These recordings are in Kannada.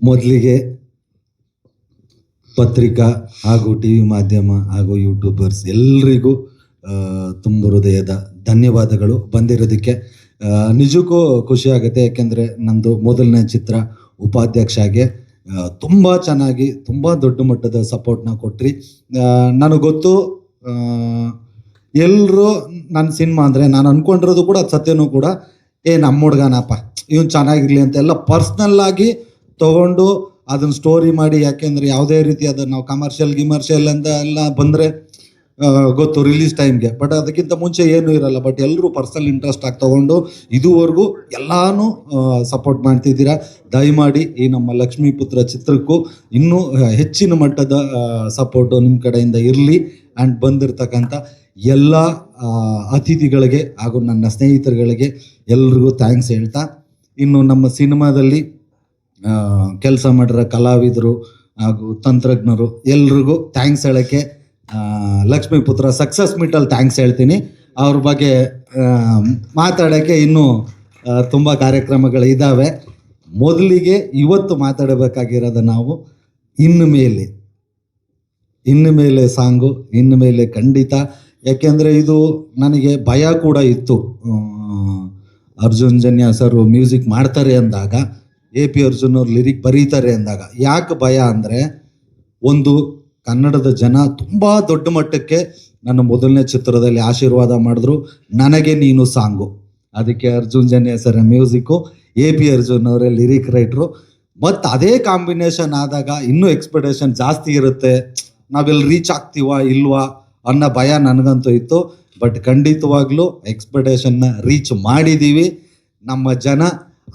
ಮೊದಲಿಗೆ ಪತ್ರಿಕಾ ಹಾಗೂ ಟಿ ವಿ ಮಾಧ್ಯಮ ಹಾಗೂ ಯೂಟ್ಯೂಬರ್ಸ್ ಎಲ್ರಿಗೂ ತುಂಬ ಹೃದಯದ ಧನ್ಯವಾದಗಳು ಬಂದಿರೋದಕ್ಕೆ. ನಿಜಕ್ಕೂ ಖುಷಿ ಆಗುತ್ತೆ, ಯಾಕೆಂದರೆ ನಮ್ಮದು ಮೊದಲನೇ ಚಿತ್ರ ಉಪಾಧ್ಯಕ್ಷಗೆ ತುಂಬ ಚೆನ್ನಾಗಿ ತುಂಬ ದೊಡ್ಡ ಮಟ್ಟದ ಸಪೋರ್ಟ್ನ ಕೊಟ್ರಿ. ನನಗೆ ಗೊತ್ತು ಎಲ್ಲರೂ ನನ್ನ ಸಿನಿಮಾ ಅಂದರೆ ನಾನು ಅಂದ್ಕೊಂಡಿರೋದು ಕೂಡ ಸತ್ಯನೂ ಕೂಡ ನಮ್ಮ ಹುಡ್ಗನಪ್ಪ ಇವನು ಚೆನ್ನಾಗಿರಲಿ ಅಂತೆಲ್ಲ ಪರ್ಸ್ನಲ್ಲಾಗಿ ತೊಗೊಂಡು ಅದನ್ನು ಸ್ಟೋರಿ ಮಾಡಿ, ಯಾಕೆಂದರೆ ಯಾವುದೇ ರೀತಿ ಅದನ್ನು ನಾವು ಕಮರ್ಷಿಯಲ್ ಅಂತ ಎಲ್ಲ ಬಂದರೆ ಗೊತ್ತು ರಿಲೀಸ್ ಟೈಮ್ಗೆ, ಬಟ್ ಅದಕ್ಕಿಂತ ಮುಂಚೆ ಏನೂ ಇರಲ್ಲ. ಬಟ್ ಎಲ್ಲರೂ ಪರ್ಸನಲ್ ಇಂಟ್ರೆಸ್ಟ್ ಆಗಿ ತೊಗೊಂಡು ಇದುವರೆಗೂ ಎಲ್ಲನೂ ಸಪೋರ್ಟ್ ಮಾಡ್ತಿದ್ದೀರಾ. ದಯಮಾಡಿ ಈ ನಮ್ಮ ಲಕ್ಷ್ಮೀಪುತ್ರ ಚಿತ್ರಕ್ಕೂ ಇನ್ನೂ ಹೆಚ್ಚಿನ ಮಟ್ಟದ ಸಪೋರ್ಟು ನಿಮ್ಮ ಕಡೆಯಿಂದ ಇರಲಿ. ಆ್ಯಂಡ್ ಬಂದಿರತಕ್ಕಂಥ ಎಲ್ಲ ಅತಿಥಿಗಳಿಗೆ ಹಾಗೂ ನನ್ನ ಸ್ನೇಹಿತರುಗಳಿಗೆ ಎಲ್ರಿಗೂ ಥ್ಯಾಂಕ್ಸ್ ಹೇಳ್ತಾ, ಇನ್ನು ನಮ್ಮ ಸಿನಿಮಾದಲ್ಲಿ ಕೆಲಸ ಮಾಡಿರೋ ಕಲಾವಿದರು ಹಾಗೂ ತಂತ್ರಜ್ಞರು ಎಲ್ರಿಗೂ ಥ್ಯಾಂಕ್ಸ್ ಹೇಳೋಕ್ಕೆ ಲಕ್ಷ್ಮೀಪುತ್ರ ಸಕ್ಸಸ್ ಮೀಟಲ್ಲಿ ಥ್ಯಾಂಕ್ಸ್ ಹೇಳ್ತೀನಿ. ಅವ್ರ ಬಗ್ಗೆ ಮಾತಾಡೋಕ್ಕೆ ಇನ್ನೂ ತುಂಬ ಕಾರ್ಯಕ್ರಮಗಳು ಇದ್ದಾವೆ. ಮೊದಲಿಗೆ ಇವತ್ತು ಮಾತಾಡಬೇಕಾಗಿರೋದು ನಾವು ಇನ್ನು ಮೇಲೆ ಸಾಂಗು, ಇನ್ನು ಮೇಲೆ ಖಂಡಿತ. ಯಾಕೆಂದರೆ ಇದು ನನಗೆ ಭಯ ಕೂಡ ಇತ್ತು. ಅರ್ಜುನ್ ಜನ್ಯ ಸರ್ ಮ್ಯೂಸಿಕ್ ಮಾಡ್ತಾರೆ ಅಂದಾಗ, AP ಅರ್ಜುನ್ ಅವ್ರು ಲಿರಿಕ್ ಬರೀತಾರೆ ಅಂದಾಗ ಯಾಕೆ ಭಯ ಅಂದರೆ, ಒಂದು ಕನ್ನಡದ ಜನ ತುಂಬ ದೊಡ್ಡ ಮಟ್ಟಕ್ಕೆ ನನ್ನ ಮೊದಲನೇ ಚಿತ್ರದಲ್ಲಿ ಆಶೀರ್ವಾದ ಮಾಡಿದ್ರು. ನನಗೆ ನೀನು ಸಾಂಗು, ಅದಕ್ಕೆ Arjun Janya sir music, AP Arjun ಅವರೇ ಲಿರಿಕ್ ರೈಟ್ರು. ಮತ್ತು ಅದೇ ಕಾಂಬಿನೇಷನ್ ಆದಾಗ ಇನ್ನೂ ಎಕ್ಸ್ಪೆಕ್ಟೇಷನ್ ಜಾಸ್ತಿ ಇರುತ್ತೆ, ನಾವೆಲ್ಲಿ ರೀಚ್ ಆಗ್ತೀವಾ ಇಲ್ವಾ ಅನ್ನೋ ಭಯ ನನಗಂತೂ ಇತ್ತು. ಬಟ್ ಖಂಡಿತವಾಗ್ಲೂ ಎಕ್ಸ್ಪೆಕ್ಟೇಷನ್ನ ರೀಚ್ ಮಾಡಿದ್ದೀವಿ. ನಮ್ಮ ಜನ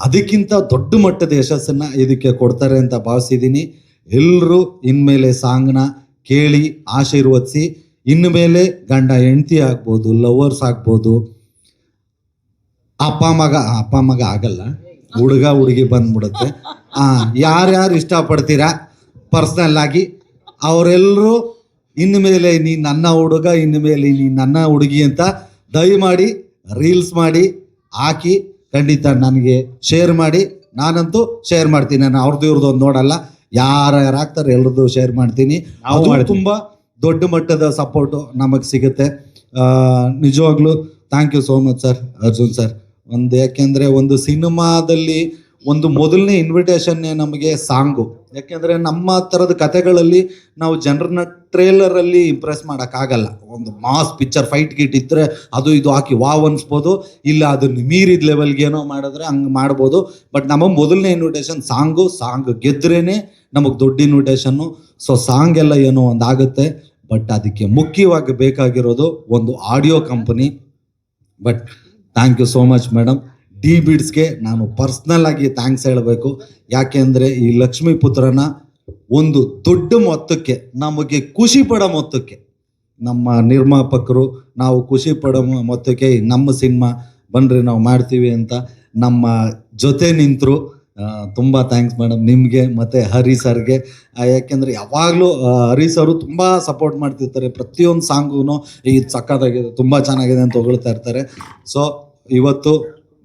ಅದಕ್ಕಿಂತ ದೊಡ್ಡ ಮಟ್ಟದ ಯಶಸ್ಸನ್ನು ಇದಕ್ಕೆ ಕೊಡ್ತಾರೆ ಅಂತ ಭಾವಿಸಿದ್ದೀನಿ. ಎಲ್ಲರೂ ಇನ್ಮೇಲೆ ಸಾಂಗ್ನ ಕೇಳಿ ಆಶೀರ್ವದಿಸಿ, ಇನ್ಮೇಲೆ ಗಂಡ ಹೆಂಡತಿ ಆಗ್ಬೋದು, ಲವರ್ಸ್ ಆಗ್ಬೋದು, ಅಪ್ಪ ಮಗ ಆಗಲ್ಲ, ಹುಡುಗ ಹುಡುಗಿ ಬಂದ್ಬಿಡುತ್ತೆ. ಯಾರ್ಯಾರು ಇಷ್ಟಪಡ್ತೀರಾ ಪರ್ಸ್ನಲ್ ಆಗಿ ಅವರೆಲ್ಲರೂ ಇನ್ಮೇಲೆ ನೀ ನನ್ನ ಹುಡುಗ, ಇನ್ಮೇಲೆ ನೀ ನನ್ನ ಹುಡುಗಿ ಅಂತ ದಯಮಾಡಿ ರೀಲ್ಸ್ ಮಾಡಿ ಹಾಕಿ ಖಂಡಿತ ನನಗೆ ಶೇರ್ ಮಾಡಿ. ನಾನಂತೂ ಶೇರ್ ಮಾಡ್ತೀನಿ, ನಾನು ಅವ್ರದ್ದು ಇವ್ರದ್ದು ಒಂದು ನೋಡಲ್ಲ, ಯಾರು ಆಗ್ತಾರೆ ಎಲ್ರದ್ದು ಶೇರ್ ಮಾಡ್ತೀನಿ. ಅದು ತುಂಬ ದೊಡ್ಡ ಮಟ್ಟದ ಸಪೋರ್ಟು ನಮಗೆ ಸಿಗುತ್ತೆ. ನಿಜವಾಗ್ಲೂ thank you so much sir, Arjun sir. ಯಾಕೆಂದರೆ ಒಂದು ಸಿನಿಮಾದಲ್ಲಿ ಒಂದು ಮೊದಲನೇ ಇನ್ವಿಟೇಷನ್ನೇ ನಮಗೆ ಸಾಂಗು. ಯಾಕೆಂದರೆ ನಮ್ಮ ಥರದ ಕಥೆಗಳಲ್ಲಿ ನಾವು ಜನರನ್ನ ಟ್ರೇಲರಲ್ಲಿ ಇಂಪ್ರೆಸ್ ಮಾಡೋಕ್ಕಾಗಲ್ಲ. ಒಂದು ಮಾಸ್ ಪಿಕ್ಚರ್ ಫೈಟ್ ಗೀಟ್ ಇದ್ದರೆ ಅದು ಇದು ಹಾಕಿ ವಾವ್ ಅನಿಸ್ಬೋದು, ಇಲ್ಲ ಅದನ್ನು ಮೀರಿದ ಲೆವೆಲ್ಗೆ ಏನೋ ಮಾಡಿದ್ರೆ ಹಂಗೆ ಮಾಡ್ಬೋದು. ಬಟ್ ನಮ್ಮ ಮೊದಲನೇ ಇನ್ವಿಟೇಷನ್ ಸಾಂಗ್ ಗೆದ್ರೇ ನಮಗೆ ದೊಡ್ಡ ಇನ್ವಿಟೇಷನ್ನು. ಸೊ ಸಾಂಗ್ ಎಲ್ಲ ಏನೋ ಒಂದು ಆಗುತ್ತೆ, ಬಟ್ ಅದಕ್ಕೆ ಮುಖ್ಯವಾಗಿ ಬೇಕಾಗಿರೋದು ಒಂದು audio company. But thank you so much madam. ಡಿ ಬಿಡ್ಸ್ಗೆ ನಾನು ಪರ್ಸ್ನಲ್ ಆಗಿ ಥ್ಯಾಂಕ್ಸ್ ಹೇಳಬೇಕು. ಯಾಕೆಂದರೆ ಈ ಲಕ್ಷ್ಮೀಪುತ್ರನ ಒಂದು ದೊಡ್ಡ ಮೊತ್ತಕ್ಕೆ, ನಮಗೆ ಖುಷಿ ಪಡೋ ಮೊತ್ತಕ್ಕೆ, ನಮ್ಮ ನಿರ್ಮಾಪಕರು ನಾವು ಖುಷಿ ಪಡೋ ಮೊತ್ತಕ್ಕೆ ನಮ್ಮ ಸಿನಿಮಾ ಬನ್ನಿರಿ ನಾವು ಮಾಡ್ತೀವಿ ಅಂತ ನಮ್ಮ ಜೊತೆ ನಿಂತರು. ತುಂಬ ಥ್ಯಾಂಕ್ಸ್ ಮೇಡಮ್ ನಿಮಗೆ ಮತ್ತು ಹರಿ ಸರ್ಗೆ. ಯಾಕೆಂದರೆ ಯಾವಾಗಲೂ ಹರಿ ಸರು ತುಂಬ ಸಪೋರ್ಟ್ ಮಾಡ್ತಿರ್ತಾರೆ. ಪ್ರತಿಯೊಂದು ಸಾಂಗೂ ಇದು ಸಕ್ಕತ್ತಾಗಿದೆ, ತುಂಬ ಚೆನ್ನಾಗಿದೆ ಅಂತ ಹೊಗಳ್ತಾ ಇರ್ತಾರೆ. ಸೊ ಇವತ್ತು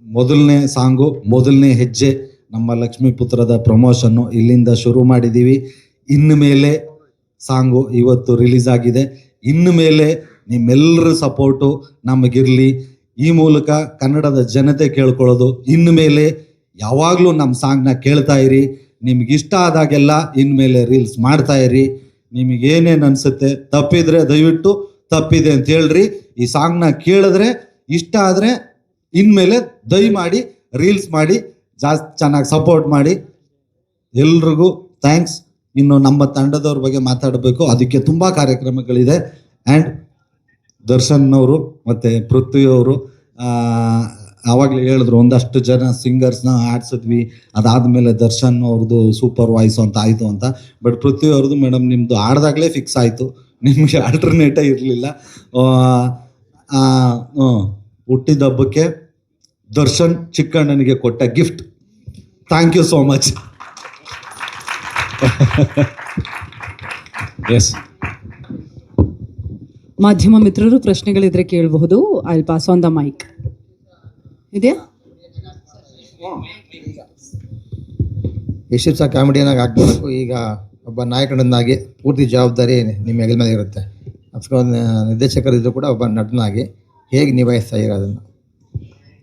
ಮೊದಲನೇ ಸಾಂಗು, ಮೊದಲನೇ ಹೆಜ್ಜೆ ನಮ್ಮ ಲಕ್ಷ್ಮೀಪುತ್ರದ ಪ್ರಮೋಷನ್ನು ಇಲ್ಲಿಂದ ಶುರು ಮಾಡಿದ್ದೀವಿ. ಇನ್ನು ಮೇಲೆ ಸಾಂಗು ಇವತ್ತು ರಿಲೀಸ್ ಆಗಿದೆ. ಇನ್ನು ಮೇಲೆ ನಿಮ್ಮೆಲ್ಲರ ಸಪೋರ್ಟು ನಮಗಿರಲಿ. ಈ ಮೂಲಕ ಕನ್ನಡದ ಜನತೆ ಕೇಳ್ಕೊಳ್ಳೋದು, ಇನ್ನು ಮೇಲೆ ಯಾವಾಗಲೂ ನಮ್ಮ ಸಾಂಗ್ನ ಕೇಳ್ತಾ ಇರಿ. ನಿಮಗಿಷ್ಟ ಆದಾಗೆಲ್ಲ ಇನ್ಮೇಲೆ ರೀಲ್ಸ್ ಮಾಡ್ತಾ ಇರಿ. ನಿಮಗೇನೇನು ಅನಿಸುತ್ತೆ, ತಪ್ಪಿದರೆ ದಯವಿಟ್ಟು ತಪ್ಪಿದೆ ಅಂತ ಹೇಳ್ರಿ. ಈ ಸಾಂಗ್ನ ಕೇಳಿದ್ರೆ ಇಷ್ಟ ಆದರೆ ಇನ್ಮೇಲೆ ದಯಮಾಡಿ ರೀಲ್ಸ್ ಮಾಡಿ, ಜಾಸ್ತಿ ಚೆನ್ನಾಗಿ ಸಪೋರ್ಟ್ ಮಾಡಿ. ಎಲ್ರಿಗೂ ಥ್ಯಾಂಕ್ಸ್. ಇನ್ನು ನಮ್ಮ ತಂಡದವ್ರ ಬಗ್ಗೆ ಮಾತಾಡಬೇಕು, ಅದಕ್ಕೆ ತುಂಬ ಕಾರ್ಯಕ್ರಮಗಳಿದೆ. ಆ್ಯಂಡ್ ದರ್ಶನ್ ಅವರು ಮತ್ತು ಪೃಥ್ವಿಯವರು ಆವಾಗಲೇ ಹೇಳಿದ್ರು ಒಂದಷ್ಟು ಜನ ಸಿಂಗರ್ಸ್ನ ಆಡಿಸಿದ್ವಿ, ಅದಾದಮೇಲೆ ದರ್ಶನ್ ಅವ್ರದ್ದು ಸೂಪರ್ ವಾಯ್ಸು ಅಂತ ಆಯಿತು ಅಂತ. ಬಟ್ ಪೃಥ್ವಿ ಅವ್ರದ್ದು ಮೇಡಮ್ ನಿಮ್ಮದು ಆಡ್ದಾಗಲೇ ಫಿಕ್ಸ್ ಆಯಿತು, ನಿಮಗೆ ಆಲ್ಟರ್ನೇಟೇ ಇರಲಿಲ್ಲ. ಹುಟ್ಟಿದ ಹಬ್ಬಕ್ಕೆ ದರ್ಶನ್ ಚಿಕ್ಕಣ್ಣನಿಗೆ ಕೊಟ್ಟ gift. Thank you so much. Yes, ಮಾಧ್ಯಮ ಮಿತ್ರರು ಪ್ರಶ್ನೆಗಳಿದ್ರೆ ಕೇಳಬಹುದು. I will pass on the mic. ಇದೆಯಾ? ಎಷ್ಟು ದಿವಸ ಕಾಮಿಡಿಯನ್ನಾಗಿ ಆಗ್ಬಾರ್ದು, ಈಗ ಒಬ್ಬ ನಾಯಕನನ್ನಾಗಿ ಪೂರ್ತಿ ಜವಾಬ್ದಾರಿ ನಿಮ್ಮ ಹೆಗಲ ಮೇಲೆ ಇರುತ್ತೆ. ಅಥವಾ ನಿರ್ದೇಶಕರಿದ್ದು ಕೂಡ ಒಬ್ಬ ನಟನಾಗಿ ಹೇಗೆ ನಿಭಾಯಿಸ್ತಾ ಇರೋದನ್ನು?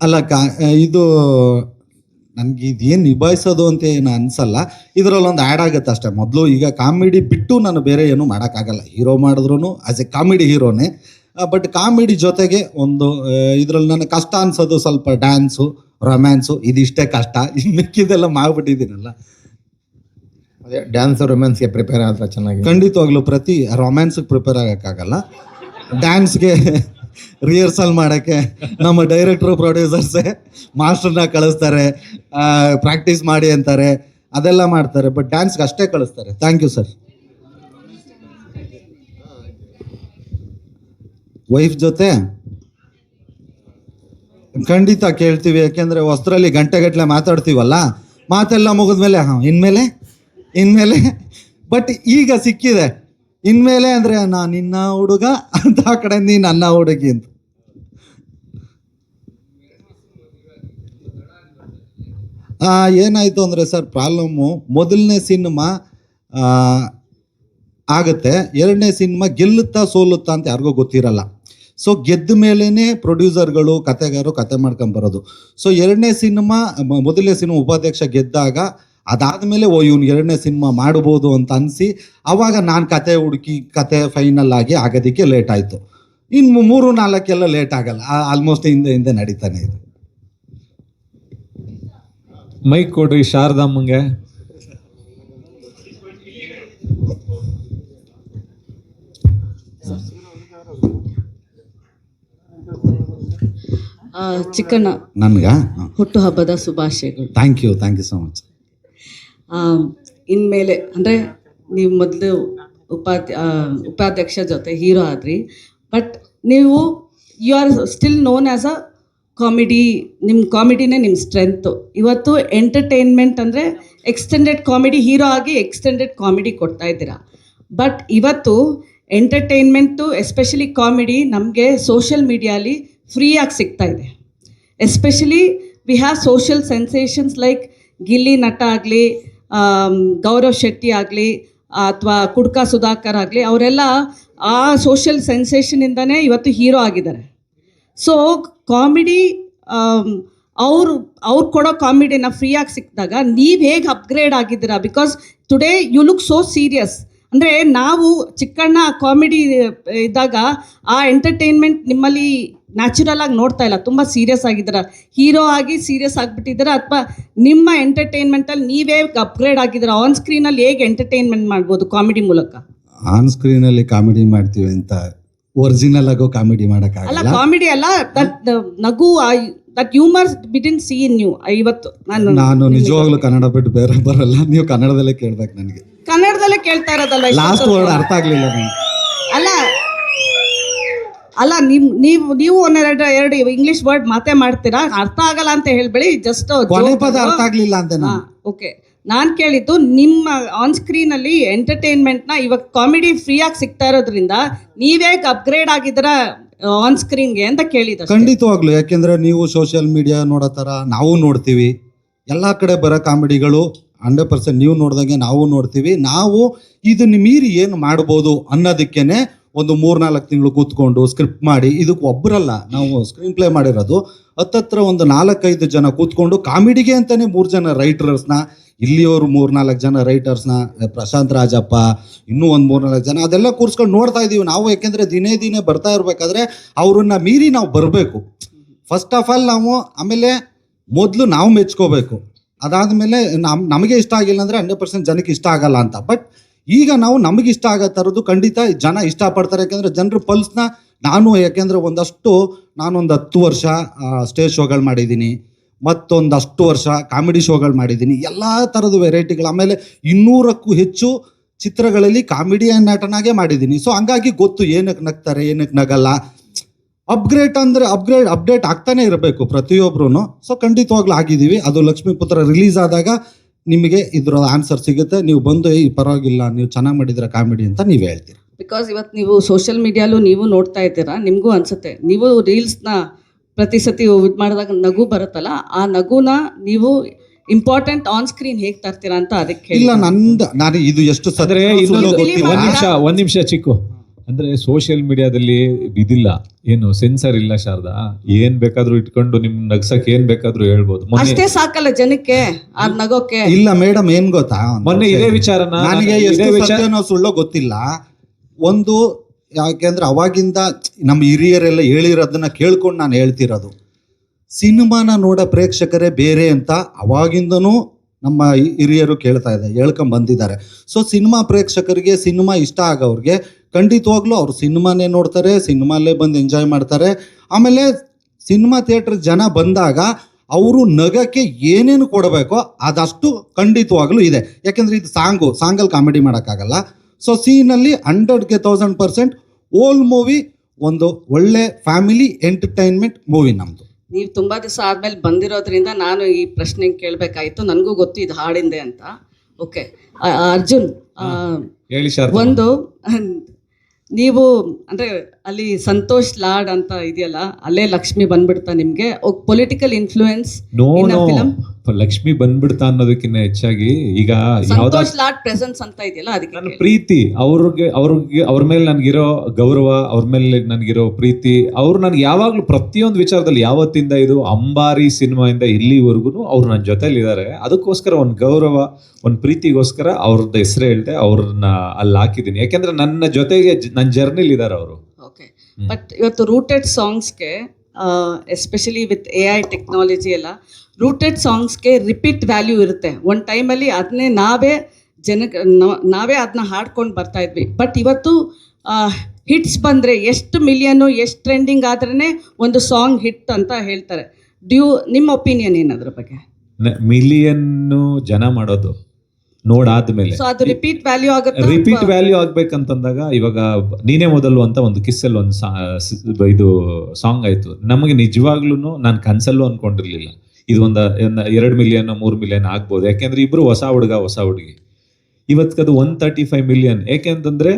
ಅಲ್ಲ ಇದು ನನಗೆ ಇದೇನು ನಿಭಾಯಿಸೋದು ಅಂತ ಏನು ಅನಿಸಲ್ಲ. ಇದರಲ್ಲೊಂದು ಆ್ಯಡ್ ಆಗುತ್ತೆ ಅಷ್ಟೇ. ಮೊದಲು ಈಗ ಕಾಮಿಡಿ ಬಿಟ್ಟು ನಾನು ಬೇರೆ ಏನು ಮಾಡೋಕ್ಕಾಗಲ್ಲ. ಹೀರೋ ಮಾಡಿದ್ರು ಆ್ಯಸ್ ಎ ಕಾಮಿಡಿ ಹೀರೋನೇ. ಬಟ್ ಕಾಮಿಡಿ ಜೊತೆಗೆ ಒಂದು ಇದರಲ್ಲಿ ನನಗೆ ಕಷ್ಟ ಅನ್ಸೋದು ಸ್ವಲ್ಪ ಡ್ಯಾನ್ಸು, ರೊಮ್ಯಾನ್ಸು, ಇದಿಷ್ಟೇ ಕಷ್ಟ. ಇನ್ನು ಮಿಕ್ಕಿದೆಲ್ಲ ಮಾಡಿಬಿಟ್ಟಿದ್ದೀನಲ್ಲ. ಅದೇ ಡ್ಯಾನ್ಸ್ ರೊಮ್ಯಾನ್ಸ್ಗೆ ಪ್ರಿಪೇರ್ ಆದ್ರೆ ಚೆನ್ನಾಗಿ. ಖಂಡಿತವಾಗ್ಲೂ ಪ್ರತಿ ರೊಮ್ಯಾನ್ಸ್ಗೆ ಪ್ರಿಪೇರ್ ಆಗೋಕ್ಕಾಗಲ್ಲ. ಡ್ಯಾನ್ಸ್ಗೆ ರಿಹರ್ಸಲ್ ಮಾಡೋಕ್ಕೆ ನಮ್ಮ ಡೈರೆಕ್ಟ್ರು ಪ್ರೊಡ್ಯೂಸರ್ಸೇ ಮಾಸ್ಟರ್ನ ಕಳಿಸ್ತಾರೆ, ಪ್ರಾಕ್ಟೀಸ್ ಮಾಡಿ ಅಂತಾರೆ, ಅದೆಲ್ಲ ಮಾಡ್ತಾರೆ. ಬಟ್ ಡ್ಯಾನ್ಸ್ಗೆ ಅಷ್ಟೇ ಕಳಿಸ್ತಾರೆ. Thank you sir. ವೈಫ್ ಜೊತೆ ಖಂಡಿತ ಕೇಳ್ತೀವಿ. ಯಾಕೆಂದರೆ ಹೊಸದ್ರಲ್ಲಿ ಗಂಟೆಗಟ್ಟಲೆ ಮಾತಾಡ್ತೀವಲ್ಲ, ಮಾತೆಲ್ಲ ಮುಗಿದ್ಮೇಲೆ ಇನ್ಮೇಲೆ ಬಟ್ ಈಗ ಸಿಕ್ಕಿದೆ. ಇನ್ಮೇಲೆ ಅಂದರೆ ನಾನು ನಿನ್ನ ಹುಡುಗ ಅಂತ, ಆ ಕಡೆ ನೀ ನನ್ನ ಹುಡುಗಿ ಅಂತ. ಏನಾಯಿತು ಅಂದರೆ ಸರ್ ಪ್ರಾಬ್ಲಮ್ಮು, ಮೊದಲನೇ ಸಿನಿಮಾ ಆಗುತ್ತೆ, ಎರಡನೇ ಸಿನಿಮಾ ಗೆಲ್ಲುತ್ತಾ ಸೋಲುತ್ತಾ ಅಂತ ಯಾರಿಗೂ ಗೊತ್ತಿರಲ್ಲ. ಸೊ ಗೆದ್ದ ಮೇಲೇ ಪ್ರೊಡ್ಯೂಸರ್ಗಳು ಕತೆಗಾರರು ಕತೆ ಮಾಡ್ಕೊಂಬರೋದು. ಸೊ ಎರಡನೇ ಸಿನಿಮಾ, ಮೊದಲನೇ ಸಿನಿಮಾ ಉಪಾಧ್ಯಕ್ಷ ಗೆದ್ದಾಗ ಅದಾದಮೇಲೆ ಇವ್ನು ಎರಡನೇ ಸಿನಿಮಾ ಮಾಡ್ಬೋದು ಅಂತ ಅನಿಸಿ ಆವಾಗ ನಾನು ಕತೆ ಹುಡುಕಿ ಕತೆ ಫೈನಲ್ ಆಗಿ ಆಗೋದಕ್ಕೆ ಲೇಟ್ ಆಯಿತು. ಇನ್ನು 3-4 ಲೇಟ್ ಆಗಲ್ಲ, ಆಲ್ಮೋಸ್ಟ್ ಹಿಂದೆ ನಡೀತಾನೆ ಇದೆ. ಮೈಕ್ ಕೊಡ್ರಿ ಶಾರದಮ್ಮಂಗೆ. ಚಿಕ್ಕಣ್ಣ, ನನ್ಗೆ ಹುಟ್ಟುಹಬ್ಬದ ಶುಭಾಶಯಗಳು. Thank you so much. ಇನ್ಮೇಲೆ ಅಂದರೆ ನೀವು ಮೊದಲು ಉಪಾಧ್ಯಕ್ಷ ಜೊತೆ ಹೀರೋ ಆದ್ರಿ, ಬಟ್ ನೀವು you are still known as a comedy. ನಿಮ್ಮ ಕಾಮಿಡಿನೇ ನಿಮ್ಮ ಸ್ಟ್ರೆಂತು. ಇವತ್ತು ಎಂಟರ್ಟೈನ್ಮೆಂಟ್ ಅಂದರೆ ಎಕ್ಸ್ಟೆಂಡೆಡ್ ಕಾಮಿಡಿ, ಹೀರೋ ಆಗಿ ಎಕ್ಸ್ಟೆಂಡೆಡ್ ಕಾಮಿಡಿ ಕೊಡ್ತಾ ಇದ್ದೀರಾ. ಬಟ್ ಇವತ್ತು ಎಂಟರ್ಟೈನ್ಮೆಂಟು ಎಸ್ಪೆಷಲಿ ಕಾಮಿಡಿ ನಮಗೆ ಸೋಷಿಯಲ್ ಮೀಡಿಯಾಲಿ ಫ್ರೀಯಾಗಿ ಸಿಗ್ತಾ ಇದೆ. Especially we have social sensations like Gilli Nata ಆಗಲಿ, ಗೌರವ್ ಶೆಟ್ಟಿ ಆಗಲಿ, ಅಥವಾ ಕುಡ್ಕ ಸುಧಾಕರ್ ಆಗಲಿ, ಅವರೆಲ್ಲ ಆ ಸೋಷಿಯಲ್ ಸೆನ್ಸೇಷನಿಂದನೇ ಇವತ್ತು ಹೀರೋ ಆಗಿದ್ದಾರೆ. ಸೊ ಕಾಮಿಡಿ ಅವ್ರು ಕೊಡೋ ಕಾಮಿಡಿನ ಫ್ರೀಯಾಗಿ ಸಿಕ್ಕಿದಾಗ ನೀವು ಹೇಗೆ ಅಪ್ಗ್ರೇಡ್ ಆಗಿದ್ದೀರಾ? Because today you look so serious. ಅಂದರೆ ನಾವು ಚಿಕ್ಕಣ್ಣ ಕಾಮಿಡಿ ಇದ್ದಾಗ ಆ ಎಂಟರ್ಟೈನ್ಮೆಂಟ್ ನಿಮ್ಮಲ್ಲಿ ನ್ಯಾಚುರಲ್ ಆಗಿ ನೋಡ್ತಾ ಇಲ್ಲ. ತುಂಬ ಸೀರಿಯಸ್ ಆಗಿದ್ದೀರಾ, ಹೀರೋ ಆಗಿ ಸೀರಿಯಸ್ ಆಗಿಬಿಟ್ಟಿದ್ದೀರಾ, ಅಥವಾ ನಿಮ್ಮ ಎಂಟರ್ಟೈನ್ಮೆಂಟಲ್ಲಿ ನೀವೇ ಅಪ್ಗ್ರೇಡ್ ಆಗಿದ್ದೀರಾ? ಆನ್ ಸ್ಕ್ರೀನಲ್ಲಿ ಹೇಗೆ ಎಂಟರ್ಟೈನ್ಮೆಂಟ್ ಮಾಡ್ಬೋದು ಕಾಮಿಡಿ ಮೂಲಕ? ಆನ್ ಸ್ಕ್ರೀನಲ್ಲಿ ಕಾಮಿಡಿ ಮಾಡ್ತೀವಿ ಅಂತ ಒರಿಜಿನಲ್ ಆಗೋ ಕಾಮಿಡಿ ಅಲ್ಲ, ಮಾಡೋಕ್ಕಾಗಲ್ಲ. ಕಾಮಿಡಿ ಅಲ್ಲ, ದಟ್ ನಗು, that humour we didn't see in you. ಇವತ್ತು ನಾನು ನಿಜವಾಗ್ಲೂ ಕನ್ನಡ ಬಿಟ್ಟು ಬೇರೆ ಬರಲ್ಲ. ನೀವು ಕನ್ನಡದಲ್ಲೇ ಕೇಳ್ಬೇಕು. ನನಗೆ ಕನ್ನಡದಲ್ಲೇ ಕೇಳ್ತಾ ಇರೋದಲ್ಲ. ಲಾಸ್ಟ್ ವರ್ಡ್ ಅರ್ಥ ಆಗ್ಲಿಲ್ಲ ನನಗೆ. ಅಲ್ಲ ನೀವು ಎರಡು ಇಂಗ್ಲಿಷ್ ವರ್ಡ್ ಮಾಡ್ತೀರಾ, ಅರ್ಥ ಆಗಲ್ಲ ಅಂತ ಹೇಳ್ಬೇಡಿ. ಜಸ್ಟ್ ಕೊನೆ ಪದ ಅರ್ಥ ಆಗ್ಲಿಲ್ಲ ಅಂತ. ಓಕೆ, ನಾನು ಕೇಳಿದ್ದು ನಿಮ್ಮ ಆನ್ ಸ್ಕ್ರೀನಲ್ಲಿ ಎಂಟರ್ಟೈನ್ಮೆಂಟ್ನ ಇವಾಗ ಕಾಮಿಡಿ ಫ್ರೀಯಾಗಿ ಸಿಗ್ತಾ ಇರೋದ್ರಿಂದ ನೀವೇ ಅಪ್ಗ್ರೇಡ್ ಆಗಿದ್ದೀರಾ ಆನ್ ಸ್ಕ್ರೀನ್ಗೆ ಅಂತ ಕೇಳಿದ. ಖಂಡಿತವಾಗ್ಲು. ಯಾಕೆಂದ್ರೆ ನೀವು ಸೋಷಿಯಲ್ ಮೀಡಿಯಾ ನೋಡೋ ಥರ ನಾವು ನೋಡ್ತೀವಿ. ಎಲ್ಲ ಕಡೆ ಬರೋ ಕಾಮಿಡಿಗಳು 100% ನೀವು ನೋಡ್ದಂಗೆ ನಾವು ನೋಡ್ತೀವಿ. ನಾವು ಇದನ್ನ ಮೀರಿ ಏನು ಮಾಡ್ಬೋದು ಅನ್ನೋದಕ್ಕೇನೆ ಒಂದು 3-4 ತಿಂಗಳು ಕೂತ್ಕೊಂಡು ಸ್ಕ್ರಿಪ್ಟ್ ಮಾಡಿ, ಇದಕ್ಕೆ ಒಬ್ಬರಲ್ಲ ನಾವು ಸ್ಕ್ರೀನ್ ಪ್ಲೇ ಮಾಡಿರೋದು, ಹತ್ತತ್ರ ಒಂದು 4-5 ಜನ ಕೂತ್ಕೊಂಡು ಕಾಮಿಡಿಗೆ ಅಂತಾನೆ 3 ಜನ ರೈಟರ್ಸ್ನ, ಇಲ್ಲಿಯವರು 3-4 ಜನ ರೈಟರ್ಸ್ನ, ಪ್ರಶಾಂತ್ ರಾಜಪ್ಪ, ಇನ್ನೂ ಒಂದು 3-4 ಜನ, ಅದೆಲ್ಲ ಕೂರಿಸ್ಕೊಂಡು ನೋಡ್ತಾ ಇದ್ದೀವಿ ನಾವು. ಯಾಕೆಂದರೆ ದಿನೇ ಬರ್ತಾ ಇರಬೇಕಾದ್ರೆ ಅವ್ರನ್ನ ಮೀರಿ ನಾವು ಬರಬೇಕು. ಫಸ್ಟ್ ಆಫ್ ಆಲ್ ನಾವು ಆಮೇಲೆ ಮೊದಲು ನಾವು ಮೆಚ್ಕೋಬೇಕು. ಅದಾದಮೇಲೆ ನಮಗೆ ಇಷ್ಟ ಆಗಿಲ್ಲ ಅಂದರೆ 100% ಜನಕ್ಕೆ ಇಷ್ಟ ಆಗಲ್ಲ ಅಂತ. ಬಟ್ ಈಗ ನಾವು ನಮಗೆ ಇಷ್ಟ ಆಗೋ ಥರದ್ದು ಖಂಡಿತ ಜನ ಇಷ್ಟಪಡ್ತಾರೆ. ಯಾಕೆಂದರೆ ಜನರ ಪಲ್ಸ್ನ ಯಾಕೆಂದರೆ ನಾನೊಂದು 10 ವರ್ಷ ಸ್ಟೇಜ್ ಶೋಗಳು ಮಾಡಿದ್ದೀನಿ, ಮತ್ತೊಂದಷ್ಟು ವರ್ಷ ಕಾಮಿಡಿ ಶೋಗಳು ಮಾಡಿದ್ದೀನಿ, ಎಲ್ಲ ಥರದ ವೆರೈಟಿಗಳು. ಆಮೇಲೆ 200ಕ್ಕೂ ಹೆಚ್ಚು ಚಿತ್ರಗಳಲ್ಲಿ ಕಾಮಿಡಿ ನಟನಾಗೆ ಮಾಡಿದ್ದೀನಿ. ಸೊ ಹಂಗಾಗಿ ಗೊತ್ತು ಏನಕ್ಕೆ ನಗ್ತಾರೆ, ಏನಕ್ಕೆ ನಗಲ್ಲ. ಅಪ್ಡೇಟ್ ಆಗ್ತಾನೆ ಇರಬೇಕು ಪ್ರತಿಯೊಬ್ಬರೂ. ಸೊ ಖಂಡಿತವಾಗ್ಲೂ ಆಗಿದ್ದೀವಿ. ಅದು ಲಕ್ಷ್ಮೀಪುತ್ರ ರಿಲೀಸ್ ಆದಾಗ ನಿಮಗೆ ಇದ್ರ ಆನ್ಸರ್ ಸಿಗುತ್ತೆ. ನೀವು ಬಂದು ಪರವಾಗಿಲ್ಲ, ನೀವು ಚೆನ್ನಾಗಿ ಮಾಡಿದ್ರೆ ಕಾಮಿಡಿ ಅಂತ ನೀವು ಹೇಳ್ತೀರಿ. ಬಿಕಾಸ್ ಇವತ್ತು ನೀವು ಸೋಷಿಯಲ್ ಮೀಡಿಯಾಲು ನೀವು ನೋಡ್ತಾ ಇದ್ದೀರಾ, ನಿಮಗೂ ಅನಿಸುತ್ತೆ. ನೀವು ರೀಲ್ಸ್ನ ಪ್ರತಿ ಸತಿ ಇದು ಮಾಡಿದಾಗ ನಗು ಬರುತ್ತಲ್ಲ, ಆ ನಗುನ ನೀವು ಇಂಪಾರ್ಟೆಂಟ್ ಆನ್ ಸ್ಕ್ರೀನ್ ಹೇಗೆ ತರ್ತೀರಾ ಅಂತ ಅದಕ್ಕೆ ಇಲ್ಲ ನಾನು ಇದು ಎಷ್ಟು ಅಂದ್ರೆ ಸತ್ಯ ಸುಳ್ಳು ಇನ್ನೊಂದು ಗೊತ್ತಿಲ್ಲ. ಒಂದ್ ನಿಮಿಷ ಚಿಕ್ಕು. ಅಂದ್ರೆ ಸೋಷಿಯಲ್ ಮೀಡಿಯಾದಲ್ಲಿ ಇದಿಲ್ಲ, ಏನು ಸೆನ್ಸರ್ ಇಲ್ಲ ಶಾರದಾ, ಏನ್ ಬೇಕಾದ್ರೂ ಇಟ್ಕೊಂಡು ನಿಮ್ ನಗ್ಸಕ್ ಏನ್ ಬೇಕಾದ್ರೂ ಹೇಳ್ಬೋದು. ಅಷ್ಟೇ ಸಾಕಲ್ಲ ಜನಕ್ಕೆ ಅದ್ ನಗೋಕೆ. ಇಲ್ಲ ಮೇಡಮ್, ಏನ್ ಗೊತ್ತಾ, ಮೊನ್ನೆ ಇದೇ ವಿಚಾರನ ನನಗೆ ಎಷ್ಟು ಸತ್ಯನೋ ಸುಳ್ಳೋ ಗೊತ್ತಿಲ್ಲ. ಒಂದು ಯಾಕೆಂದ್ರೆ ಅವಾಗಿಂದ ನಮ್ಮ ಹಿರಿಯರೆಲ್ಲ ಹೇಳಿರೋದನ್ನ ಕೇಳ್ಕೊಂಡು ನಾನು ಹೇಳ್ತಿರೋದು, ಸಿನಿಮಾನ ನೋಡೋ ಪ್ರೇಕ್ಷಕರೇ ಬೇರೆ ಅಂತ ಅವಾಗಿಂದನೂ ನಮ್ಮ ಹಿರಿಯರು ಹೇಳ್ಕೊಂಡ್ ಬಂದಿದ್ದಾರೆ. ಸೊ ಸಿನಿಮಾ ಪ್ರೇಕ್ಷಕರಿಗೆ ಸಿನಿಮಾ ಇಷ್ಟ ಆಗೋವ್ರಿಗೆ ಖಂಡಿತವಾಗ್ಲೂ ಅವ್ರು ಸಿನಿಮಾನೇ ನೋಡ್ತಾರೆ, ಸಿನಿಮಾಲ್ಲೇ ಬಂದು ಎಂಜಾಯ್ ಮಾಡ್ತಾರೆ. ಆಮೇಲೆ ಸಿನಿಮಾ ಥಿಯೇಟ್ರ್ ಜನ ಬಂದಾಗ ಅವರು ನಗಕ್ಕೆ ಏನೇನು ಕೊಡಬೇಕೋ ಅದಷ್ಟು ಖಂಡಿತವಾಗ್ಲೂ ಇದೆ. ಯಾಕೆಂದ್ರೆ ಇದು ಸಾಂಗಲ್ಲಿ ಕಾಮಿಡಿ ಮಾಡೋಕ್ಕಾಗಲ್ಲ. ಸೊ ಸೀನಲ್ಲಿ 100ಗೆ 1000% ಓಲ್ ಮೂವಿ ಒಂದು ಒಳ್ಳೆ ಫ್ಯಾಮಿಲಿ ಎಂಟರ್ಟೈನ್ಮೆಂಟ್ ಮೂವಿ ನಮ್ಮದು. ನೀವು ತುಂಬಾ ದಿವಸ ಆದ್ಮೇಲೆ ಬಂದಿರೋದ್ರಿಂದ ನಾನು ಈ ಪ್ರಶ್ನೆ ಕೇಳಬೇಕಾಯ್ತು. ನನಗೂ ಗೊತ್ತು ಇದು ಹಾಡಿಂದೆ ಅಂತ. ಓಕೆ ಅರ್ಜುನ್, ಹೇಳಿ ಶಾರದಾ. ಒಂದು ನೀವು ಅಂದರೆ ಅಲ್ಲಿ ಸಂತೋಷ್ ಲಾಡ್ ಅಂತ ಇದೆಯಲ್ಲ, ಅಲ್ಲೇ ಲಕ್ಷ್ಮಿ ಬಂದ್ಬಿಡ್ತಾ ನಿಮಗೆ political influence no film? Lakshmi ಬಂದ್ಬಿಡ್ತಾ ಅನ್ನೋದಕ್ಕಿಂತ ಹೆಚ್ಚಾಗಿ ಈಗ ಸಂತೋಷ್ ಲಾಡ್ ಪ್ರೆಸೆನ್ಸ್ ಅಂತ ಇದೆಯಲ್ಲ ಅದಕ್ಕೆ ನನ್ನ ಪ್ರೀತಿ ಅವ್ರ ಮೇಲೆ ನನ್ಗಿರೋ ಗೌರವ, ಅವ್ರ ಮೇಲೆ ನನ್ಗಿರೋ ಪ್ರೀತಿ, ಅವ್ರು ನನ್ಗೆ ಯಾವಾಗ್ಲೂ ಪ್ರತಿಯೊಂದು ವಿಚಾರದಲ್ಲಿ ಯಾವತ್ತಿಂದ ಇದು ಅಂಬಾರಿ ಸಿನಿಮಾಯಿಂದ ಇಲ್ಲಿವರೆಗೂ ಅವ್ರು ನನ್ನ ಜೊತೆಲಿ ಇದ್ದಾರೆ. ಅದಕ್ಕೋಸ್ಕರ ಒಂದು ಗೌರವ, ಒಂದು ಪ್ರೀತಿಗೋಸ್ಕರ ಅವ್ರದ್ದು ಹೆಸರು ಹೇಳ್ದೆ, ಅವ್ರನ್ನ ಅಲ್ಲಿ ಹಾಕಿದ್ದೀನಿ. ಯಾಕೆಂದ್ರೆ ನನ್ನ ಜೊತೆಗೆ ನನ್ನ ಜರ್ನಿಲಿ ಇದ್ದಾರೆ ಅವರು. ಓಕೆ, ಬಟ್ ಇವತ್ತು ರೂಟೆಡ್ ಸಾಂಗ್ಸ್ಗೆ ಎಸ್ಪೆಷಲಿ ವಿತ್ AI ಟೆಕ್ನಾಲಜಿ ಎಲ್ಲ ರೂಟೆಡ್ ಸಾಂಗ್ಸ್ಗೆ ರಿಪೀಟ್ ವ್ಯಾಲ್ಯೂ ಇರುತ್ತೆ. ಒಂದು ಟೈಮಲ್ಲಿ ಅದನ್ನೇ ನಾವೇ ಅದನ್ನ ಹಾಡ್ಕೊಂಡು ಬರ್ತಾ ಇದ್ವಿ. ಬಟ್ ಇವತ್ತು ಹಿಟ್ಸ್ ಬಂದರೆ ಎಷ್ಟು ಮಿಲಿಯನು ಎಷ್ಟು ಟ್ರೆಂಡಿಂಗ್ ಆದ್ರೇ ಒಂದು ಸಾಂಗ್ ಹಿಟ್ ಅಂತ ಹೇಳ್ತಾರೆ. ನಿಮ್ಮ ಒಪಿನಿಯನ್ ಏನಾದ್ರ ಬಗ್ಗೆ? ಮಿಲಿಯನ್ನು ಜನ ಮಾಡೋದು ನೋಡಾದ್ಮೇಲೆ ಸೊ ಅದು ರಿಪೀಟ್ ವ್ಯಾಲ್ಯೂ ಆಗುತ್ತೆ. ರಿಪೀಟ್ ವ್ಯಾಲ್ಯೂ ಆಗ್ಬೇಕಂತಂದಾಗ ಇವಾಗ ನೀನೇ ಮೊದಲು ಅಂತ ಒಂದು ಕಿಸ್ಸಲ್ಲಿ ಒಂದು ಇದು ಸಾಂಗ್ ಆಯ್ತು. ನಮಗೆ ನಿಜವಾಗ್ಲೂ ನಾನು ಕನ್ಸಲ್ಲೂ ಅನ್ಕೊಂಡಿರ್ಲಿಲ್ಲ ಇದು ಒಂದು 2 ಮಿಲಿಯನ್ 3 ಮಿಲಿಯನ್ ಆಗ್ಬೋದು. ಯಾಕೆಂದ್ರೆ ಇಬ್ರು ಹೊಸ ಹುಡುಗ ಹೊಸ ಹುಡುಗಿ. ಇವತ್ತದು 135 ಮಿಲಿಯನ್. ಯಾಕೆಂತಂದ್ರೆ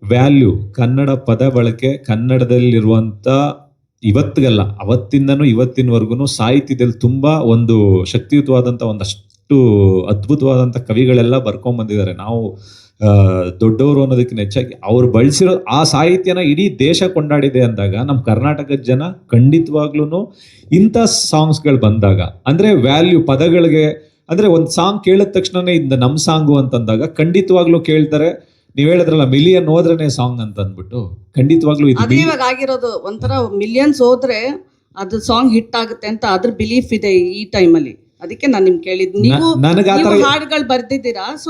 ವ್ಯಾಲ್ಯೂ, ಕನ್ನಡ ಪದ ಬಳಕೆ, ಕನ್ನಡದಲ್ಲಿರುವಂಥ ಇವತ್ತಿಗಲ್ಲ ಅವತ್ತಿಂದನೂ ಇವತ್ತಿನವರೆಗೂ ಸಾಹಿತ್ಯದಲ್ಲಿ ತುಂಬಾ ಒಂದು ಶಕ್ತಿಯುತವಾದಂಥ ಒಂದಷ್ಟು ಅದ್ಭುತವಾದಂಥ ಕವಿಗಳೆಲ್ಲ ಬರ್ಕೊಂಡ್ ಬಂದಿದ್ದಾರೆ. ನಾವು ದೊಡ್ಡವರು ಅನ್ನೋದಕ್ಕಿಂತ ಹೆಚ್ಚಾಗಿ ಅವ್ರು ಬಳಸಿರೋ ಆ ಸಾಹಿತ್ಯನ ಇಡೀ ದೇಶ ಕೊಂಡಾಡಿದೆ ಅಂದಾಗ ನಮ್ಮ ಕರ್ನಾಟಕದ ಜನ ಖಂಡಿತವಾಗ್ಲೂ ಇಂಥ ಸಾಂಗ್ಸ್ಗಳು ಬಂದಾಗ ಅಂದ್ರೆ ವ್ಯಾಲ್ಯೂ ಪದಗಳಿಗೆ, ಅಂದ್ರೆ ಒಂದು ಸಾಂಗ್ ಕೇಳಿದ ತಕ್ಷಣನೇ ಇದು ನಮ್ಮ ಸಾಂಗು ಅಂತಂದಾಗ ಖಂಡಿತವಾಗ್ಲೂ ಕೇಳ್ತಾರೆ. ನೀವ್ ಹೇಳಿದ್ರಲ್ಲ ಮಿಲಿಯನ್ ಹೋದ್ರೇನೆ ಸಾಂಗ್ ಅಂತ ಅಂದ್ಬಿಟ್ಟು, ಖಂಡಿತವಾಗ್ಲೂ ಅದೇ ಇವಾಗ ಆಗಿರೋದು. ಒಂಥರ ಮಿಲಿಯನ್ಸ್ ಹೋದ್ರೆ ಅದು ಸಾಂಗ್ ಹಿಟ್ ಆಗುತ್ತೆ ಅಂತ ಅದ್ರ ಬಿಲೀಫ್ ಇದೆ ಈ ಟೈಮಲ್ಲಿ. ಅದಕ್ಕೆ ನಾನು ನಿಮ್ಗೆ ಕೇಳಿದ್ದು, ನೀವು ಹಾಡುಗಳು ಬರ್ದಿದ್ದೀರಾ. ಸೊ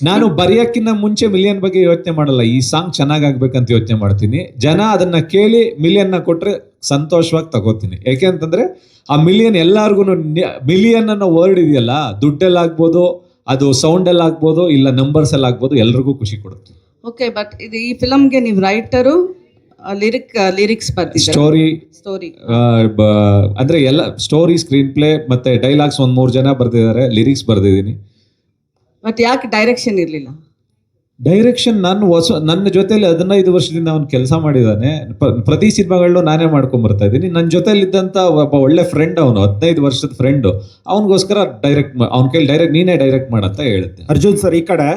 ನಾನು ಬರೆಯಕ್ಕಿಂತ ಮುಂಚೆ ಮಿಲಿಯನ್ ಬಗ್ಗೆ ಯೋಚನೆ ಮಾಡಲ್ಲ, ಈ ಸಾಂಗ್ ಚೆನ್ನಾಗ್ ಆಗ್ಬೇಕಂತ ಯೋಚನೆ ಮಾಡ್ತೀನಿ. ಜನ ಅದನ್ನ ಕೇಳಿ ಮಿಲಿಯನ್ ನ ಕೊಟ್ರೆ ಸಂತೋಷವಾಗಿ ತಗೋತೀನಿ. ಯಾಕೆ ಅಂತಂದ್ರೆ ಆ ಮಿಲಿಯನ್ ಎಲ್ಲಾರ್ಗು, ಮಿಲಿಯನ್ ಅನ್ನೋ ವರ್ಡ್ ಇದೆಯಲ್ಲ, ದುಡ್ಡಲ್ಲಾಗ್ಬೋದು, ಅದು ಸೌಂಡ್ ಅಲ್ಲಿ ಆಗ್ಬೋದು, ಇಲ್ಲ ನಂಬರ್ಸ್ ಅಲ್ಲಿ ಆಗ್ಬೋದು, ಎಲ್ರಿಗೂ ಖುಷಿ ಕೊಡುತ್ತೆ. ಓಕೆ, ಬಟ್ ಇದು ಈ ಫಿಲಮ್ಗೆ ನೀವು ರೈಟರು, ಲಿರಿಕ್ಸ್ ಬರ್ತಿದ್ದಾರೆ, ಸ್ಟೋರಿ ಅಂದ್ರೆ ಎಲ್ಲ ಸ್ಟೋರಿ, ಸ್ಕ್ರೀನ್ ಪ್ಲೇ ಮತ್ತೆ ಡೈಲಾಗ್ಸ್ 1-3 ಜನ ಬರ್ದಿದ್ದಾರೆ, ಲಿರಿಕ್ಸ್ ಬರ್ದಿದ್ದೀನಿ. ಬಟ್ ಯಾಕೆ ಡೈರೆಕ್ಷನ್ ಇರ್ಲಿಲ್ಲ? ಡೈರೆಕ್ಷನ್ ನನ್ನ ಜೊತೆಲಿ 15 ವರ್ಷದಿಂದ ಅವ್ನು ಕೆಲಸ ಮಾಡಿದ್ದಾನೆ. ಪ್ರತಿ ಸಿನಿಮಾಗಳನ್ನೂ ನಾನೇ ಮಾಡ್ಕೊಂಡ್ ಬರ್ತಾ ಇದ್ದೀನಿ. ನನ್ನ ಜೊತೆಲಿ ಇದ್ದಂತ ಒಬ್ಬ ಒಳ್ಳೆ ಫ್ರೆಂಡ್, ಅವನು 15 ವರ್ಷದ ಫ್ರೆಂಡ್, ಅವನಿಗೋಸ್ಕರ ಅವ್ನ ಕೈಲಿ ಡೈರೆಕ್ಟ್ ನೀನೇ ಡೈರೆಕ್ಟ್ ಮಾಡಂತ ಹೇಳಿದ್ದೆ. ಅರ್ಜುನ್ ಸರ್, ಈ ಕಡೆ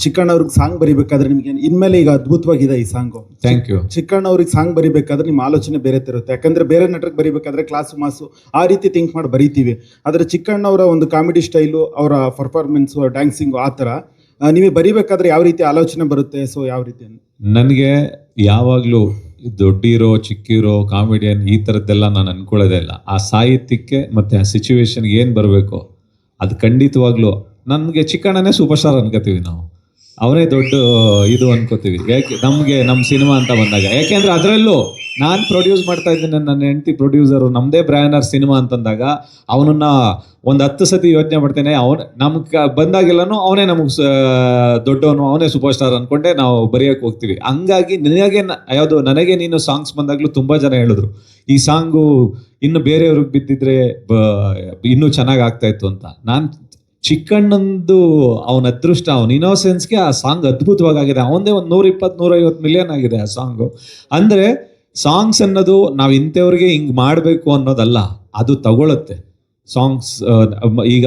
ಚಿಕ್ಕಣ್ಣ ಅವ್ರಿಗೆ ಸಾಂಗ್ ಬರಿಬೇಕಾದ್ರೆ ನಿಮ್ಗೆ ಇನ್ಮೇಲೆ ಈಗ ಅದ್ಭುತವಾಗಿದೆ ಈ ಸಾಂಗು. Thank you. ಚಿಕ್ಕಣ್ಣ ಅವ್ರಿಗೆ ಸಾಂಗ್ ಬರಿಬೇಕಾದ್ರೆ ನಿಮ್ಮ ಆಲೋಚನೆ ಬೇರೆ ಇರುತ್ತೆ. ಯಾಕಂದ್ರೆ ಬೇರೆ ನಟರಿಗೆ ಬರಿಬೇಕಾದ್ರೆ ಕ್ಲಾಸು ಮಾಸು ಆ ರೀತಿ ಥಿಂಕ್ ಮಾಡಿ ಬರೀತೀವಿ. ಆದರೆ ಚಿಕ್ಕಣ್ಣ ಅವರ ಒಂದು ಕಾಮಿಡಿ ಸ್ಟೈಲು, ಅವರ ಪರ್ಫಾರ್ಮೆನ್ಸು, ಡ್ಯಾನ್ಸಿಂಗು, ಆ ಥರ ನಿಮಗೆ ಬರಿಬೇಕಾದ್ರೆ ಯಾವ ರೀತಿ ಆಲೋಚನೆ ಬರುತ್ತೆ? ಸೊ ಯಾವ ರೀತಿ? ನನಗೆ ಯಾವಾಗಲೂ ದೊಡ್ಡ ಹೀರೋ, ಚಿಕ್ಕ ಹೀರೋ, ಕಾಮಿಡಿಯನ್ ಈ ಥರದ್ದೆಲ್ಲ ನಾನು ಅನ್ಕೊಳ್ಳೋದೇ ಇಲ್ಲ. ಆ ಸಾಹಿತ್ಯಕ್ಕೆ ಮತ್ತೆ ಆ ಸಿಚುವೇಶನ್ಗೆ ಏನು ಬರಬೇಕು ಅದು ಖಂಡಿತವಾಗ್ಲೂ ನಮಗೆ ಚಿಕ್ಕಣ್ಣನೇ ಸೂಪರ್ ಸ್ಟಾರ್ ಅನ್ಕೋತೀವಿ ನಾವು. ಅವನೇ ದೊಡ್ಡ ಇದು ಅನ್ಕೋತೀವಿ. ಯಾಕೆ ನಮಗೆ ನಮ್ಮ ಸಿನಿಮಾ ಅಂತ ಬಂದಾಗ, ಯಾಕೆಂದ್ರೆ ಅದರಲ್ಲೂ ನಾನು ಪ್ರೊಡ್ಯೂಸ್ ಮಾಡ್ತಾ ಇದ್ದೀನಿ, ನನ್ನ ಹೆಂಡತಿ ಪ್ರೊಡ್ಯೂಸರು, ನಮ್ಮದೇ ಬ್ರ್ಯಾನರ್ ಸಿನಿಮಾ ಅಂತಂದಾಗ ಅವನನ್ನ ಒಂದು 10 ಸತಿ ಯೋಚನೆ ಮಾಡ್ತೇನೆ. ನಮ್ಗೆ ಬಂದಾಗೆಲ್ಲನೂ ಅವನೇ ನಮಗೆ ದೊಡ್ಡವನು, ಅವನೇ ಸೂಪರ್ ಸ್ಟಾರ್ ಅನ್ಕೊಂಡೆ ನಾವು ಬರೆಯೋಕೆ ಹೋಗ್ತೀವಿ. ಹಂಗಾಗಿ ನನಗೆ ನೀನು ಸಾಂಗ್ಸ್ ಬಂದಾಗಲೂ ತುಂಬ ಜನ ಹೇಳಿದ್ರು ಈ ಸಾಂಗು ಇನ್ನು ಬೇರೆಯವ್ರಿಗೆ ಬಿದ್ದಿದ್ರೆ ಇನ್ನೂ ಚೆನ್ನಾಗಿ ಆಗ್ತಾ ಇತ್ತು ಅಂತ. ನಾನು ಚಿಕ್ಕಣ್ಣಂದು ಅವನ ಅದೃಷ್ಟ, ಅವನ ಇನೋಸೆನ್ಸ್ಗೆ ಆ ಸಾಂಗ್ ಅದ್ಭುತವಾಗಿದೆ. ಅವನದೇ ಒಂದು 120-150 ಮಿಲಿಯನ್ ಆಗಿದೆ ಆ ಸಾಂಗು. ಅಂದರೆ ಸಾಂಗ್ಸ್ ಅನ್ನೋದು ನಾವು ಇಂಥವ್ರಿಗೆ ಹಿಂಗೆ ಮಾಡಬೇಕು ಅನ್ನೋದಲ್ಲ, ಅದು ತಗೊಳುತ್ತೆ. ಸಾಂಗ್ಸ್ ಈಗ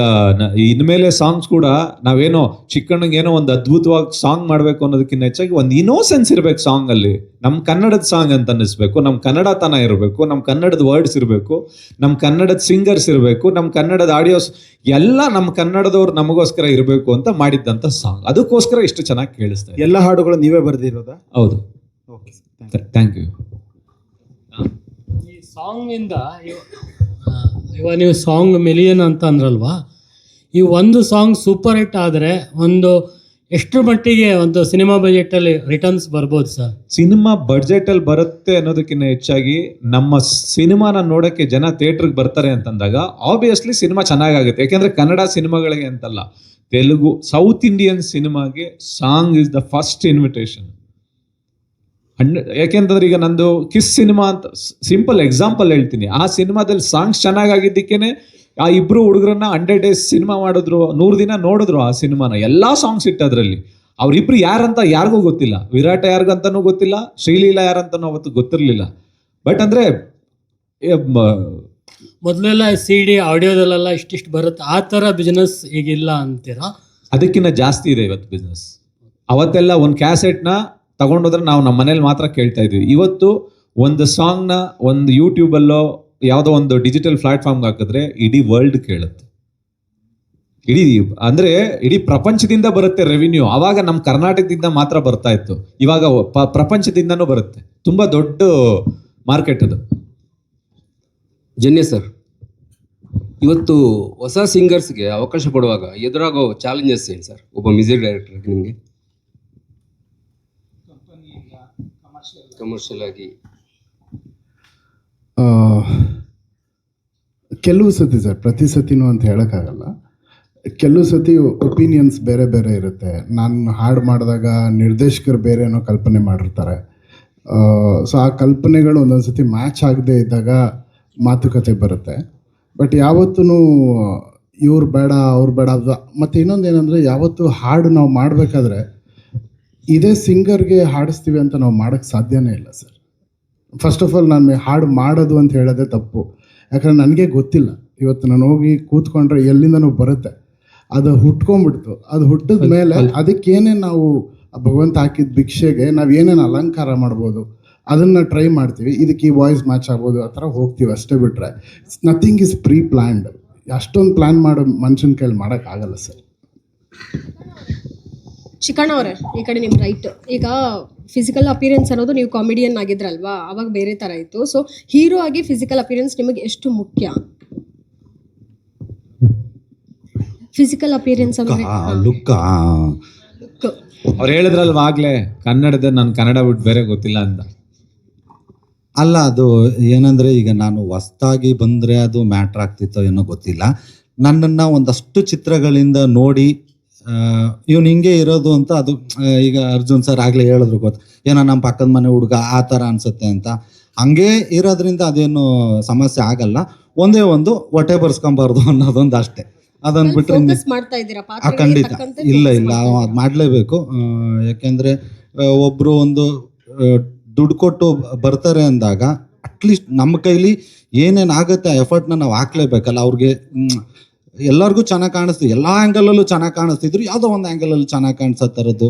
ಇನ್ಮೇಲೆ ಸಾಂಗ್ಸ್ ಕೂಡ ನಾವೇನೋ ಚಿಕ್ಕಣ್ಣಂಗೇನೋ ಒಂದು ಅದ್ಭುತವಾಗಿ ಸಾಂಗ್ ಮಾಡಬೇಕು ಅನ್ನೋದಕ್ಕಿಂತ ಹೆಚ್ಚಾಗಿ ಒಂದು ಇನೋಸೆನ್ಸ್ ಇರಬೇಕು ಸಾಂಗ್ ಅಲ್ಲಿ. ನಮ್ಮ ಕನ್ನಡದ ಸಾಂಗ್ ಅಂತ ಅನ್ನಿಸ್ಬೇಕು, ನಮ್ಮ ಕನ್ನಡತನ ಇರಬೇಕು, ನಮ್ಮ ಕನ್ನಡದ ವರ್ಡ್ಸ್ ಇರಬೇಕು, ನಮ್ಮ ಕನ್ನಡದ ಸಿಂಗರ್ಸ್ ಇರಬೇಕು, ನಮ್ಮ ಕನ್ನಡದ ಆಡಿಯೋಸ್ ಎಲ್ಲ ನಮ್ಮ ಕನ್ನಡದವ್ರು ನಮಗೋಸ್ಕರ ಇರಬೇಕು ಅಂತ ಮಾಡಿದ್ದಂಥ ಸಾಂಗ್. ಅದಕ್ಕೋಸ್ಕರ ಇಷ್ಟು ಚೆನ್ನಾಗಿ ಕೇಳಿಸ್ತಾ ಇದೆ. ಎಲ್ಲ ಹಾಡುಗಳು ನೀವೇ ಬರೆದಿರೋದಾ? ಹೌದು, ಓಕೆ, ಥ್ಯಾಂಕ್ ಯು. ಈ ಸಾಂಗಿಂದ ಇವಾಗ ನೀವು ಸಾಂಗ್ ಮಿಲಿಯನ್ ಅಂತ ಅಂದ್ರಲ್ವಾ, ಈ ಒಂದು ಸಾಂಗ್ ಸೂಪರ್ ಹಿಟ್ ಆದರೆ ಒಂದು ಎಷ್ಟು ಮಟ್ಟಿಗೆ ಒಂದು ಸಿನಿಮಾ ಬಜೆಟಲ್ಲಿ ರಿಟರ್ನ್ಸ್ ಬರ್ಬೋದು ಸರ್? ಸಿನಿಮಾ ಬಡ್ಜೆಟಲ್ಲಿ ಬರುತ್ತೆ ಅನ್ನೋದಕ್ಕಿಂತ ಹೆಚ್ಚಾಗಿ ನಮ್ಮ ಸಿನಿಮಾನ ನೋಡೋಕ್ಕೆ ಜನ ಥಿಯೇಟ್ರಿಗೆ ಬರ್ತಾರೆ ಅಂತಂದಾಗ ಆಬ್ವಿಯಸ್ಲಿ ಸಿನಿಮಾ ಚೆನ್ನಾಗಾಗುತ್ತೆ. ಯಾಕೆಂದರೆ ಕನ್ನಡ ಸಿನಿಮಾಗಳಿಗೆ ಅಂತಲ್ಲ, ತೆಲುಗು, ಸೌತ್ ಇಂಡಿಯನ್ ಸಿನಿಮಾಗೆ song is the first invitation. ಯಾಕೆಂತಂದ್ರೆ ಈಗ ನಂದು ಕಿಸ್ ಸಿನಿಮಾ ಅಂತ ಸಿಂಪಲ್ ಎಕ್ಸಾಂಪಲ್ ಹೇಳ್ತೀನಿ. ಆ ಸಿನಿಮಾದಲ್ಲಿ ಸಾಂಗ್ಸ್ ಚೆನ್ನಾಗಿದ್ದಕ್ಕೇನೆ ಆ ಇಬ್ರು ಹುಡುಗರನ್ನ 100 days ಸಿನಿಮಾ ಮಾಡಿದ್ರು, 100 ದಿನ ನೋಡಿದ್ರು ಆ ಸಿನಿಮಾನ. ಎಲ್ಲಾ ಸಾಂಗ್ಸ್ ಇಟ್ಟು ಅದರಲ್ಲಿ ಅವ್ರಿಬ್ರು ಯಾರಂತ ಯಾರಿಗೂ ಗೊತ್ತಿಲ್ಲ, ವಿರಾಟ ಯಾರಿಗಂತನೂ ಗೊತ್ತಿಲ್ಲ, ಶ್ರೀಲೀಲಾ ಯಾರಂತನೂ ಅವತ್ತು ಗೊತ್ತಿರಲಿಲ್ಲ. ಬಟ್ ಅಂದ್ರೆ ಮೊದಲೆಲ್ಲ CD ಆಡಿಯೋದಲ್ಲೆಲ್ಲ ಇಷ್ಟಿಷ್ಟು ಬರುತ್ತೆ, ಆ ಥರ ಬಿಸ್ನೆಸ್ ಈಗಿಲ್ಲ ಅಂತೀರಾ? ಅದಕ್ಕಿಂತ ಜಾಸ್ತಿ ಇದೆ ಇವತ್ತು ಬಿಸ್ನೆಸ್. ಅವತ್ತೆಲ್ಲ ಒಂದು ಕ್ಯಾಸೆಟ್ನ ತಗೊಂಡೋದ್ರೆ ನಾವು ನಮ್ಮ ಮನೇಲಿ ಮಾತ್ರ ಕೇಳ್ತಾ ಇದ್ವಿ. ಇವತ್ತು ಒಂದು ಸಾಂಗ್ನ ಒಂದು ಯೂಟ್ಯೂಬಲ್ಲೋ ಯಾವುದೋ ಒಂದು ಡಿಜಿಟಲ್ ಪ್ಲಾಟ್ಫಾರ್ಮ್ಗೆ ಹಾಕಿದ್ರೆ ಇಡೀ ವರ್ಲ್ಡ್ ಕೇಳುತ್ತೆ. ಇಡೀ ಪ್ರಪಂಚದಿಂದ ಬರುತ್ತೆ ರೆವಿನ್ಯೂ. ಆವಾಗ ನಮ್ಮ ಕರ್ನಾಟಕದಿಂದ ಮಾತ್ರ ಬರ್ತಾ ಇತ್ತು, ಇವಾಗ ಪ್ರಪಂಚದಿಂದನೂ ಬರುತ್ತೆ. ತುಂಬಾ ದೊಡ್ಡ ಮಾರ್ಕೆಟ್ ಅದು. ಜನ್ಯ ಸರ್, ಇವತ್ತು ಹೊಸ ಸಿಂಗರ್ಸ್ಗೆ ಅವಕಾಶ ಕೊಡುವಾಗ ಎದುರಾಗೋ ಚಾಲೆಂಜಸ್ ಏನು ಸರ್ ಒಬ್ಬ ಮ್ಯೂಸಿಕ್ ಡೈರೆಕ್ಟರ್ಗೆ ನಿಮಗೆ? ಕಮರ್ಷಿಯಲ್ ಆಗಿ ಕೆಲವು ಸತಿ ಸರ್, ಪ್ರತಿ ಸತಿನೂ ಅಂತ ಹೇಳೋಕ್ಕಾಗಲ್ಲ. ಕೆಲವು ಸತಿ ಒಪಿನಿಯನ್ಸ್ ಬೇರೆ ಬೇರೆ ಇರುತ್ತೆ. ನಾನು ಹಾಡು ಮಾಡಿದಾಗ ನಿರ್ದೇಶಕರು ಬೇರೆ ಏನೋ ಕಲ್ಪನೆ ಮಾಡಿರ್ತಾರೆ. ಸೊ ಆ ಕಲ್ಪನೆಗಳು ಒಂದೊಂದು ಸತಿ ಮ್ಯಾಚ್ ಆಗದೆ ಇದ್ದಾಗ ಮಾತುಕತೆ ಬರುತ್ತೆ. ಬಟ್ ಯಾವತ್ತೂ ಇವ್ರು ಬೇಡ ಅವ್ರು ಬೇಡ. ಮತ್ತು ಇನ್ನೊಂದು ಏನಂದರೆ, ಯಾವತ್ತು ಹಾಡು ನಾವು ಮಾಡಬೇಕಾದ್ರೆ ಇದೇ ಸಿಂಗರ್ಗೆ ಹಾಡಿಸ್ತೀವಿ ಅಂತ ನಾವು ಮಾಡೋಕ್ಕೆ ಸಾಧ್ಯನೇ ಇಲ್ಲ ಸರ್. ಫಸ್ಟ್ ಆಫ್ ಆಲ್ ನಾನು ಹಾಡು ಮಾಡೋದು ಅಂತ ಹೇಳೋದೇ ತಪ್ಪು. ಯಾಕಂದರೆ ನನಗೆ ಗೊತ್ತಿಲ್ಲ. ಇವತ್ತು ನಾನು ಹೋಗಿ ಕೂತ್ಕೊಂಡ್ರೆ ಎಲ್ಲಿಂದನೂ ಬರುತ್ತೆ, ಅದು ಹುಟ್ಕೊಂಡ್ಬಿಡ್ತು. ಅದು ಹುಟ್ಟಿದ ಮೇಲೆ ಅದಕ್ಕೇನೇ ನಾವು ಭಗವಂತ ಹಾಕಿದ ಭಿಕ್ಷೆಗೆ ನಾವು ಏನೇನು ಅಲಂಕಾರ ಮಾಡ್ಬೋದು ಅದನ್ನು ಟ್ರೈ ಮಾಡ್ತೀವಿ. ಇದಕ್ಕೆ ಈ ವಾಯ್ಸ್ ಮ್ಯಾಚ್ ಆಗ್ಬೋದು, ಆ ಥರ ಹೋಗ್ತೀವಿ ಅಷ್ಟೇ. ಬಿಟ್ಟರೆ ನಥಿಂಗ್ ಈಸ್ ಪ್ರೀ ಪ್ಲ್ಯಾನ್ಡ್. ಅಷ್ಟೊಂದು ಪ್ಲ್ಯಾನ್ ಮಾಡೋ ಮನುಷ್ಯನ ಕೈಲಿ ಮಾಡೋಕ್ಕಾಗಲ್ಲ ಸರ್. ಚಿಕ್ಕಣ್ಣ ಅವರೇ, ಈ ಕಡೆ ನಿಮ್ಮ ರೈಟ್. ಈಗ ಫಿಸಿಕಲ್ ಅಪಿಯರೆನ್ಸ್ ಅನ್ನೋದು, ನೀವು ಕಾಮಿಡಿಯನ್ ಆಗಿದ್ರಲ್ವಾ, ಅವಾಗ ಬೇರೆ ಥರ ಇತ್ತು. ಸೊ ಹೀರೋ ಆಗಿ ಫಿಸಿಕಲ್ ಅಪಿಯರೆನ್ಸ್ ನಿಮಗೆ ಎಷ್ಟು ಮುಖ್ಯ? ಫಿಸಿಕಲ್ ಅಪಿಯರೆನ್ಸ್ ಅಂದರೆ ಲುಕ್. ಅವ್ರು ಹೇಳಿದ್ರಲ್ವ ಆಗ್ಲೇ, ಕನ್ನಡದ ನಾನು ಕನ್ನಡ ಬಿಟ್ಟು ಬೇರೆ ಗೊತ್ತಿಲ್ಲ ಅಂತ. ಅಲ್ಲ, ಅದು ಏನಂದರೆ, ಈಗ ನಾನು ಹೊಸ್ದಾಗಿ ಬಂದರೆ ಅದು ಮ್ಯಾಟ್ರ್ ಆಗ್ತಿತ್ತೋ ಏನೋ ಗೊತ್ತಿಲ್ಲ. ನನ್ನನ್ನು ಒಂದಷ್ಟು ಚಿತ್ರಗಳಿಂದ ನೋಡಿ ಇವನು ಹಿಂಗೆ ಇರೋದು ಅಂತ, ಅದು ಈಗ ಅರ್ಜುನ್ ಸರ್ ಆಗಲೇ ಹೇಳಿದ್ರು, ಗೊತ್ತು ಏನೋ ನಮ್ಮ ಪಕ್ಕದ ಮನೆ ಹುಡುಗ ಆ ಥರ ಅನಿಸುತ್ತೆ ಅಂತ. ಹಂಗೆ ಇರೋದ್ರಿಂದ ಅದೇನು ಸಮಸ್ಯೆ ಆಗಲ್ಲ. ಒಂದೇ ಒಂದು ಹೊಟ್ಟೆ ಬರ್ಸ್ಕೊಂಬಾರ್ದು ಅನ್ನೋದೊಂದು ಅಷ್ಟೇ. ಅದನ್ನು ಬಿಟ್ಟರೆ ಖಂಡಿತ ಇಲ್ಲ ಅದು ಮಾಡಲೇಬೇಕು. ಯಾಕೆಂದರೆ ಒಬ್ಬರು ಒಂದು ದುಡ್ಡು ಕೊಟ್ಟು ಬರ್ತಾರೆ ಅಂದಾಗ ಅಟ್ಲೀಸ್ಟ್ ನಮ್ಮ ಕೈಲಿ ಏನೇನು ಆಗುತ್ತೆ ಆ ಎಫರ್ಟ್ನ ನಾವು ಹಾಕ್ಲೇಬೇಕಲ್ಲ. ಅವ್ರಿಗೆ ಎಲ್ಲರಿಗೂ ಚೆನ್ನಾಗಿ ಕಾಣಿಸ್ತೀವಿ, ಎಲ್ಲ ಆ್ಯಂಗಲಲ್ಲೂ ಚೆನ್ನಾಗಿ ಕಾಣಿಸ್ತಿದ್ರು, ಯಾವುದೋ ಒಂದು ಆ್ಯಂಗಲಲ್ಲಿ ಚೆನ್ನಾಗಿ ಕಾಣಿಸೋ ಥರದ್ದು.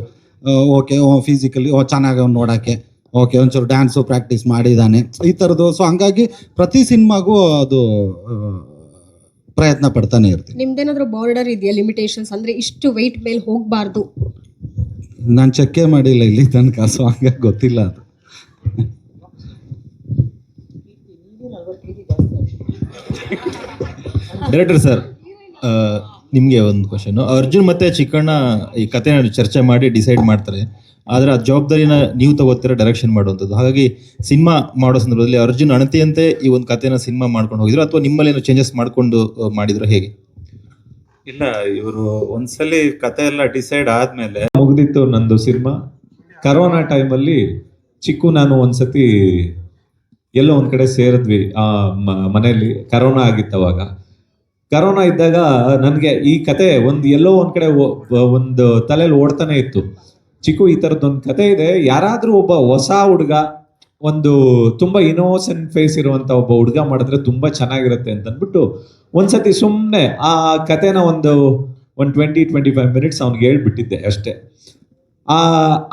ಓಕೆ, ಫಿಸಿಕಲಿ ಚೆನ್ನಾಗಿ ನೋಡೋಕ್ಕೆ, ಓಕೆ ಒಂಚೂರು ಡ್ಯಾನ್ಸು ಪ್ರಾಕ್ಟೀಸ್ ಮಾಡಿದ್ದಾನೆ, ಈ ಥರದ್ದು. ಸೊ ಹಂಗಾಗಿ ಪ್ರತಿ ಸಿನಿಮಾಗೂ ಅದು ಪ್ರಯತ್ನ ಪಡ್ತಾನೆ ಇರ್ತೀನಿ. ನಿಮ್ದೇನಾದ್ರೂ ಬಾರ್ಡರ್ ಇದೆಯಾ, ಲಿಮಿಟೇಷನ್ಸ್? ಅಂದರೆ ಇಷ್ಟು ವೆಯ್ಟ್ ಮೇಲೆ ಹೋಗಬಾರ್ದು. ನಾನು ಚೆಕ್ಕೇ ಮಾಡಿಲ್ಲ ಇಲ್ಲಿ ತನಕ, ಸೊ ಹಂಗಾಗಿ ಗೊತ್ತಿಲ್ಲ ಅದು. ಡೈರೆಕ್ಟರ್ ಸರ್, ನಿಮಗೆ ಒಂದು ಕ್ವಶನು. ಅರ್ಜುನ್ ಮತ್ತು ಚಿಕ್ಕಣ್ಣ ಈ ಕಥೆನ ಚರ್ಚೆ ಮಾಡಿ ಡಿಸೈಡ್ ಮಾಡ್ತಾರೆ, ಆದರೆ ಆ ಜವಾಬ್ದಾರಿನ ನೀವು ತಗೋತೀರ ಡೈರೆಕ್ಷನ್ ಮಾಡುವಂಥದ್ದು. ಹಾಗಾಗಿ ಸಿನಿಮಾ ಮಾಡೋ ಸಂದರ್ಭದಲ್ಲಿ ಅರ್ಜುನ್ ಅಣತಿಯಂತೆ ಈ ಒಂದು ಕಥೆನ ಸಿನಿಮಾ ಮಾಡ್ಕೊಂಡು ಹೋಗಿದ್ರು, ಅಥವಾ ನಿಮ್ಮಲ್ಲಿ ಏನೋ ಚೇಂಜಸ್ ಮಾಡಿಕೊಂಡು ಮಾಡಿದ್ರು, ಹೇಗೆ? ಇಲ್ಲ, ಇವರು ಒಂದ್ಸಲಿ ಕತೆ ಎಲ್ಲ ಡಿಸೈಡ್ ಆದ್ಮೇಲೆ ಮುಗ್ದಿತ್ತು ನಂದು ಸಿನಿಮಾ. ಕರೋನಾ ಟೈಮಲ್ಲಿ ಚಿಕ್ಕು ನಾನು ಒಂದ್ಸತಿ ಎಲ್ಲೋ ಒಂದ್ ಕಡೆ ಸೇರಿದ್ವಿ ಆ ಮನೆಯಲ್ಲಿ. ಕರೋನಾ ಆಗಿತ್ತು ಅವಾಗ. ಕರೋನಾ ಇದ್ದಾಗ ನನಗೆ ಈ ಕತೆ ಎಲ್ಲೋ ಒಂದ್ ಕಡೆ ಒಂದು ತಲೆಯಲ್ಲಿ ಓಡ್ತಾನೆ ಇತ್ತು. ಚಿಕ್ಕು, ಈ ಥರದ್ದೊಂದು ಕತೆ ಇದೆ, ಯಾರಾದರೂ ಒಬ್ಬ ಹೊಸ ಹುಡುಗ ಒಂದು ತುಂಬಾ ಇನೋಸೆಂಟ್ ಫೇಸ್ ಇರುವಂತ ಒಬ್ಬ ಹುಡುಗ ಮಾಡಿದ್ರೆ ತುಂಬಾ ಚೆನ್ನಾಗಿರುತ್ತೆ ಅಂತ ಅಂದ್ಬಿಟ್ಟು ಒಂದ್ಸತಿ ಸುಮ್ಮನೆ ಆ ಕಥೆನ ಒಂದು 20-25 ಮಿನಿಟ್ಸ್ ಅವ್ನಿಗೆ ಹೇಳ್ಬಿಟ್ಟಿದ್ದೆ ಅಷ್ಟೇ.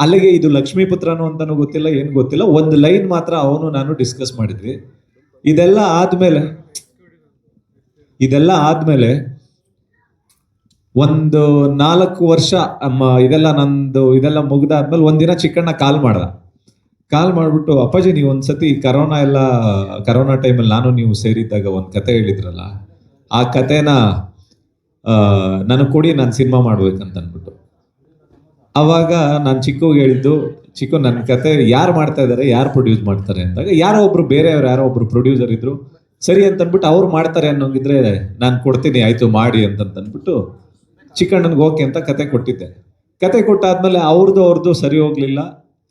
ಅಲ್ಲಿಗೆ ಇದು ಲಕ್ಷ್ಮೀಪುತ್ರನು ಅಂತಾನು ಗೊತ್ತಿಲ್ಲ, ಏನು ಗೊತ್ತಿಲ್ಲ, ಒಂದು ಲೈನ್ ಮಾತ್ರ ಅವನು ನಾನು ಡಿಸ್ಕಸ್ ಮಾಡಿದ್ವಿ. ಇದೆಲ್ಲ ಆದ್ಮೇಲೆ ಒಂದು 4 ವರ್ಷ ಇದೆಲ್ಲ ಮುಗ್ದಾದ್ಮೇಲೆ ಒಂದಿನ ಚಿಕ್ಕಣ್ಣ ಕಾಲ್ ಮಾಡ್ಬಿಟ್ಟು, ಅಪ್ಪಾಜಿ ನೀವು ಒಂದ್ಸತಿ ಕರೋನಾ ಟೈಮಲ್ಲಿ ನಾನು ನೀವು ಸೇರಿದ್ದಾಗ ಒಂದು ಕತೆ ಹೇಳಿದ್ರಲ್ಲ, ಆ ಕತೆನ ನನಗೆ ಕೊಡಿ, ನಾನು ಸಿನಿಮಾ ಮಾಡ್ಬೇಕಂತ ಅಂದ್ಬಿಟ್ಟು. ಅವಾಗ ನಾನು ಚಿಕ್ಕಗೆ ಹೇಳಿದ್ದು, ಚಿಕ್ಕು ನನ್ನ ಕತೆ ಯಾರು ಮಾಡ್ತಾ ಇದ್ದಾರೆ, ಯಾರು ಪ್ರೊಡ್ಯೂಸ್ ಮಾಡ್ತಾರೆ ಅಂದಾಗ ಯಾರೋ ಒಬ್ರು ಪ್ರೊಡ್ಯೂಸರ್ ಇದ್ರು. ಸರಿ ಅಂತ ಅಂದ್ಬಿಟ್ಟು ಅವ್ರು ಮಾಡ್ತಾರೆ ಅನ್ನೋಂಗಿದ್ರೆ ನಾನು ಕೊಡ್ತೀನಿ, ಆಯ್ತು ಮಾಡಿ ಅಂತಂದ್ಬಿಟ್ಟು ಚಿಕ್ಕಣ್ಣನಿಗೆ ಓಕೆ ಅಂತ ಕತೆ ಕೊಟ್ಟಿದ್ದೆ. ಕತೆ ಕೊಟ್ಟಾದ್ಮೇಲೆ ಅವ್ರದ್ದು ಸರಿ ಹೋಗ್ಲಿಲ್ಲ,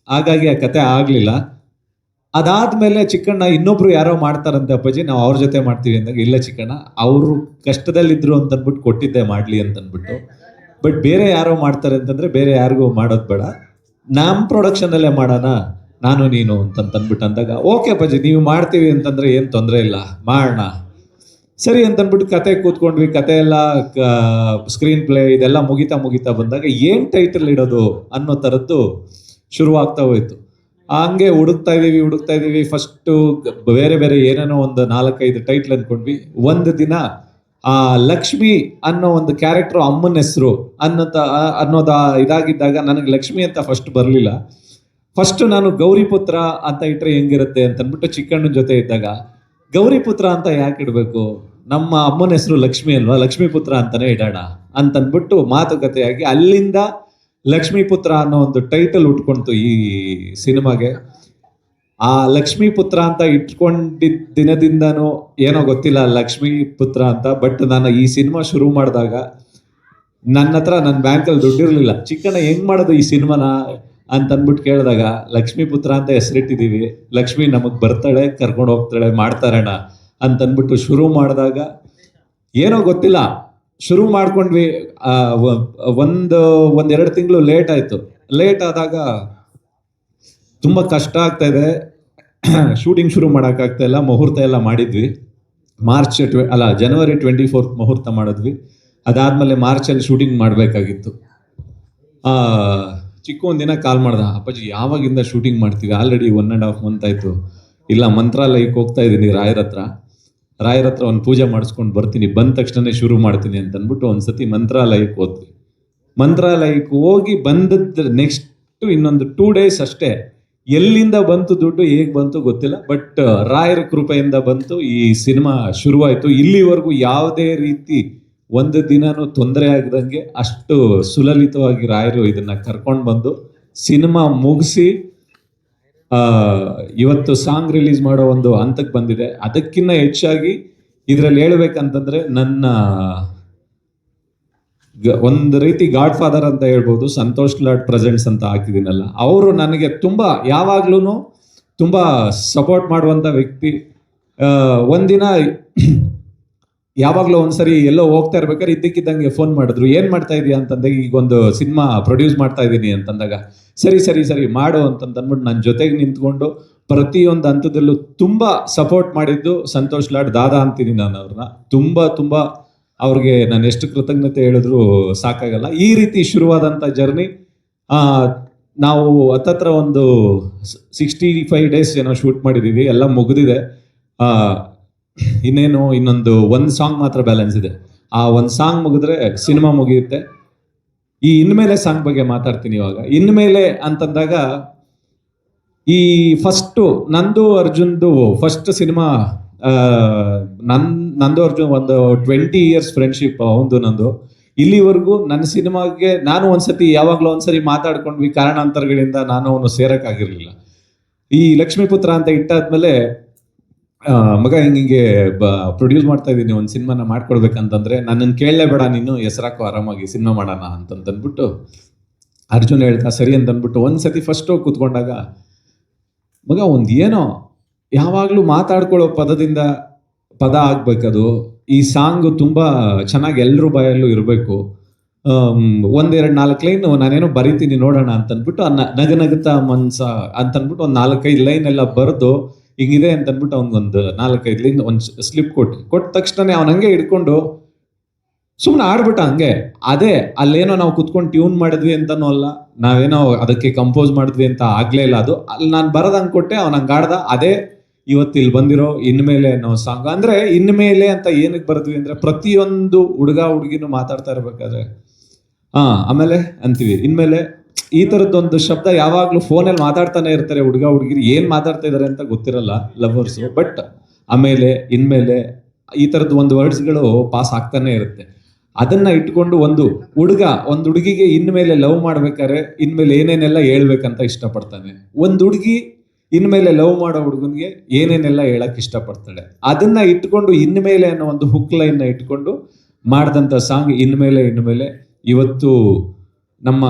ಹಾಗಾಗಿ ಆ ಕತೆ ಆಗ್ಲಿಲ್ಲ. ಅದಾದ್ಮೇಲೆ ಚಿಕ್ಕಣ್ಣ ಇನ್ನೊಬ್ರು ಯಾರೋ ಮಾಡ್ತಾರಂತೆ ಅಪ್ಪಾಜಿ, ನಾವು ಅವ್ರ ಜೊತೆ ಮಾಡ್ತೀವಿ ಅಂದಾಗ, ಇಲ್ಲ ಚಿಕ್ಕಣ್ಣ ಅವರು ಕಷ್ಟದಲ್ಲಿದ್ರು ಅಂತ ಅಂದ್ಬಿಟ್ಟು ಕೊಟ್ಟಿದ್ದೆ ಮಾಡ್ಲಿ ಅಂತ ಅಂದ್ಬಿಟ್ಟು. ಬಟ್ ಬೇರೆ ಯಾರೋ ಮಾಡ್ತಾರೆ ಅಂತಂದ್ರೆ ಬೇರೆ ಯಾರಿಗೂ ಮಾಡೋದು ಬೇಡ, ನಮ್ಮ ಪ್ರೊಡಕ್ಷನ್ ಅಲ್ಲೇ ಮಾಡೋಣ ನಾನು ನೀನು ಅಂತಂದ್ಬಿಟ್ಟು ಅಂದಾಗ, ಓಕೆ ಅಪ್ಪಾಜಿ ನೀವು ಮಾಡ್ತೀವಿ ಅಂತಂದ್ರೆ ಏನು ತೊಂದರೆ ಇಲ್ಲ, ಮಾಡೋಣ ಸರಿ ಅಂತಂದ್ಬಿಟ್ಟು ಕತೆ ಕೂತ್ಕೊಂಡ್ವಿ. ಕತೆ ಎಲ್ಲ ಸ್ಕ್ರೀನ್ ಪ್ಲೇ ಇದೆಲ್ಲ ಮುಗಿತಾ ಬಂದಾಗ ಏನ್ ಟೈಟಲ್ ಇಡೋದು ಅನ್ನೋ ಥರದ್ದು ಶುರುವಾಗ್ತಾ ಹೋಯ್ತು. ಹಂಗೆ ಹುಡುಕ್ತಾ ಇದೀವಿ. ಫಸ್ಟು ಬೇರೆ ಏನೇನೋ ಒಂದು 4-5 ಟೈಟ್ಲ್ ಅಂದ್ಕೊಂಡ್ವಿ. ಒಂದು ದಿನ ಆ ಲಕ್ಷ್ಮಿ ಅನ್ನೋ ಒಂದು ಕ್ಯಾರೆಕ್ಟರ್ ಅಮ್ಮನ ಹೆಸರು ಇದಾಗಿದ್ದಾಗ ನನಗೆ ಲಕ್ಷ್ಮಿ ಅಂತ ಫಸ್ಟ್ ಬರಲಿಲ್ಲ. ಫಸ್ಟ್ ನಾನು ಗೌರಿಪುತ್ರ ಅಂತ ಇಟ್ರೆ ಹೆಂಗಿರುತ್ತೆ ಅಂತ ಅಂದ್ಬಿಟ್ಟು ಚಿಕ್ಕಣ್ಣನ ಜೊತೆ ಇದ್ದಾಗ, ಗೌರಿಪುತ್ರ ಅಂತ ಯಾಕೆ ಇಡಬೇಕು, ನಮ್ಮ ಅಮ್ಮನ ಹೆಸರು ಲಕ್ಷ್ಮಿ ಅಲ್ವಾ, ಲಕ್ಷ್ಮೀಪುತ್ರ ಅಂತಾನೆ ಇಡೋಣ ಅಂತಂದ್ಬಿಟ್ಟು ಮಾತುಕತೆಯಾಗಿ ಅಲ್ಲಿಂದ ಲಕ್ಷ್ಮೀಪುತ್ರ ಅನ್ನೋ ಒಂದು ಟೈಟಲ್ ಉಟ್ಕೊಂತು ಈ ಸಿನಿಮಾಗೆ. ಆ ಲಕ್ಷ್ಮೀಪುತ್ರ ಅಂತ ಇಟ್ಕೊಂಡಿದ್ದ ದಿನದಿಂದನೂ ಏನೋ ಗೊತ್ತಿಲ್ಲ ಲಕ್ಷ್ಮೀಪುತ್ರ ಅಂತ. ಬಟ್ ನಾನು ಈ ಸಿನಿಮಾ ಶುರು ಮಾಡಿದಾಗ ನನ್ನ ಬ್ಯಾಂಕಲ್ಲಿ ದುಡ್ಡಿರಲಿಲ್ಲ. ಚಿಕ್ಕಣ್ಣ ಹೆಂಗ್ ಮಾಡೋದು ಈ ಸಿನಿಮಾನ ಅಂತಂದ್ಬಿಟ್ಟು ಕೇಳಿದಾಗ, ಲಕ್ಷ್ಮೀಪುತ್ರ ಅಂತ ಹೆಸರಿಟ್ಟಿದ್ದೀವಿ, ಲಕ್ಷ್ಮಿ ನಮಗೆ ಬರ್ತಾಳೆ, ಕರ್ಕೊಂಡು ಹೋಗ್ತಾಳೆ, ಮಾಡ್ತಾರಣ ಅಂತಂದ್ಬಿಟ್ಟು ಶುರು ಮಾಡಿದಾಗ ಏನೋ ಗೊತ್ತಿಲ್ಲ ಶುರು ಮಾಡ್ಕೊಂಡ್ವಿ. ಒಂದೆರಡು ತಿಂಗಳು ಲೇಟ್ ಆಯಿತು. ಲೇಟ್ ಆದಾಗ ತುಂಬ ಕಷ್ಟ ಆಗ್ತಾ ಇದೆ, ಶೂಟಿಂಗ್ ಶುರು ಮಾಡೋಕ್ಕಾಗ್ತಾ ಇಲ್ಲ. ಮುಹೂರ್ತ ಎಲ್ಲ ಮಾಡಿದ್ವಿ, ಜನವರಿ 24 ಮುಹೂರ್ತ ಮಾಡಿದ್ವಿ. ಅದಾದಮೇಲೆ ಮಾರ್ಚಲ್ಲಿ ಶೂಟಿಂಗ್ ಮಾಡಬೇಕಾಗಿತ್ತು. ಚಿಕ್ಕ ಒಂದಿನ ಕಾಲ್ ಮಾಡ್ದ, ಅಪ್ಪಾಜಿ ಯಾವಾಗಿಂದ ಶೂಟಿಂಗ್ ಮಾಡ್ತೀವಿ, ಆಲ್ರೆಡಿ 1.5 ಮಂತ್ ಆಯಿತು. ಇಲ್ಲ ಮಂತ್ರಾಲಯಕ್ಕೆ ಹೋಗ್ತಾ ಇದ್ದೀನಿ ರಾಯರ ಹತ್ರ ಒಂದು ಪೂಜೆ ಮಾಡಿಸ್ಕೊಂಡು ಬರ್ತೀನಿ, ಬಂದ ತಕ್ಷಣ ಶುರು ಮಾಡ್ತೀನಿ ಅಂತ ಅಂದ್ಬಿಟ್ಟು ಒಂದ್ಸತಿ ಮಂತ್ರಾಲಯಕ್ಕೆ ಹೋದ್ವಿ. ಮಂತ್ರಾಲಯಕ್ಕೆ ಹೋಗಿ ಬಂದದ್ದು ನೆಕ್ಸ್ಟ್ ಇನ್ನೊಂದು 2 ಡೇಸ್ ಅಷ್ಟೇ. ಎಲ್ಲಿಂದ ಬಂತು ದುಡ್ಡು, ಹೇಗೆ ಬಂತು ಗೊತ್ತಿಲ್ಲ, ಬಟ್ ರಾಯರ ಕೃಪೆಯಿಂದ ಬಂತು. ಈ ಸಿನಿಮಾ ಶುರುವಾಯಿತು. ಇಲ್ಲಿವರೆಗೂ ಯಾವುದೇ ರೀತಿ ಒಂದು ದಿನನೂ ತೊಂದರೆ ಆಗದಂಗೆ ಅಷ್ಟು ಸುಲಲಿತವಾಗಿ ರಾಯರು ಇದನ್ನ ಕರ್ಕೊಂಡು ಬಂದು ಸಿನಿಮಾ ಮುಗಿಸಿ ಇವತ್ತು ಸಾಂಗ್ ರಿಲೀಸ್ ಮಾಡೋ ಒಂದು ಹಂತಕ್ಕೆ ಬಂದಿದೆ. ಅದಕ್ಕಿಂತ ಹೆಚ್ಚಾಗಿ ಇದರಲ್ಲಿ ಹೇಳ್ಬೇಕಂತಂದ್ರೆ, ನನ್ನ ಒಂದು ರೀತಿ ಗಾಡ್ ಫಾದರ್ ಅಂತ ಹೇಳ್ಬೋದು, ಸಂತೋಷ್ ಲಾಡ್ ಪ್ರೆಸೆಂಟ್ಸ್ ಅಂತ ಹಾಕಿದ್ದೀನಲ್ಲ, ಅವರು ನನಗೆ ಯಾವಾಗ್ಲೂ ತುಂಬ ಸಪೋರ್ಟ್ ಮಾಡುವಂಥ ವ್ಯಕ್ತಿ. ಒಂದಿನ ಯಾವಾಗಲೂ ಒಂದ್ಸರಿ ಎಲ್ಲೋ ಹೋಗ್ತಾ ಇರ್ಬೇಕಾದ್ರೆ ಇದ್ದಕ್ಕಿದ್ದಂಗೆ ಫೋನ್ ಮಾಡಿದ್ರು, ಏನು ಮಾಡ್ತಾ ಇದೀಯಾ ಅಂತಂದಾಗ, ಈಗ ಒಂದು ಸಿನಿಮಾ ಪ್ರೊಡ್ಯೂಸ್ ಮಾಡ್ತಾ ಇದ್ದೀನಿ ಅಂತಂದಾಗ, ಸರಿ ಮಾಡು ಅಂತಂದ್ಬಿಟ್ಟು ನನ್ನ ಜೊತೆಗೆ ನಿಂತ್ಕೊಂಡು ಪ್ರತಿಯೊಂದು ಹಂತದಲ್ಲೂ ತುಂಬ ಸಪೋರ್ಟ್ ಮಾಡಿದ್ದು ಸಂತೋಷ್ ಲಾಡ್ ದಾದಾ ಅಂತೀನಿ ನಾನು ಅವ್ರನ್ನ. ತುಂಬ ಅವ್ರಿಗೆ ನಾನು ಎಷ್ಟು ಕೃತಜ್ಞತೆ ಹೇಳಿದ್ರು ಸಾಕಾಗಲ್ಲ. ಈ ರೀತಿ ಶುರುವಾದಂಥ ಜರ್ನಿ ನಾವು ಹತ್ತತ್ರ ಒಂದು 65 ಡೇಸ್ ಏನೋ ಶೂಟ್ ಮಾಡಿದ್ದೀವಿ, ಎಲ್ಲ ಮುಗಿದಿದೆ. ಇನ್ನೊಂದು ಸಾಂಗ್ ಮಾತ್ರ ಬ್ಯಾಲೆನ್ಸ್ ಇದೆ. ಆ ಒಂದು ಸಾಂಗ್ ಮುಗಿದ್ರೆ ಸಿನಿಮಾ ಮುಗಿಯುತ್ತೆ. ಈ ಇನ್ಮೇಲೆ ಸಾಂಗ್ ಬಗ್ಗೆ ಮಾತಾಡ್ತೀನಿ. ಇವಾಗ ಇನ್ಮೇಲೆ ಅಂತಂದಾಗ, ಈ ನಂದು ಅರ್ಜುನ್ದು ಫಸ್ಟ್ ಸಿನಿಮಾ, ನಂದು ಅರ್ಜುನ್ ಒಂದು 20 years ಫ್ರೆಂಡ್ಶಿಪ್ ಅವಂದು ನಂದು. ಇಲ್ಲಿವರೆಗೂ ನನ್ನ ಸಿನಿಮಾಗೆ ನಾನು ಯಾವಾಗಲೂ ಒಂದ್ಸರಿ ಮಾತಾಡ್ಕೊಂಡ್ವಿ, ಕಾರಣಾಂತರಗಳಿಂದ ನಾನು ಅವನು ಸೇರಕ್ಕಾಗಿರ್ಲಿಲ್ಲ. ಈ ಲಕ್ಷ್ಮೀಪುತ್ರ ಅಂತ ಇಟ್ಟಾದ್ಮೇಲೆ, ಮಗ ಹಿಂಗೆ ಪ್ರೊಡ್ಯೂಸ್ ಮಾಡ್ತಾ ಇದ್ದೀನಿ, ಒಂದು ಸಿನಿಮಾನ ಮಾಡ್ಕೊಡ್ಬೇಕಂತಂದ್ರೆ ನನ್ನನ್ನು ಕೇಳಲೇಬೇಡ, ನೀನು ಹೆಸರಾಕೋ ಆರಾಮಾಗಿ ಸಿನಿಮಾ ಮಾಡೋಣ ಅಂತಂದ್ಬಿಟ್ಟು ಅರ್ಜುನ್ ಹೇಳ್ತಾ ಸರಿ ಅಂತಂದ್ಬಿಟ್ಟು ಒಂದ್ಸತಿ ಫಸ್ಟ್ ಹೋಗಿ ಕೂತ್ಕೊಂಡಾಗ, ಮಗ ಏನೋ ಯಾವಾಗಲೂ ಮಾತಾಡ್ಕೊಳ್ಳೋ ಪದ ಆಗ್ಬೇಕದು. ಈ ಸಾಂಗು ತುಂಬ ಚೆನ್ನಾಗಿ ಎಲ್ಲರೂ ಬಾಯಲ್ಲೂ ಇರಬೇಕು. ಒಂದೆರಡು 4 ಲೈನ್ ನಾನೇನೋ ಬರಿತೀನಿ ನೋಡೋಣ ಅಂತಂದ್ಬಿಟ್ಟು ನಗನಗುತ್ತಾ ಮನ್ಸ ಅಂತಂದ್ಬಿಟ್ಟು ಒಂದು 4-5 ಲೈನ್ ಎಲ್ಲ ಬರೆದು ಹಿಂಗಿದೆ ಅಂತಂದ್ಬಿಟ್ಟು ಅವ್ನಿಗೊಂದು 4-5 ಲೈನ್ ಒಂದು ಸ್ಲಿಪ್ ಕೊಟ್ಟ ತಕ್ಷಣ ಅವ್ನು ಹಂಗೆ ಹಿಡ್ಕೊಂಡು ಸುಮ್ಮನೆ ಆಡ್ಬಿಟ್ಟ ಹಂಗೆ. ಅದೇ ಅಲ್ಲೇನೋ ನಾವು ಕುತ್ಕೊಂಡು ಟ್ಯೂನ್ ಮಾಡಿದ್ವಿ ಅಂತನೂ ಅಲ್ಲ, ನಾವೇನೋ ಅದಕ್ಕೆ ಕಂಪೋಸ್ ಮಾಡಿದ್ವಿ ಅಂತ ಆಗ್ಲೇ ಇಲ್ಲ. ಅದು ಅಲ್ಲಿ ನಾನು ಬರೋದಂಗೆ ಕೊಟ್ಟೆ, ಅವ್ನು ಹಂಗೆ ಆಡ್ದ. ಅದೇ ಇವತ್ತು ಇಲ್ಲಿ ಬಂದಿರೋ ಇನ್ಮೇಲೆ ಅನ್ನೋ ಸಾಂಗ್. ಅಂದ್ರೆ ಇನ್ಮೇಲೆ ಅಂತ ಏನಕ್ಕೆ ಬರೆದ್ವಿ ಅಂದ್ರೆ ಪ್ರತಿಯೊಂದು ಹುಡುಗ ಹುಡುಗಿನೂ ಮಾತಾಡ್ತಾ ಇರ್ಬೇಕಾದ್ರೆ ಆಮೇಲೆ ಅಂತೀವಿ ಇನ್ಮೇಲೆ. ಈ ತರದ್ದೊಂದು ಶಬ್ದ ಯಾವಾಗ್ಲೂ ಫೋನಲ್ಲಿ ಮಾತಾಡ್ತಾನೆ ಇರ್ತಾರೆ ಹುಡುಗ ಹುಡುಗಿರು, ಏನ್ ಮಾತಾಡ್ತಾ ಇದಾರೆ ಅಂತ ಗೊತ್ತಿರಲ್ಲ ಲವರ್ಸು. ಬಟ್ ಆಮೇಲೆ ಇನ್ಮೇಲೆ ಈ ತರದ್ದು ಒಂದು ವರ್ಡ್ಸ್ಗಳು ಪಾಸ್ ಆಗ್ತಾನೆ ಇರುತ್ತೆ. ಅದನ್ನ ಇಟ್ಕೊಂಡು ಒಂದು ಹುಡುಗಿಗೆ ಇನ್ಮೇಲೆ ಲವ್ ಮಾಡ್ಬೇಕಾದ್ರೆ ಇನ್ಮೇಲೆ ಏನೇನೆಲ್ಲ ಹೇಳ್ಬೇಕಂತ ಇಷ್ಟಪಡ್ತಾನೆ. ಒಂದು ಹುಡುಗಿ ಇನ್ಮೇಲೆ ಲವ್ ಮಾಡೋ ಹುಡುಗನಿಗೆ ಏನೇನೆಲ್ಲ ಹೇಳಕ್ ಇಷ್ಟಪಡ್ತಾಳೆ. ಅದನ್ನ ಇಟ್ಕೊಂಡು ಇನ್ಮೇಲೆ ಅನ್ನೋ ಒಂದು ಹುಕ್ ಲೈನ್ ನ ಇಟ್ಕೊಂಡು ಮಾಡಿದಂಥ ಸಾಂಗ್ ಇನ್ಮೇಲೆ ಇವತ್ತು ನಮ್ಮ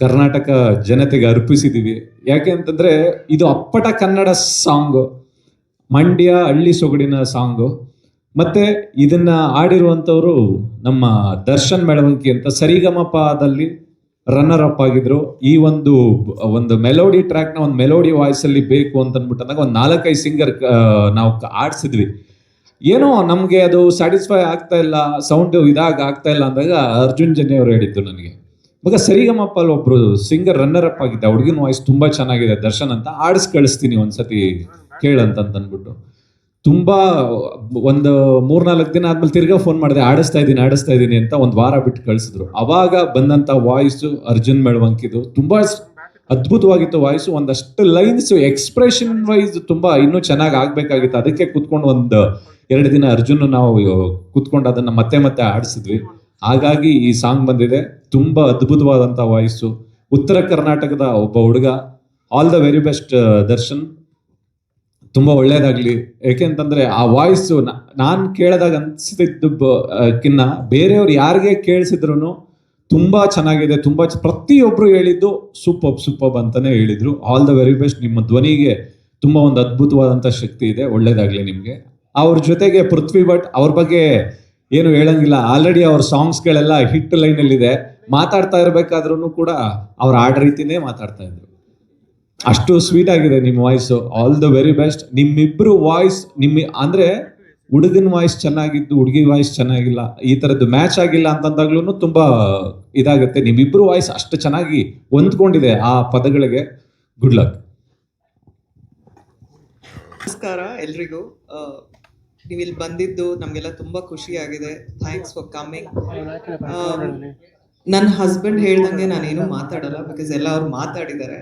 ಕರ್ನಾಟಕ ಜನತೆಗೆ ಅರ್ಪಿಸಿದೀವಿ. ಯಾಕೆ ಅಂತಂದ್ರೆ ಇದು ಅಪ್ಪಟ ಕನ್ನಡ ಸಾಂಗು, ಮಂಡ್ಯ ಹಳ್ಳಿ ಸೊಗಡಿನ ಸಾಂಗು. ಮತ್ತೆ ಇದನ್ನ ಆಡಿರುವಂಥವ್ರು ನಮ್ಮ ದರ್ಶನ್ ಮೆಳವಂಕಿ ಅಂತ ಸರಿಗಮಪದಲ್ಲಿ ರನ್ನರ್ ಅಪ್ ಆಗಿದ್ರು. ಈ ಒಂದು ಮೆಲೋಡಿ ಟ್ರ್ಯಾಕ್ನ ಒಂದು ಮೆಲೋಡಿ ವಾಯ್ಸ್ ಅಲ್ಲಿ ಬೇಕು ಅಂತ ಅಂದ್ಬಿಟ್ಟಂದಾಗ ಒಂದು 4-5 ಸಿಂಗರ್ ನಾವು ಆಡಿಸಿದ್ವಿ. ಏನೋ ನಮಗೆ ಅದು ಸ್ಯಾಟಿಸ್ಫೈ ಆಗ್ತಾ ಇಲ್ಲ, ಸೌಂಡ್ ಆಗ್ತಾ ಇಲ್ಲ ಅಂದಾಗ ಅರ್ಜುನ್ ಜನ್ಯ ಅವರು ಹೇಳಿದ್ದು ನನಗೆ, ಮಗ ಸರಿಗಮಪ್ಪ ಅಲ್ಲಿ ಒಬ್ರು ಸಿಂಗರ್ ರನ್ನರ್ ಅಪ್ ಆಗಿದ್ದ, ಹುಡುಗಿನ ವಾಯ್ಸ್ ತುಂಬಾ ಚೆನ್ನಾಗಿದೆ ದರ್ಶನ್ ಅಂತ, ಆಡಿಸ್ ಕಳಿಸ್ತೀನಿ ಒಂದ್ಸತಿ ಕೇಳಂತ ಅಂದ್ಬಿಟ್ಟು. ತುಂಬಾ ಒಂದು 3-4 ದಿನ ಆದ್ಮೇಲೆ ತಿರ್ಗಾ ಫೋನ್ ಮಾಡಿದೆ, ಆಡಿಸ್ತಾ ಇದ್ದೀನಿ ಅಂತ. ಒಂದು ವಾರ ಬಿಟ್ಟು ಕಳಿಸಿದ್ರು. ಅವಾಗ ಬಂದಂತ ವಾಯ್ಸು ಅರ್ಜುನ್ ಮೆಳವಂಕಿದು ತುಂಬಾ ಅದ್ಭುತವಾಗಿತ್ತು ವಾಯ್ಸು. ಒಂದಷ್ಟು ಲೈನ್ಸ್ ಎಕ್ಸ್ಪ್ರೆಷನ್ ವೈಸ್ ತುಂಬಾ ಇನ್ನೂ ಚೆನ್ನಾಗಿ ಆಗ್ಬೇಕಾಗಿತ್ತು. ಅದಕ್ಕೆ ಕುತ್ಕೊಂಡು 1-2 ದಿನ ಅರ್ಜುನ್ ನಾವು ಕುತ್ಕೊಂಡು ಅದನ್ನ ಮತ್ತೆ ಆಡಿಸಿದ್ವಿ. ಹಾಗಾಗಿ ಈ ಸಾಂಗ್ ಬಂದಿದೆ. ತುಂಬಾ ಅದ್ಭುತವಾದಂತ ವಾಯ್ಸು, ಉತ್ತರ ಕರ್ನಾಟಕದ ಒಬ್ಬ ಹುಡುಗ. All the very best Darshan, ತುಂಬಾ ಒಳ್ಳೇದಾಗ್ಲಿ. ಯಾಕೆಂತಂದ್ರೆ ಆ ವಾಯ್ಸು ನಾನು ಕೇಳಿದಾಗ ಅನ್ಸ್ತಿದ್ದಕ್ಕಿನ್ನ ಬೇರೆಯವ್ರು ಯಾರಿಗೆ ಕೇಳಿಸಿದ್ರು ತುಂಬಾ ಚೆನ್ನಾಗಿದೆ. ಪ್ರತಿಯೊಬ್ರು ಹೇಳಿದ್ದು ಸೂಪರ್ ಅಂತಾನೆ ಹೇಳಿದ್ರು. All the very best. ನಿಮ್ಮ ಧ್ವನಿಗೆ ತುಂಬಾ ಒಂದು ಅದ್ಭುತವಾದಂತ ಶಕ್ತಿ ಇದೆ, ಒಳ್ಳೇದಾಗ್ಲಿ ನಿಮ್ಗೆ. ಅವ್ರ ಜೊತೆಗೆ ಪೃಥ್ವಿ ಭಟ್, ಅವ್ರ ಬಗ್ಗೆ ಏನು ಹೇಳಂಗಿಲ್ಲ. ಆಲ್ರೆಡಿ ಅವ್ರ ಸಾಂಗ್ಸ್ಗಳೆಲ್ಲ ಹಿಟ್ ಲೈನ್ ಅಲ್ಲಿ ಇದೆ. ಮಾತಾಡ್ತಾ ಇರ್ಬೇಕಾದ್ರೂ ಕೂಡ ಅವ್ರ ಆಡ ರೀತಿನೇ ಮಾತಾಡ್ತಾ ಇದ್ರು. ಅಷ್ಟು ಸ್ವೀಟ್ ಆಗಿದೆ ನಿಮ್ಮ voice. All the very best. ನಿಮ್ಮಿಬ್ರು ವಾಯ್ಸ್ ಅಂದ್ರೆ ಹುಡುಗನ ವಾಯ್ಸ್ ಚೆನ್ನಾಗಿದ್ದು ಹುಡುಗಿ ವಾಯ್ಸ್ ಚೆನ್ನಾಗಿಲ್ಲ, ಈ ತರದ್ದು ಮ್ಯಾಚ್ ಆಗಿಲ್ಲ ಅಂತಂದಾಗ್ಲೂ ತುಂಬಾ ಇದಾಗುತ್ತೆ. ನಿಮ್ಮಿಬ್ರು ವಾಯ್ಸ್ ಅಷ್ಟು ಚೆನ್ನಾಗಿ ಹೊಂದ್ಕೊಂಡಿದೆ ಆ ಪದಗಳಿಗೆ. Good luck. ನಮಸ್ಕಾರ ಎಲ್ರಿಗೂ. ನೀವು ಇಲ್ಲಿ ಬಂದಿದ್ದು ನಮಗೆಲ್ಲ ತುಂಬ ಖುಷಿಯಾಗಿದೆ. Thanks for coming. ನನ್ನ ಹಸ್ಬೆಂಡ್ ಹೇಳ್ದಂಗೆ ನಾನೇನು ಮಾತಾಡಲ್ಲ, ಬಿಕಾಸ್ ಎಲ್ಲ ಅವ್ರು ಮಾತಾಡಿದ್ದಾರೆ.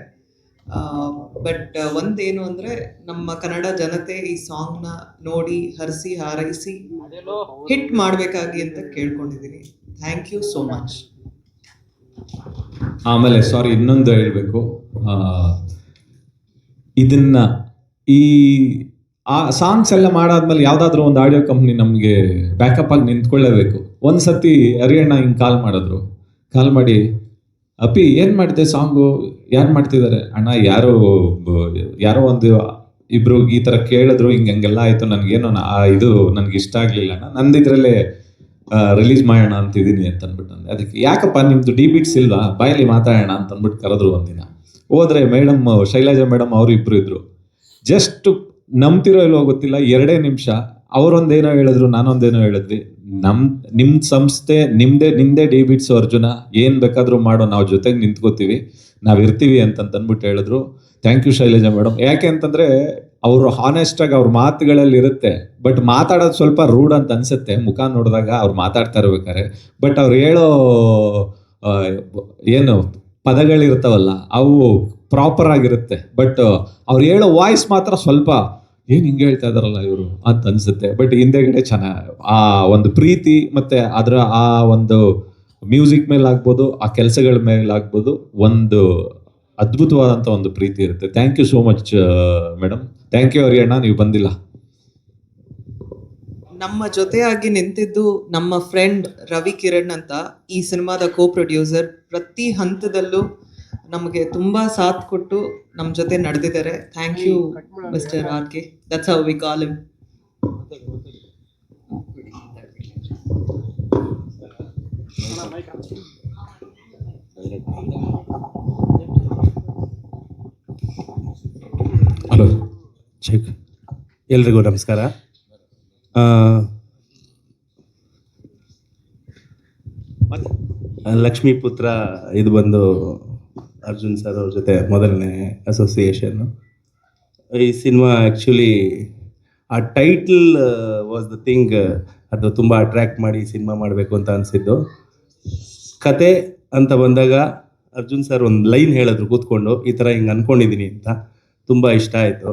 ಬಟ್ ಒಂದೇನು ಅಂದರೆ ನಮ್ಮ ಕನ್ನಡ ಜನತೆ ಈ ಸಾಂಗ್ನ ನೋಡಿ ಹರಿಸಿ ಹಾರೈಸಿ ಹಿಟ್ ಮಾಡಬೇಕಾಗಿ ಅಂತ ಕೇಳ್ಕೊಂಡಿದ್ದೀನಿ. Thank you so much. ಆಮೇಲೆ ಸಾರಿ, ಇನ್ನೊಂದು ಹೇಳ್ಬೇಕು. ಇದನ್ನ ಆ ಸಾಂಗ್ಸ್ ಎಲ್ಲ ಮಾಡಾದ್ಮೇಲೆ ಯಾವ್ದಾದ್ರು ಒಂದು ಆಡಿಯೋ ಕಂಪ್ನಿ ನಮಗೆ ಬ್ಯಾಕಪ್ ಆಗಿ ನಿಂತ್ಕೊಳ್ಳೇಬೇಕು. ಒಂದ್ಸತಿ ಹರಿಯಣ್ಣ ಹಿಂಗೆ ಕಾಲ್ ಮಾಡಿ ಅಪ್ಪಿ ಏನ್ ಮಾಡ್ತೆ ಸಾಂಗು, ಯಾರು ಮಾಡ್ತಿದ್ದಾರೆ ಅಣ್ಣ, ಯಾರೋ ಒಂದು ಇಬ್ರು ಈ ತರ ಕೇಳಿದ್ರು, ಹಂಗೆಲ್ಲ ಆಯ್ತು, ನನ್ಗೇನೋ ಇದು ನನ್ಗೆ ಇಷ್ಟ ಆಗ್ಲಿಲ್ಲ ಅಣ್ಣ, ನಂದಿದ್ರಲ್ಲೇ ರಿಲೀಸ್ ಮಾಡೋಣ ಅಂತಿದ್ದೀನಿ ಅಂತ ಅಂದ್ಬಿಟ್ಟು ಅಂದೆ. ಅದಕ್ಕೆ ಯಾಕಪ್ಪ ನಿಮ್ದು ಡಿ ಬೀಟ್ಸ್ ಇಲ್ವಾ, ಬಾಯಲ್ಲಿ ಮಾತಾಡೋಣ ಅಂತ ಅಂದ್ಬಿಟ್ಟು ಕರೆದ್ರು. ಒಂದಿನ ಹೋದ್ರೆ ಮೇಡಮ್, ಶೈಲಜಾ ಮೇಡಮ್ ಅವರು ಇಬ್ರು ಇದ್ರು. ಜಸ್ಟ್ ನಂಬ್ತಿರೋ ಇಲ್ವೋ ಗೊತ್ತಿಲ್ಲ, 2 ನಿಮಿಷ ಅವರೊಂದೇನೋ ಹೇಳಿದ್ರು, ನಾನೊಂದೇನೋ ಹೇಳಿದ್ವಿ. ನಿಮ್ ಸಂಸ್ಥೆ ನಿಮ್ದೇ ಡಿ ಬೀಟ್ಸ್ ಅರ್ಜುನ, ಏನ್ ಬೇಕಾದ್ರೂ ಮಾಡೋ, ನಾವು ಜೊತೆಗೆ ನಿಂತ್ಕೋತೀವಿ, ನಾವ್ ಇರ್ತೀವಿ ಅಂತಂದ್ಬಿಟ್ಟು ಹೇಳಿದ್ರು. Thank you Shailaja madam. ಯಾಕೆ ಅಂತಂದ್ರೆ ಅವರು ಹಾನೆಸ್ಟ್ ಆಗಿ ಅವ್ರ ಮಾತುಗಳಲ್ಲಿ ಇರುತ್ತೆ, ಬಟ್ ಮಾತಾಡೋದು ಸ್ವಲ್ಪ ರೂಢ್ ಅಂತ ಅನ್ಸುತ್ತೆ ಮುಖ ನೋಡಿದಾಗ ಅವ್ರು ಮಾತಾಡ್ತಾ ಇರ್ಬೇಕಾರೆ. ಬಟ್ ಅವ್ರು ಹೇಳೋ ಏನು ಪದಗಳಿರ್ತಾವಲ್ಲ ಅವು ಪ್ರಾಪರ್ ಆಗಿರುತ್ತೆ. ಬಟ್ ಅವ್ರು ಹೇಳೋ ವಾಯ್ಸ್ ಮಾತ್ರ ಸ್ವಲ್ಪ ಏನ್ ಹಿಂಗೆ ಹೇಳ್ತಾ ಇದಾರಲ್ಲ ಇವರು ಅಂತ ಅನ್ಸುತ್ತೆ. ಬಟ್ ಹಿಂದೆಗಡೆ ಆ ಒಂದು ಪ್ರೀತಿ ಮತ್ತೆ ಅದರ ಆ ಒಂದು ಮ್ಯೂಸಿಕ್ ಮೇಲೆ ಆಗ್ಬೋದು, ಆ ಕೆಲಸಗಳ ಮೇಲೆ ಆಗ್ಬೋದು, ಒಂದು ಅದ್ಭುತವಾದಂಥ ಒಂದು ಪ್ರೀತಿ ಇರುತ್ತೆ. Thank you so much madam. Thank you Hariyanna, ನೀವು ಬಂದಿಲ್ಲ. ನಮ್ಮ ಜೊತೆಯಾಗಿ ನಿಂತಿದ್ದು ನಮ್ಮ ಫ್ರೆಂಡ್ ರವಿ ಕಿರಣ್ ಅಂತ, ಈ ಸಿನಿಮಾದ ಕೋ ಪ್ರೊಡ್ಯೂಸರ್. ಪ್ರತಿ ಹಂತದಲ್ಲೂ ನಮಗೆ ತುಂಬ ಸಾಥ್ ಕೊಟ್ಟು ನಮ್ಮ ಜೊತೆ ನಡೆದಿದ್ದಾರೆ. Thank you mister R K. That's how we call him. Hello check. ಎಲ್ರಿಗೂ ನಮಸ್ಕಾರ. ಲಕ್ಷ್ಮೀ ಪುತ್ರ ಇದು ಬಂದು ಅರ್ಜುನ್ ಸರ್ ಅವ್ರ ಜೊತೆ ಮೊದಲನೇ ಅಸೋಸಿಯೇಷನ್ನು. ಈ ಸಿನಿಮಾ ಆ್ಯಕ್ಚುಲಿ ಆ ಟೈಟಲ್ ವಾಸ್ ದ ಥಿಂಗ್, ಅದು ತುಂಬ ಅಟ್ರ್ಯಾಕ್ಟ್ ಮಾಡಿ ಸಿನಿಮಾ ಮಾಡಬೇಕು ಅಂತ ಅನಿಸಿದ್ದು. ಕತೆ ಅಂತ ಬಂದಾಗ ಅರ್ಜುನ್ ಸರ್ ಒಂದು ಲೈನ್ ಹೇಳಿದ್ರು ಕೂತ್ಕೊಂಡು, ಈ ಥರ ಹಿಂಗೆ ಅಂದ್ಕೊಂಡಿದ್ದೀನಿ ಅಂತ. ತುಂಬ ಇಷ್ಟ ಆಯಿತು.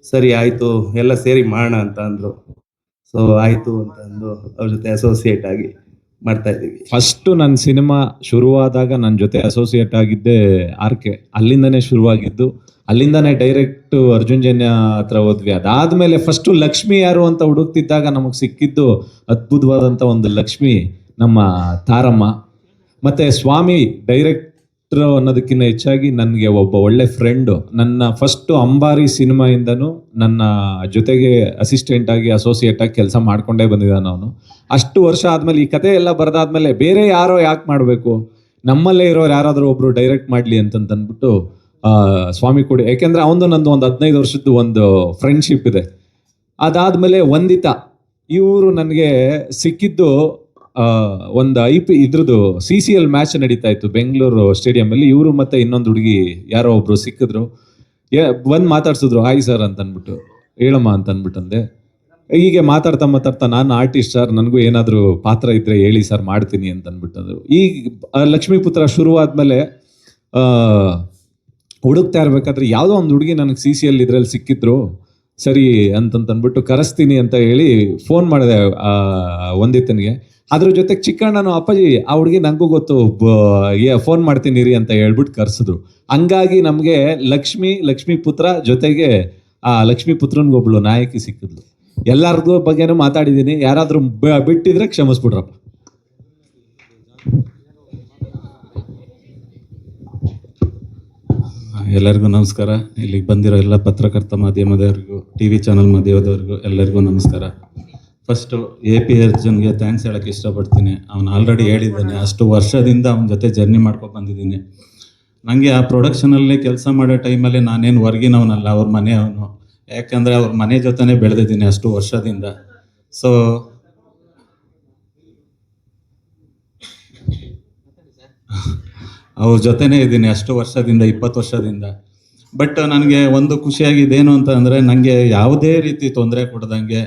ಸರಿ ಆಯಿತು, ಎಲ್ಲ ಸೇರಿ ಮಾಡೋಣ ಅಂತ ಅಂದರು. ಸೊ ಆಯಿತು ಅಂತ ಅಂದು ಅವ್ರ ಜೊತೆ ಅಸೋಸಿಯೇಟ್ ಆಗಿ ಮಾಡ್ತಾ ಇದ್ದೀವಿ. ಫಸ್ಟು ನನ್ನ ಸಿನಿಮಾ ಶುರುವಾದಾಗ ನನ್ನ ಜೊತೆ ಅಸೋಸಿಯೇಟ್ ಆಗಿದ್ದೆ ಆರ್ಕೆ. ಅಲ್ಲಿಂದನೇ ಶುರುವಾಗಿದ್ದು, ಅಲ್ಲಿಂದನೇ ಡೈರೆಕ್ಟ್ ಅರ್ಜುನ್ ಜನ್ಯ ಹತ್ರ ಹೋದ್ವಿ. ಅದಾದಮೇಲೆ ಫಸ್ಟು ಲಕ್ಷ್ಮಿ ಯಾರು ಅಂತ ಹುಡುಕ್ತಿದ್ದಾಗ ನಮಗೆ ಸಿಕ್ಕಿದ್ದು ಅದ್ಭುತವಾದಂಥ ಒಂದು ಲಕ್ಷ್ಮಿ, ನಮ್ಮ ತಾರಮ್ಮ. ಮತ್ತು ಸ್ವಾಮಿ ಡೈರೆಕ್ಟ್ರು ಅನ್ನೋದಕ್ಕಿಂತ ಹೆಚ್ಚಾಗಿ ನನಗೆ ಒಬ್ಬ ಒಳ್ಳೆ ಫ್ರೆಂಡು. ನನ್ನ ಫಸ್ಟು ಅಂಬಾರಿ ಸಿನಿಮಾಯಿಂದನೂ ನನ್ನ ಜೊತೆಗೆ ಅಸಿಸ್ಟೆಂಟಾಗಿ ಅಸೋಸಿಯೇಟಾಗಿ ಕೆಲಸ ಮಾಡಿಕೊಂಡೇ ಬಂದಿದ್ದಾನೆ ಅವನು. ಅಷ್ಟು ವರ್ಷ ಆದಮೇಲೆ ಈ ಕತೆ ಎಲ್ಲ ಬರೆದಾದ್ಮೇಲೆ ಬೇರೆ ಯಾರೋ ಯಾಕೆ ಮಾಡಬೇಕು, ನಮ್ಮಲ್ಲೇ ಇರೋರು ಯಾರಾದರೂ ಒಬ್ಬರು ಡೈರೆಕ್ಟ್ ಮಾಡಲಿ ಅಂತಂದ್ಬಿಟ್ಟು ಸ್ವಾಮಿ ಕೊಡಿ. ಯಾಕೆಂದರೆ ಅವನು ನಂದು ಒಂದು 15 ವರ್ಷದ್ದು ಒಂದು ಫ್ರೆಂಡ್ಶಿಪ್ ಇದೆ. ಅದಾದಮೇಲೆ ವಂದಿತಾ ಇವರು ನನಗೆ ಸಿಕ್ಕಿದ್ದು ಒಂದು ಇದ್ರದ್ದು CCL ಮ್ಯಾಚ್ ನಡೀತಾ ಇತ್ತು ಬೆಂಗಳೂರು ಸ್ಟೇಡಿಯಮಲ್ಲಿ. ಇವರು ಮತ್ತು ಇನ್ನೊಂದು ಹುಡುಗಿ ಯಾರೋ ಒಬ್ಬರು ಸಿಕ್ಕಿದ್ರು, ಬಂದು ಮಾತಾಡ್ಸಿದ್ರು, ಹಾಯ್ ಸರ್ ಅಂತ ಅಂದ್ಬಿಟ್ಟು, ಹೇಳಮ್ಮ ಅಂತ ಅಂದ್ಬಿಟ್ಟಂದೆ. ಹೀಗೆ ಮಾತಾಡ್ತಾ ನಾನು ಆರ್ಟಿಸ್ಟ್ ಸರ್, ನನಗೂ ಏನಾದರೂ ಪಾತ್ರ ಇದ್ದರೆ ಹೇಳಿ ಸರ್ ಮಾಡ್ತೀನಿ ಅಂತ ಅಂದ್ಬಿಟ್ಟಂದ್ರು. ಈಗ ಲಕ್ಷ್ಮೀಪುತ್ರ ಶುರುವಾದ್ಮೇಲೆ ಹುಡುಕ್ತಾ ಇರ್ಬೇಕಾದ್ರೆ ಯಾವುದೋ ಒಂದು ಹುಡುಗಿ ನನಗೆ CCL ಇದರಲ್ಲಿ ಸಿಕ್ಕಿದ್ರು. ಸರಿ ಅಂತಂದ್ಬಿಟ್ಟು ಕರೆಸ್ತೀನಿ ಅಂತ ಹೇಳಿ ಫೋನ್ ಮಾಡಿದೆ ವಂದಿತನಿಗೆ. ಅದ್ರ ಜೊತೆಗೆ ಚಿಕ್ಕಣ್ಣನು, ಅಪ್ಪಾಜಿ ಆ ಹುಡುಗಿ ನನಗೂ ಗೊತ್ತು, ಫೋನ್ ಮಾಡ್ತೀನಿ ರೀ ಅಂತ ಹೇಳ್ಬಿಟ್ಟು ಕರೆಸಿದ್ರು. ಹಂಗಾಗಿ ನಮಗೆ ಲಕ್ಷ್ಮೀ ಪುತ್ರ ಜೊತೆಗೆ ಆ ಲಕ್ಷ್ಮೀ ಪುತ್ರನಿಗೊಬ್ಳು ನಾಯಕಿ ಸಿಕ್ಕಿದ್ಲು. ಎಲ್ಲರಿಗೂ ಬಗ್ಗೆನೂ ಮಾತಾಡಿದ್ದೀನಿ, ಯಾರಾದರೂ ಬಿಟ್ಟಿದ್ರೆ ಕ್ಷಮಿಸ್ಬಿಡ್ರಪ್ಪ. ಎಲ್ಲರಿಗೂ ನಮಸ್ಕಾರ. ಇಲ್ಲಿಗೆ ಬಂದಿರೋ ಎಲ್ಲ ಪತ್ರಕರ್ತ ಮಾಧ್ಯಮದವ್ರಿಗೂ, TV ಚಾನಲ್ ಮಾಧ್ಯಮದವ್ರಿಗೂ ಎಲ್ಲರಿಗೂ ನಮಸ್ಕಾರ. ಫಸ್ಟು AP ಅರ್ಜುನ್ಗೆ ಥ್ಯಾಂಕ್ಸ್ ಹೇಳೋಕ್ಕೆ ಇಷ್ಟಪಡ್ತೀನಿ. ಅವನು ಆಲ್ರೆಡಿ ಹೇಳಿದ್ದಾನೆ, ಅಷ್ಟು ವರ್ಷದಿಂದ ಅವನ ಜೊತೆ ಜರ್ನಿ ಮಾಡ್ಕೊಂಡು ಬಂದಿದ್ದೀನಿ. ನನಗೆ ಆ ಪ್ರೊಡಕ್ಷನಲ್ಲಿ ಕೆಲಸ ಮಾಡೋ ಟೈಮಲ್ಲಿ ನಾನೇನು ಹೊರಗಿನವನಲ್ಲ, ಅವ್ರ ಮನೆಯವನು. ಯಾಕಂದರೆ ಅವ್ರ ಮನೆ ಜೊತೆನೇ ಬೆಳೆದಿದ್ದೀನಿ ಅಷ್ಟು ವರ್ಷದಿಂದ. ಸೊ ಅವ್ರ ಜೊತೆನೇ ಇದ್ದೀನಿ ಅಷ್ಟು ವರ್ಷದಿಂದ, 20 ವರ್ಷದಿಂದ. ಬಟ್ ನನಗೆ ಒಂದು ಖುಷಿಯಾಗಿದ್ದೇನು ಅಂತ ಅಂದರೆ, ನನಗೆ ಯಾವುದೇ ರೀತಿ ತೊಂದರೆ ಕೊಡ್ದಂಗೆ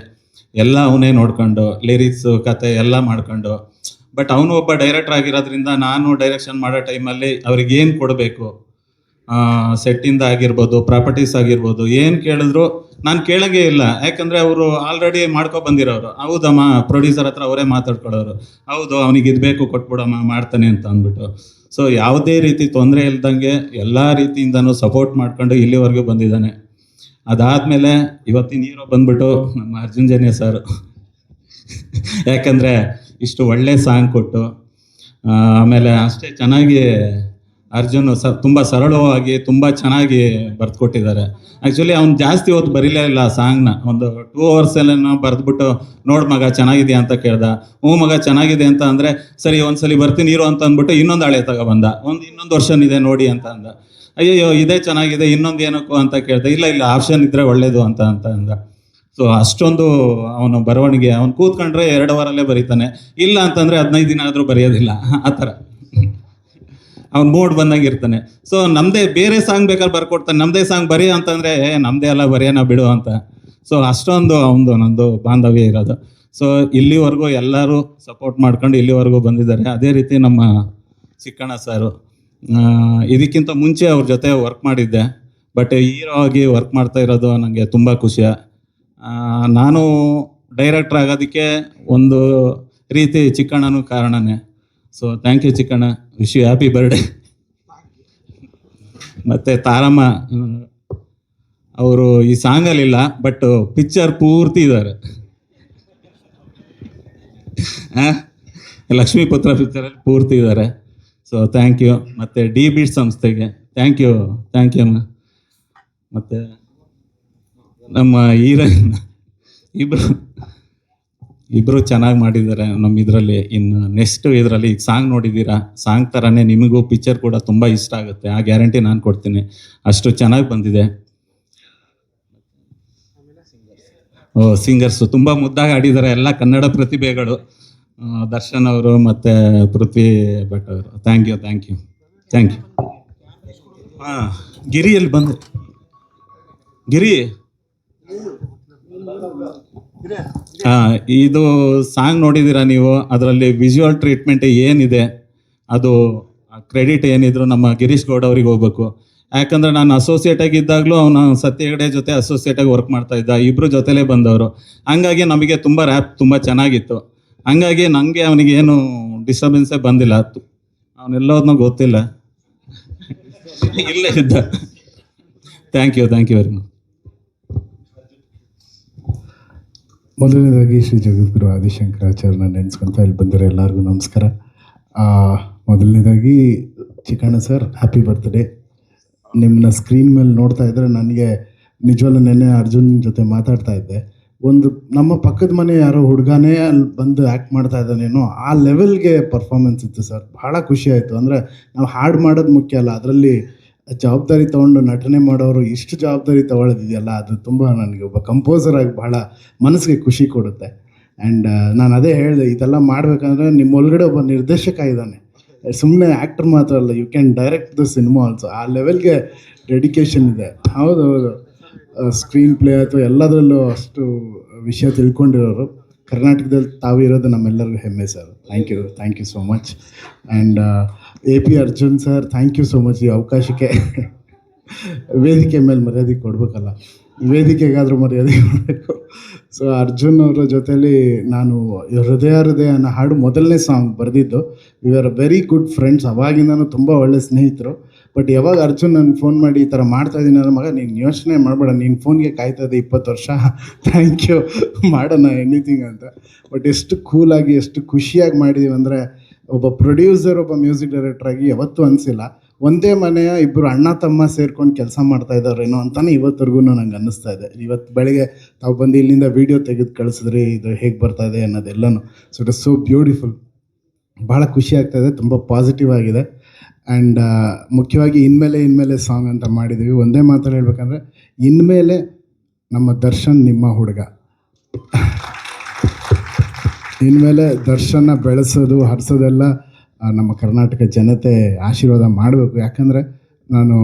ಎಲ್ಲ ಅವನೇ ನೋಡ್ಕೊಂಡು, ಲಿರಿಕ್ಸು ಕತೆ ಎಲ್ಲ ಮಾಡ್ಕೊಂಡು. ಬಟ್ ಅವನು ಒಬ್ಬ ಡೈರೆಕ್ಟರ್ ಆಗಿರೋದ್ರಿಂದ ನಾನು ಡೈರೆಕ್ಷನ್ ಮಾಡೋ ಟೈಮಲ್ಲಿ ಅವ್ರಿಗೆ ಏನು ಕೊಡಬೇಕು, ಸೆಟ್ಟಿಂದ ಆಗಿರ್ಬೋದು, ಪ್ರಾಪರ್ಟೀಸ್ ಆಗಿರ್ಬೋದು, ಏನು ಕೇಳಿದ್ರು ನಾನು ಕೇಳೋಂಗೇ ಇಲ್ಲ. ಯಾಕಂದರೆ ಅವರು ಆಲ್ರೆಡಿ ಬಂದಿರೋರು. ಹೌದಮ್ಮ, ಪ್ರೊಡ್ಯೂಸರ್ ಹತ್ರ ಅವರೇ ಮಾತಾಡ್ಕೊಳ್ಳೋರು, ಹೌದು ಅವನಿಗೆ ಇದು ಬೇಕು ಕೊಟ್ಬಿಡಮ್ಮ ಮಾಡ್ತಾನೆ ಅಂತ ಅಂದ್ಬಿಟ್ಟು. ಸೊ ಯಾವುದೇ ರೀತಿ ತೊಂದರೆ ಇಲ್ದಂಗೆ ಎಲ್ಲ ರೀತಿಯಿಂದನೂ ಸಪೋರ್ಟ್ ಮಾಡ್ಕೊಂಡು ಇಲ್ಲಿವರೆಗೂ ಬಂದಿದ್ದಾನೆ. ಅದಾದಮೇಲೆ ಇವತ್ತಿನ ಹೀರೋ ಬಂದ್ಬಿಟ್ಟು ನಮ್ಮ ಅರ್ಜುನ್ ಜನ್ಯ ಸರ್. ಯಾಕಂದರೆ ಇಷ್ಟು ಒಳ್ಳೆ ಸಾಂಗ್ ಕೊಟ್ಟು, ಆಮೇಲೆ ಅಷ್ಟೇ ಚೆನ್ನಾಗಿ ಅರ್ಜುನ್ ತುಂಬ ಸರಳವಾಗಿ ತುಂಬ ಚೆನ್ನಾಗಿ ಬರೆದುಕೊಟ್ಟಿದ್ದಾರೆ. ಆ್ಯಕ್ಚುಲಿ ಅವ್ನು ಜಾಸ್ತಿ ಹೊತ್ತು ಬರೀಲೇ ಇಲ್ಲ ಸಾಂಗ್ನ. ಒಂದು 2 hours ಎಲ್ಲ ಬರೆದ್ಬಿಟ್ಟು, ನೋಡು ಮಗ ಚೆನ್ನಾಗಿದೆಯಾ ಅಂತ ಕೇಳ್ದ. ಹ್ಞೂ ಮಗ ಚೆನ್ನಾಗಿದೆ ಅಂತ ಅಂದರೆ, ಸರಿ ಒಂದ್ಸಲಿ ಬರ್ತೀನಿ ಹೀರೋ ಅಂತ ಅಂದ್ಬಿಟ್ಟು ಇನ್ನೊಂದು ಹಳೆ ತಗೊಬಂದ. ಇನ್ನೊಂದು ವರ್ಷನ್ ಇದೆ ನೋಡಿ ಅಂತ ಅಂದ. ಅಯ್ಯಯ್ಯೋ ಇದೇ ಚೆನ್ನಾಗಿದೆ, ಇನ್ನೊಂದು ಏನಕ್ಕೋ ಅಂತ ಕೇಳ್ದೆ. ಇಲ್ಲ ಆಪ್ಷನ್ ಇದ್ದರೆ ಒಳ್ಳೇದು ಅಂತ ಅಂದ. ಸೊ ಅಷ್ಟೊಂದು ಅವನು ಬರವಣಿಗೆ, ಅವ್ನು ಕೂತ್ಕೊಂಡ್ರೆ 2 ವಾರಲ್ಲೇ ಬರೀತಾನೆ. ಇಲ್ಲ ಅಂತಂದರೆ 15 ದಿನ ಆದರೂ ಬರೆಯೋದಿಲ್ಲ. ಆ ಥರ ಅವ್ನು ಮೂಡ್ ಬಂದಂಗೆ ಇರ್ತಾನೆ. ಸೊ ನಮ್ಮದೇ ಬೇರೆ ಸಾಂಗ್ ಬೇಕಾದ್ರೆ ಬರ್ಕೊಡ್ತಾನೆ, ನಮ್ಮದೇ ಸಾಂಗ್ ಬರೆಯೋ ಅಂತಂದರೆ ನಮ್ಮದೇ ಎಲ್ಲ ಬರೆಯೋಣ ಬಿಡು ಅಂತ. ಸೊ ಅಷ್ಟೊಂದು ಅವನದು ನಂದು ಬಾಂಧವ್ಯ ಇರೋದು. ಸೊ ಇಲ್ಲಿವರೆಗೂ ಎಲ್ಲರೂ ಸಪೋರ್ಟ್ ಮಾಡ್ಕೊಂಡು ಇಲ್ಲಿವರೆಗೂ ಬಂದಿದ್ದಾರೆ. ಅದೇ ರೀತಿ ನಮ್ಮ ಚಿಕ್ಕಣ್ಣ ಸಾರು, ಇದಕ್ಕಿಂತ ಮುಂಚೆ ಅವ್ರ ಜೊತೆ ವರ್ಕ್ ಮಾಡಿದ್ದೆ. ಬಟ್ ಹೀರೋ ಆಗಿ ವರ್ಕ್ ಮಾಡ್ತಾ ಇರೋದು ನನಗೆ ತುಂಬ ಖುಷಿಯ. ನಾನು ಡೈರೆಕ್ಟ್ರ್ ಆಗೋದಕ್ಕೆ ಒಂದು ರೀತಿ ಚಿಕ್ಕಣ್ಣನೂ ಕಾರಣನೇ. So thank you Chikkanna, wish you happy birthday. ಮತ್ತು ತಾರಮ್ಮ ಅವರು ಈ ಸಾಂಗಲ್ಲಿಲ್ಲ, ಬಟ್ ಪಿಕ್ಚರ್ ಪೂರ್ತಿ ಇದ್ದಾರೆ. ಲಕ್ಷ್ಮೀ ಪುತ್ರ ಪಿಕ್ಚರಲ್ಲಿ ಪೂರ್ತಿ ಇದ್ದಾರೆ. So thank you. ಮತ್ತು ಡಿ ಬೀಟ್ ಸಂಸ್ಥೆಗೆ ಥ್ಯಾಂಕ್ ಯು ಅಮ್ಮ. ಮತ್ತು ನಮ್ಮ ಹೀರೋಯಿನ್ ಇಬ್ಬರು ಇಬ್ಬರು ಚೆನ್ನಾಗಿ ಮಾಡಿದ್ದಾರೆ ನಮ್ಮ ಇದರಲ್ಲಿ. ಇನ್ನು ನೆಕ್ಸ್ಟ್ ಇದರಲ್ಲಿ ಈಗ ಸಾಂಗ್ ನೋಡಿದ್ದೀರಾ, ಸಾಂಗ್ ಥರನೇ ನಿಮಗೂ ಪಿಕ್ಚರ್ ಕೂಡ ತುಂಬ ಇಷ್ಟ ಆಗುತ್ತೆ, ಆ ಗ್ಯಾರಂಟಿ ನಾನು ಕೊಡ್ತೀನಿ. ಅಷ್ಟು ಚೆನ್ನಾಗಿ ಬಂದಿದೆ. ಸಿಂಗರ್ಸು ತುಂಬ ಮುದ್ದಾಗಿ ಆಡಿದ್ದಾರೆ, ಎಲ್ಲ ಕನ್ನಡ ಪ್ರತಿಭೆಗಳು. ದರ್ಶನ್ ಅವರು ಮತ್ತು ಪೃಥ್ವಿ ಭಟ್ ಅವರು. Thank you. ಹಾಂ, ಗಿರಿಯಲ್ಲಿ ಬಂದು ಗಿರಿ. ಇದು ಸಾಂಗ್ ನೋಡಿದ್ದೀರಾ ನೀವು, ಅದರಲ್ಲಿ ವಿಜುವಲ್ ಟ್ರೀಟ್ಮೆಂಟ್ ಏನಿದೆ ಅದು ಕ್ರೆಡಿಟ್ ಏನಿದ್ರು ನಮ್ಮ ಗಿರೀಶ್ ಗೌಡ್ ಅವ್ರಿಗೆ ಹೋಗ್ಬೇಕು. ಯಾಕಂದರೆ ನಾನು ಅಸೋಸಿಯೇಟ್ ಆಗಿದ್ದಾಗಲೂ ಅವನು ಸತ್ಯ ಹೆಗಡೆ ಜೊತೆ ಅಸೋಸಿಯೇಟಾಗಿ ವರ್ಕ್ ಮಾಡ್ತಾ ಇದ್ದ, ಇಬ್ಬರು ಜೊತೆಲೇ ಬಂದವರು. ಹಂಗಾಗಿ ನಮಗೆ ತುಂಬ ರ್ಯಾಪ್ ತುಂಬ ಚೆನ್ನಾಗಿತ್ತು. ಹಂಗಾಗಿ ನನಗೆ ಅವನಿಗೆ ಏನು ಡಿಸ್ಟರ್ಬೆನ್ಸೇ ಬಂದಿಲ್ಲ. ಅವನೆಲ್ಲೋದ್ನೂ ಗೊತ್ತಿಲ್ಲ, ಇಲ್ಲೇ ಇದ್ದ. Thank you very much. ಮೊದಲನೇದಾಗಿ ಶ್ರೀ ಜಗದ್ಗುರು ಆದಿಶಂಕರಾಚಾರ್ಯನ ನೆನೆಸ್ಕೊಂತ ಇಲ್ಲಿ ಬಂದಿರೋ ಎಲ್ಲರಿಗೂ ನಮಸ್ಕಾರ. ಮೊದಲನೇದಾಗಿ ಚಿಕ್ಕಣ್ಣ ಸರ್, ಹ್ಯಾಪಿ ಬರ್ತ್ಡೇ. ನಿಮ್ಮನ್ನ ಸ್ಕ್ರೀನ್ ಮೇಲೆ ನೋಡ್ತಾ ಇದ್ದರೆ ನನಗೆ ನಿಜವಲ್ಲೂ ನೆನ್ನೆ ಅರ್ಜುನ್ ಜೊತೆ ಮಾತಾಡ್ತಾ ಇದ್ದೆ, ಒಂದು ನಮ್ಮ ಪಕ್ಕದ ಮನೆ ಯಾರೋ ಹುಡುಗನೇ ಅಲ್ಲಿ ಬಂದು ಆ್ಯಕ್ಟ್ ಮಾಡ್ತಾ ಇದ್ದಾನೇನೋ ಆ ಲೆವೆಲ್ಗೆ ಪರ್ಫಾರ್ಮೆನ್ಸ್ ಇತ್ತು ಸರ್. ಭಾಳ ಖುಷಿ ಆಯಿತು. ಅಂದರೆ ನಾವು ಹಾಡು ಮಾಡೋದು ಮುಖ್ಯ ಅಲ್ಲ, ಅದರಲ್ಲಿ ಜವಾಬ್ದಾರಿ ತೊಗೊಂಡು ನಟನೆ ಮಾಡೋರು ಇಷ್ಟು ಜವಾಬ್ದಾರಿ ತೊಗೊಳ್ಳೋದಿದೆಯಲ್ಲ, ಅದು ತುಂಬ ನನಗೆ ಒಬ್ಬ ಕಂಪೋಸರ್ ಆಗಿ ಭಾಳ ಮನಸ್ಸಿಗೆ ಖುಷಿ ಕೊಡುತ್ತೆ. ಆ್ಯಂಡ್ ನಾನು ಅದೇ ಹೇಳಿದೆ, ಇದೆಲ್ಲ ಮಾಡಬೇಕಂದ್ರೆ ನಿಮ್ಮ ಒಳಗಡೆ ಒಬ್ಬ ನಿರ್ದೇಶಕ ಇದ್ದಾನೆ, ಸುಮ್ಮನೆ ಆ್ಯಕ್ಟರ್ ಮಾತ್ರ ಅಲ್ಲ, you can direct the cinema also. ಆ ಲೆವೆಲ್ಗೆ ಡೆಡಿಕೇಶನ್ ಇದೆ. ಹೌದು, ಸ್ಕ್ರೀನ್ ಪ್ಲೇ ಅಥವಾ ಎಲ್ಲದರಲ್ಲೂ ಅಷ್ಟು ವಿಷಯ ತಿಳ್ಕೊಂಡಿರೋರು ಕರ್ನಾಟಕದಲ್ಲಿ ತಾವು ಇರೋದು ನಮ್ಮೆಲ್ಲರಿಗೂ ಹೆಮ್ಮೆ sir. Thank you so much. And AP Arjun sir, thank you so much. ಈ ಅವಕಾಶಕ್ಕೆ ವೇದಿಕೆ ಮೇಲೆ ಮರ್ಯಾದೆ ಕೊಡಬೇಕಲ್ಲ, ವೇದಿಕೆಗಾದರೂ ಮರ್ಯಾದೆ ಕೊಡಬೇಕು. ಸೊ ಅರ್ಜುನ್ ಅವರ ಜೊತೆಲಿ ನಾನು ಹೃದಯ ಅನ್ನೋ ಹಾಡು ಮೊದಲನೇ ಸಾಂಗ್ ಬರೆದಿದ್ದು. We are very good friends, ಅವಾಗಿಂದನೂ ತುಂಬ ಒಳ್ಳೆ ಸ್ನೇಹಿತರು. ಬಟ್ ಯಾವಾಗ ಅರ್ಜುನ್ ನನ್ನ ಫೋನ್ ಮಾಡಿ ಈ ಥರ ಮಾಡ್ತಾಯಿದ್ದೀನಿ ಅನ್ನೋ, ಮಗ ನೀನು ಯೋಚನೆ ಮಾಡಬೇಡ, ನಿನ್ನ ಫೋನ್ಗೆ ಕಾಯ್ತಾ ಇದೆ 20 ವರ್ಷ, ಥ್ಯಾಂಕ್ ಯು, ಮಾಡೋಣ ಎನಿಥಿಂಗ್ ಅಂತ. ಬಟ್ ಎಷ್ಟು ಕೂಲಾಗಿ ಎಷ್ಟು ಖುಷಿಯಾಗಿ ಮಾಡಿದ್ದೀವಿ ಅಂದರೆ, ಒಬ್ಬ ಪ್ರೊಡ್ಯೂಸರ್ ಒಬ್ಬ ಮ್ಯೂಸಿಕ್ ಡೈರೆಕ್ಟ್ರಾಗಿ ಯಾವತ್ತೂ ಅನಿಸಿಲ್ಲ. ಒಂದೇ ಮನೆಯ ಇಬ್ಬರು ಅಣ್ಣ ತಮ್ಮ ಸೇರ್ಕೊಂಡು ಕೆಲಸ ಮಾಡ್ತಾ ಇದ್ದಾರೇನೋ ಅಂತಲೇ ಇವತ್ತರೆಗೂ ನಂಗೆ ಅನ್ನಿಸ್ತಾ ಇದೆ. ಇವತ್ತು ಬೆಳಗ್ಗೆ ತಾವು ಬಂದು ಇಲ್ಲಿಂದ ವೀಡಿಯೋ ತೆಗೆದು ಕಳಿಸಿದ್ರಿ, ಇದು ಹೇಗೆ ಬರ್ತಾ ಇದೆ ಅನ್ನೋದೆಲ್ಲನೂ. So it is so beautiful. ಭಾಳ ಖುಷಿ ಆಗ್ತಾಯಿದೆ, ತುಂಬ ಪಾಸಿಟಿವ್ ಆಗಿದೆ. ಆ್ಯಂಡ್ ಮುಖ್ಯವಾಗಿ ಇನ್ಮೇಲೆ ಸಾಂಗ್ ಅಂತ ಮಾಡಿದ್ದೀವಿ. ಒಂದೇ ಮಾತಲ್ಲಿ ಹೇಳ್ಬೇಕಂದ್ರೆ, ಇನ್ಮೇಲೆ ನಮ್ಮ ದರ್ಶನ್ ನಿಮ್ಮ ಹುಡುಗ. ಇನ್ಮೇಲೆ ದರ್ಶನ ಬೆಳೆಸೋದು ಹರಿಸೋದೆಲ್ಲ ನಮ್ಮ ಕರ್ನಾಟಕ ಜನತೆ ಆಶೀರ್ವಾದ ಮಾಡಬೇಕು. ಯಾಕಂದರೆ ನಾನು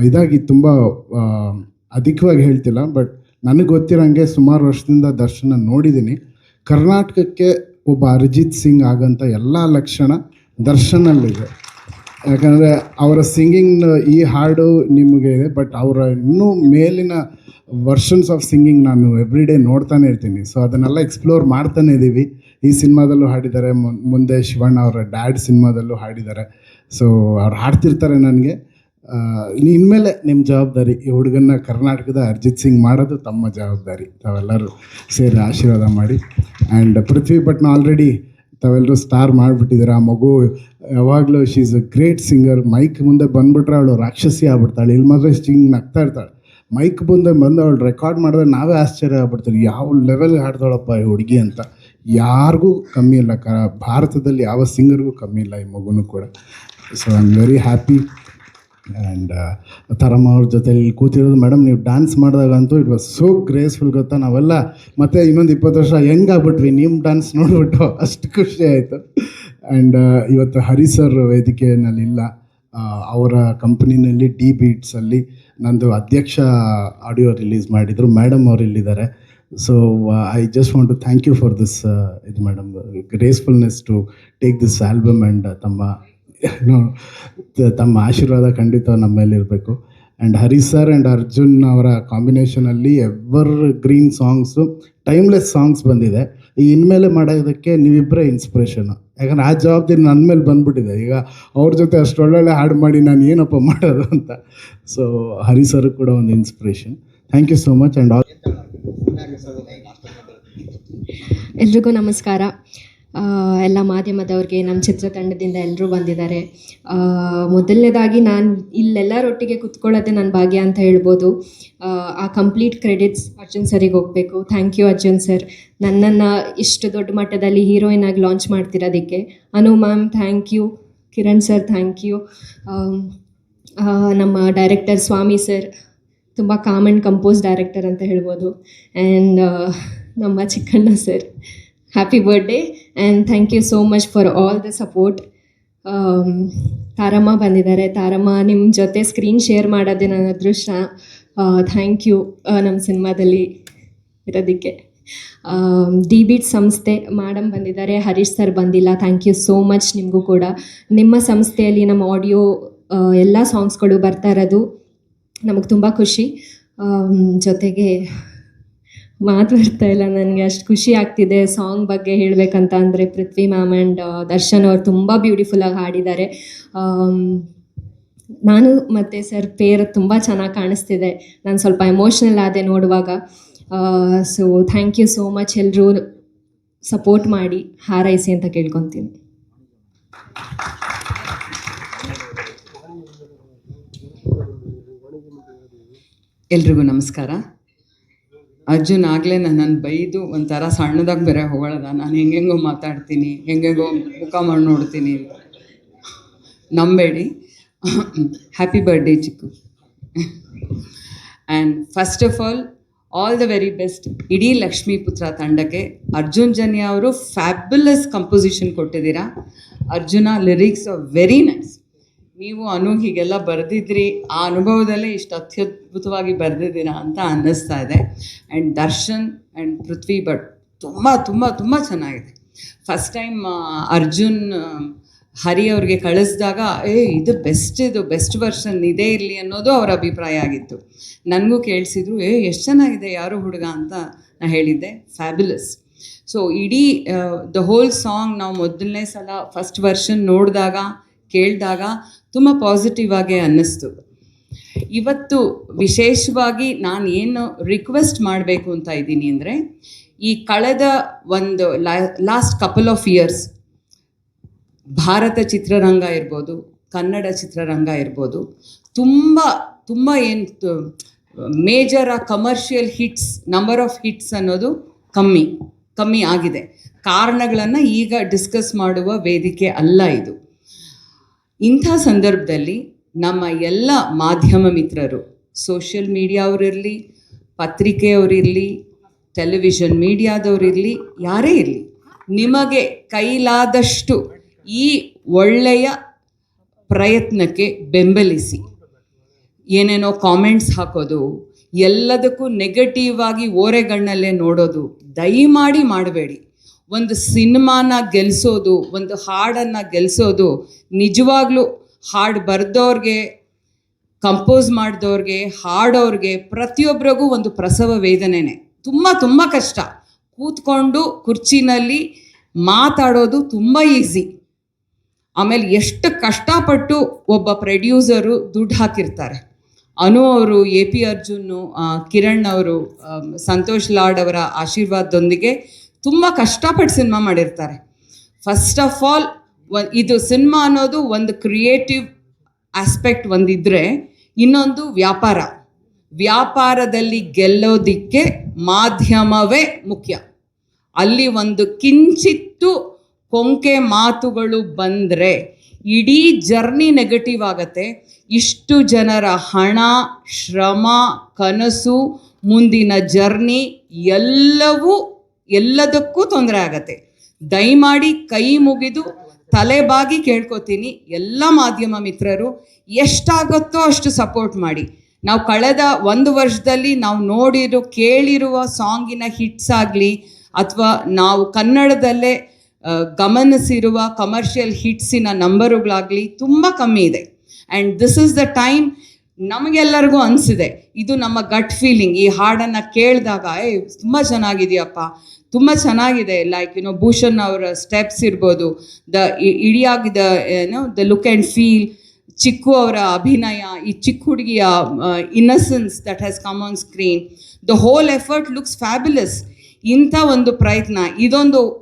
ಇದಾಗಿ ತುಂಬ ಅಧಿಕವಾಗಿ ಹೇಳ್ತಿಲ್ಲ, ಬಟ್ ನನಗೆ ಗೊತ್ತಿರೋಂಗೆ ಸುಮಾರು ವರ್ಷದಿಂದ ದರ್ಶನ ನೋಡಿದ್ದೀನಿ. ಕರ್ನಾಟಕಕ್ಕೆ ಒಬ್ಬ ಅರಿಜಿತ್ ಸಿಂಗ್ ಆಗೋಂಥ ಎಲ್ಲ ಲಕ್ಷಣ ದರ್ಶನಲ್ಲಿದೆ. ಯಾಕಂದರೆ ಅವರ ಸಿಂಗಿಂಗ್ ಈ ಹಾಡು ನಿಮಗೆ ಇದೆ, ಬಟ್ ಅವರ ಇನ್ನೂ ಮೇಲಿನ ವರ್ಷನ್ಸ್ ಆಫ್ ಸಿಂಗಿಂಗ್ ನಾನು ಎವ್ರಿ ಡೇ ನೋಡ್ತಾನೆ ಇರ್ತೀನಿ. ಸೊ ಅದನ್ನೆಲ್ಲ ಎಕ್ಸ್ಪ್ಲೋರ್ ಮಾಡ್ತಾನೆ ಇದ್ದೀವಿ. ಈ ಸಿನಿಮಾದಲ್ಲೂ ಹಾಡಿದ್ದಾರೆ, ಮುಂದೆ ಶಿವಣ್ಣ ಅವರ ಡ್ಯಾಡ್ ಸಿನಿಮಾದಲ್ಲೂ ಹಾಡಿದ್ದಾರೆ. ಸೊ ಅವ್ರು ಹಾಡ್ತಿರ್ತಾರೆ ನನಗೆ. ಇನ್ಮೇಲೆ ನಿಮ್ಮ ಜವಾಬ್ದಾರಿ, ಈ ಹುಡುಗನ್ನ ಕರ್ನಾಟಕದ ಅರಿಜಿತ್ ಸಿಂಗ್ ಮಾಡೋದು ತಮ್ಮ ಜವಾಬ್ದಾರಿ. ತಾವೆಲ್ಲರೂ ಸೇರಿ ಆಶೀರ್ವಾದ ಮಾಡಿ. ಆ್ಯಂಡ್ ಪೃಥ್ವಿ ಭಟ್ನ ಆಲ್ರೆಡಿ ತಾವೆಲ್ಲರೂ ಸ್ಟಾರ್ ಮಾಡಿಬಿಟ್ಟಿದ್ದಾರೆ. ಆ ಮಗು ಯಾವಾಗಲೂ she is a great singer. Mic ಮುಂದೆ ಬಂದುಬಿಟ್ರೆ ಅವಳು ರಾಕ್ಷಸಿ ಆಗ್ಬಿಡ್ತಾಳೆ. ಇಲ್ಲಿ ಮಾತ್ರ ಹಿಂಗೆ ನಗ್ತಾ ಇರ್ತಾಳೆ. ಮೈಕ್ ಮುಂದೆ ಬಂದು ಅವಳು ರೆಕಾರ್ಡ್ ಮಾಡಿದ್ರೆ ನಾವೇ ಆಶ್ಚರ್ಯ ಆಗ್ಬಿಡ್ತೀವಿ, ಯಾವ ಲೆವೆಲ್ಗೆ ಹಾಡ್ತಾಳಪ್ಪ ಈ ಹುಡುಗಿ ಅಂತ. ಯಾರಿಗೂ ಕಮ್ಮಿ ಇಲ್ಲ, ಭಾರತದಲ್ಲಿ ಯಾವ ಸಿಂಗರ್ಗೂ ಕಮ್ಮಿ ಇಲ್ಲ ಈ ಮಗುನೂ ಕೂಡ. So I am very happy. And Taramma ಅವ್ರ ಜೊತೆಲಿ ಕೂತಿರೋದು, ಮೇಡಮ್ ನೀವು ಡ್ಯಾನ್ಸ್ ಮಾಡಿದಾಗಂತೂ ಇಟ್ ವಾಸ್ ಸೋ ಗ್ರೇಸ್ಫುಲ್. ಗೊತ್ತಾ, ನಾವೆಲ್ಲ ಮತ್ತೆ ಇನ್ನೊಂದು 20 ವರ್ಷ ಹೆಂಗಾಗ್ಬಿಟ್ವಿ ನಿಮ್ಮ ಡ್ಯಾನ್ಸ್ ನೋಡಿಬಿಟ್ಟು, ಅಷ್ಟು ಖುಷಿ ಆಯಿತು. ಆ್ಯಂಡ್ ಇವತ್ತು ಹರಿ ಸರ್ ವೇದಿಕೆಯಲ್ಲಿಲ್ಲ, ಅವರ ಕಂಪ್ನಿನಲ್ಲಿ ಡಿ ಬೀಟ್ಸಲ್ಲಿ ನಂದು ಅಧ್ಯಕ್ಷ ಆಡಿಯೋ ರಿಲೀಸ್ ಮಾಡಿದರು. ಮೇಡಮ್ ಅವರು ಇಲ್ಲಿದ್ದಾರೆ. So I just want to thank you for this ಇದು madam, gracefulness to take this album. And ತಮ್ಮ ಆಶೀರ್ವಾದ ಖಂಡಿತ ನಮ್ಮ ಮೇಲೆ ಇರಬೇಕು. And Hari sir and Arjun ಅವರ ಕಾಂಬಿನೇಷನಲ್ಲಿ evergreen songs, timeless songs ಬಂದಿದೆ. ಈ ಇನ್ಮೇಲೆ ಮಾಡೋದಕ್ಕೆ ನೀವಿಬ್ಬರೇ ಇನ್ಸ್ಪಿರೇಷನು. ಯಾಕಂದರೆ ಆ ಜವಾಬ್ದಾರಿ ನನ್ನ ಮೇಲೆ ಬಂದುಬಿಟ್ಟಿದೆ. ಈಗ ಅವ್ರ ಜೊತೆ ಅಷ್ಟು ಒಳ್ಳೊಳ್ಳೆ ಹಾಡು ಮಾಡಿ ನಾನು ಏನಪ್ಪ ಮಾಡೋದು ಅಂತ. ಸೊ ಹರಿ ಸರ್ ಕೂಡ ಒಂದು inspiration. Thank you so much. And all ಎಲ್ರಿಗೂ ನಮಸ್ಕಾರ. ಎಲ್ಲ ಮಾಧ್ಯಮದವ್ರಿಗೆ, ನಮ್ಮ ಚಿತ್ರತಂಡದಿಂದ ಎಲ್ಲರೂ ಬಂದಿದ್ದಾರೆ. ಮೊದಲನೇದಾಗಿ ನಾನು ಇಲ್ಲೆಲ್ಲರೊಟ್ಟಿಗೆ ಕುತ್ಕೊಳ್ಳೋದೇ ನನ್ನ ಭಾಗ್ಯ ಅಂತ ಹೇಳ್ಬೋದು. ಆ ಕಂಪ್ಲೀಟ್ ಕ್ರೆಡಿಟ್ಸ್ ಅರ್ಜುನ್ ಸರಿಗೆ ಹೋಗಬೇಕು. ಥ್ಯಾಂಕ್ ಯು ಅರ್ಜುನ್ ಸರ್, ನನ್ನನ್ನು ಇಷ್ಟು ದೊಡ್ಡ ಮಟ್ಟದಲ್ಲಿ ಹೀರೋಯಿನ್ ಆಗಿ ಲಾಂಚ್ ಮಾಡ್ತಿರೋದಕ್ಕೆ. Anu ma'am thank you, Kiran sir thank you, ನಮ್ಮ ಡೈರೆಕ್ಟರ್ ಸ್ವಾಮಿ ಸರ್ ತುಂಬ ಕಾಮ್ ಆ್ಯಂಡ್ ಕಂಪೋಸ್ ಡೈರೆಕ್ಟರ್ ಅಂತ ಹೇಳ್ಬೋದು. ಆ್ಯಂಡ್ ನಮ್ಮ Chikkanna sir, happy birthday and thank you so much for all the support. Taramma ಬಂದಿದ್ದಾರೆ. ತಾರಮ್ಮ, ನಿಮ್ಮ ಜೊತೆ ಸ್ಕ್ರೀನ್ ಶೇರ್ ಮಾಡೋದೇ ನನ್ನ ಅದೃಷ್ಟ. ಥ್ಯಾಂಕ್ ಯು ನಮ್ಮ ಸಿನಿಮಾದಲ್ಲಿ ಇರೋದಕ್ಕೆ. ಡಿ ಬೀಟ್ ಸಂಸ್ಥೆ ಮೇಡಮ್ ಬಂದಿದ್ದಾರೆ, ಹರೀಶ್ ಸರ್ ಬಂದಿಲ್ಲ. ಥ್ಯಾಂಕ್ ಯು ಸೋ ಮಚ್ ನಿಮಗೂ ಕೂಡ. ನಿಮ್ಮ ಸಂಸ್ಥೆಯಲ್ಲಿ ನಮ್ಮ ಆಡಿಯೋ ಎಲ್ಲ ಸಾಂಗ್ಸ್ಗಳು ಬರ್ತಾ ಇರೋದು ನಮಗೆ ತುಂಬ ಖುಷಿ. ಜೊತೆಗೆ ಮಾತು ಬರ್ತಾ ಇಲ್ಲ ನನಗೆ, ಅಷ್ಟು ಖುಷಿ ಆಗ್ತಿದೆ ಸಾಂಗ್ ಬಗ್ಗೆ ಹೇಳಬೇಕಂತ ಅಂದರೆ. ಪೃಥ್ವಿ ಮ್ಯಾಮ್ ಆ್ಯಂಡ್ ದರ್ಶನ್ ಅವರು ತುಂಬ ಬ್ಯೂಟಿಫುಲ್ಲಾಗಿ ಹಾಡಿದ್ದಾರೆ. ನಾನು ಮತ್ತು ಸರ್ ಪೇರ್ ತುಂಬ ಚೆನ್ನಾಗಿ ಕಾಣಿಸ್ತಿದೆ. ನಾನು ಸ್ವಲ್ಪ ಎಮೋಷ್ನಲ್ ಆದೆ ನೋಡುವಾಗ. So thank you so much. ಎಲ್ಲರೂ ಸಪೋರ್ಟ್ ಮಾಡಿ ಹಾರೈಸಿ ಅಂತ ಕೇಳ್ಕೊತೀನಿ. ಎಲ್ರಿಗೂ ನಮಸ್ಕಾರ. ಅರ್ಜುನ್ ಆಗಲೇ ನನ್ನನ್ನು ಬೈದು ಒಂಥರ ಸಣ್ಣದಾಗಿ ಬೇರೆ ಹೊಗಳದ, ನಾನು ಹೆಂಗೆಂಗೋ ಮಾತಾಡ್ತೀನಿ, ಹೆಂಗೆಂಗೋ ಮುಖ ಮಾಡಿ ನೋಡ್ತೀನಿ. ನಂಬೇಡಿ. Happy birthday Chikku. And first of all the very best ಇಡೀ ಲಕ್ಷ್ಮೀಪುತ್ರ ತಂಡಕ್ಕೆ. ಅರ್ಜುನ್ ಜನ್ಯ ಅವರು ಫ್ಯಾಬ್ಯುಲಸ್ ಕಂಪೋಸಿಷನ್ ಕೊಟ್ಟಿದ್ದೀರಾ. ಅರ್ಜುನ ಲಿರಿಕ್ಸ್ ವೆರಿ ನೈಸ್. ನೀವು ಅನು ಹೀಗೆಲ್ಲ ಬರೆದಿದ್ರಿ, ಆ ಅನುಭವದಲ್ಲೇ ಇಷ್ಟು ಅತ್ಯದ್ಭುತವಾಗಿ ಬರೆದಿದ್ದೀರಾ ಅಂತ ಅನ್ನಿಸ್ತಾ ಇದೆ. ಆ್ಯಂಡ್ ದರ್ಶನ್ ಆ್ಯಂಡ್ ಪೃಥ್ವಿ ಭಟ್ ತುಂಬ ತುಂಬ ತುಂಬ ಚೆನ್ನಾಗಿದೆ. ಫಸ್ಟ್ ಟೈಮ್ ಅರ್ಜುನ್ ಹರಿ ಅವ್ರಿಗೆ ಕಳಿಸಿದಾಗ ಇದು ಬೆಸ್ಟ್ ವರ್ಷನ್ ಇದೇ ಇರಲಿ ಅನ್ನೋದು ಅವರ ಅಭಿಪ್ರಾಯ ಆಗಿತ್ತು. ನನಗೂ ಕೇಳಿಸಿದ್ರು, ಎಷ್ಟು ಚೆನ್ನಾಗಿದೆ ಯಾರು ಹುಡುಗ ಅಂತ ನಾನು ಹೇಳಿದ್ದೆ. ಫ್ಯಾಬ್ಯುಲಸ್. ಸೊ ಇಡೀ ದ ಹೋಲ್ ಸಾಂಗ್ ನಾವು ಮೊದಲನೇ ಸಲ ಫಸ್ಟ್ ವರ್ಷನ್ ನೋಡಿದಾಗ ಕೇಳಿದಾಗ ತುಂಬ ಪಾಸಿಟಿವ್ ಆಗಿ ಅನ್ನಿಸ್ತು. ಇವತ್ತು ವಿಶೇಷವಾಗಿ ನಾನು ಏನು ರಿಕ್ವೆಸ್ಟ್ ಮಾಡಬೇಕು ಅಂತ ಇದ್ದೀನಿ ಅಂದರೆ, ಈ ಕಳೆದ ಒಂದು last couple of years Bharat ಚಿತ್ರರಂಗ ಇರ್ಬೋದು, ಕನ್ನಡ ಚಿತ್ರರಂಗ ಇರ್ಬೋದು, ತುಂಬ ಏನು major commercial hits, number of hits ಅನ್ನೋದು ಕಮ್ಮಿ ಆಗಿದೆ. ಕಾರಣಗಳನ್ನು ಈಗ ಡಿಸ್ಕಸ್ ಮಾಡುವ ವೇದಿಕೆ ಅಲ್ಲ ಇದು. ಇಂಥ ಸಂದರ್ಭದಲ್ಲಿ ನಮ್ಮ ಎಲ್ಲ ಮಾಧ್ಯಮ ಮಿತ್ರರು, ಸೋಷಿಯಲ್ ಮೀಡಿಯಾವರಿರಲಿ, ಪತ್ರಿಕೆಯವರಿರಲಿ, ಟೆಲಿವಿಷನ್ ಮೀಡಿಯಾದವರಿರಲಿ, ಯಾರೇ ಇರಲಿ, ನಿಮಗೆ ಕೈಲಾದಷ್ಟು ಈ ಒಳ್ಳೆಯ ಪ್ರಯತ್ನಕ್ಕೆ ಬೆಂಬಲಿಸಿ. ಏನೇನೋ ಕಾಮೆಂಟ್ಸ್ ಹಾಕೋದು, ಎಲ್ಲದಕ್ಕೂ ನೆಗೆಟಿವ್ ಆಗಿ ಓರೆಗಣ್ಣಲ್ಲೇ ನೋಡೋದು ದಯಮಾಡಿ ಮಾಡಬೇಡಿ. ಒಂದು ಸಿನಿಮಾನ ಗೆಲ್ಲಿಸೋದು, ಒಂದು ಹಾಡನ್ನು ಗೆಲ್ಲಿಸೋದು ನಿಜವಾಗ್ಲೂ ಹಾಡು ಬರೆದವ್ರಿಗೆ, ಕಂಪೋಸ್ ಮಾಡಿದವ್ರಿಗೆ, ಹಾಡೋರಿಗೆ ಪ್ರತಿಯೊಬ್ಬರಿಗೂ ಒಂದು ಪ್ರಸವ ವೇದನೆನೇ. ತುಂಬ ಕಷ್ಟ. ಕೂತ್ಕೊಂಡು ಕುರ್ಚಿನಲ್ಲಿ ಮಾತಾಡೋದು ತುಂಬ ಈಸಿ. ಆಮೇಲೆ ಎಷ್ಟು ಕಷ್ಟಪಟ್ಟು ಒಬ್ಬ ಪ್ರೊಡ್ಯೂಸರು ದುಡ್ಡು ಹಾಕಿರ್ತಾರೆ. ಅನು ಅವರು, AP ಅರ್ಜುನ್, ಕಿರಣ್ ಅವರು, ಸಂತೋಷ್ ಲಾಡ್ ಅವರ ಆಶೀರ್ವಾದದೊಂದಿಗೆ ತುಂಬ ಕಷ್ಟಪಟ್ಟು ಸಿನಿಮಾ ಮಾಡಿರ್ತಾರೆ. ಫಸ್ಟ್ ಆಫ್ ಆಲ್ ಇದು ಸಿನಿಮಾ ಅನ್ನೋದು ಒಂದು ಕ್ರಿಯೇಟಿವ್ ಆಸ್ಪೆಕ್ಟ್ ಒಂದಿದ್ರೆ, ಇನ್ನೊಂದು ವ್ಯಾಪಾರದಲ್ಲಿ ಗೆಲ್ಲೋದಿಕ್ಕೆ ಮಾಧ್ಯಮವೇ ಮುಖ್ಯ. ಅಲ್ಲಿ ಒಂದು ಕಿಂಚಿತ್ತು ಕೊಂಕೆ ಮಾತುಗಳು ಬಂದರೆ ಇಡೀ ಜರ್ನಿ ನೆಗೆಟಿವ್ ಆಗತ್ತೆ. ಇಷ್ಟು ಜನರ ಹಣ, ಶ್ರಮ, ಕನಸು, ಮುಂದಿನ ಜರ್ನಿ ಎಲ್ಲದಕ್ಕೂ ತೊಂದರೆ ಆಗತ್ತೆ. ದಯಮಾಡಿ ಕೈ ಮುಗಿದು ತಲೆಬಾಗಿ ಕೇಳ್ಕೊತೀನಿ, ಎಲ್ಲ ಮಾಧ್ಯಮ ಮಿತ್ರರು ಎಷ್ಟಾಗುತ್ತೋ ಅಷ್ಟು ಸಪೋರ್ಟ್ ಮಾಡಿ. ನಾವು ಕಳೆದ 1 ವರ್ಷದಲ್ಲಿ ನಾವು ಕೇಳಿರುವ ಸಾಂಗಿನ ಹಿಟ್ಸ್ ಆಗಲಿ, ಅಥವಾ ನಾವು ಕನ್ನಡದಲ್ಲೇ ಗಮನಿಸಿರುವ ಕಮರ್ಷಿಯಲ್ ಹಿಟ್ಸಿನ ನಂಬರುಗಳಾಗಲಿ ತುಂಬ ಕಮ್ಮಿ ಇದೆ. And this is the time. ನಮಗೆಲ್ಲರಿಗೂ ಅನಿಸಿದೆ, ಇದು ನಮ್ಮ ಗಟ್ ಫೀಲಿಂಗ್. ಈ ಹಾಡನ್ನು ಕೇಳಿದಾಗ ತುಂಬ ಚೆನ್ನಾಗಿದೆಯಪ್ಪ, ತುಂಬ ಚೆನ್ನಾಗಿದೆ. ಲೈಕ್ ಭೂಷಣ್ ಅವರ ಸ್ಟೆಪ್ಸ್ ಇರ್ಬೋದು, ಇಡಿಯಾಗಿದ್ದ ದ ಲುಕ್ ಆ್ಯಂಡ್ ಫೀಲ್, ಚಿಕ್ಕು ಅವರ ಅಭಿನಯ, ಈ ಚಿಕ್ಕ ಹುಡುಗಿಯ innocence that has come on screen, the whole effort looks fabulous. ಇಂಥ ಒಂದು ಪ್ರಯತ್ನ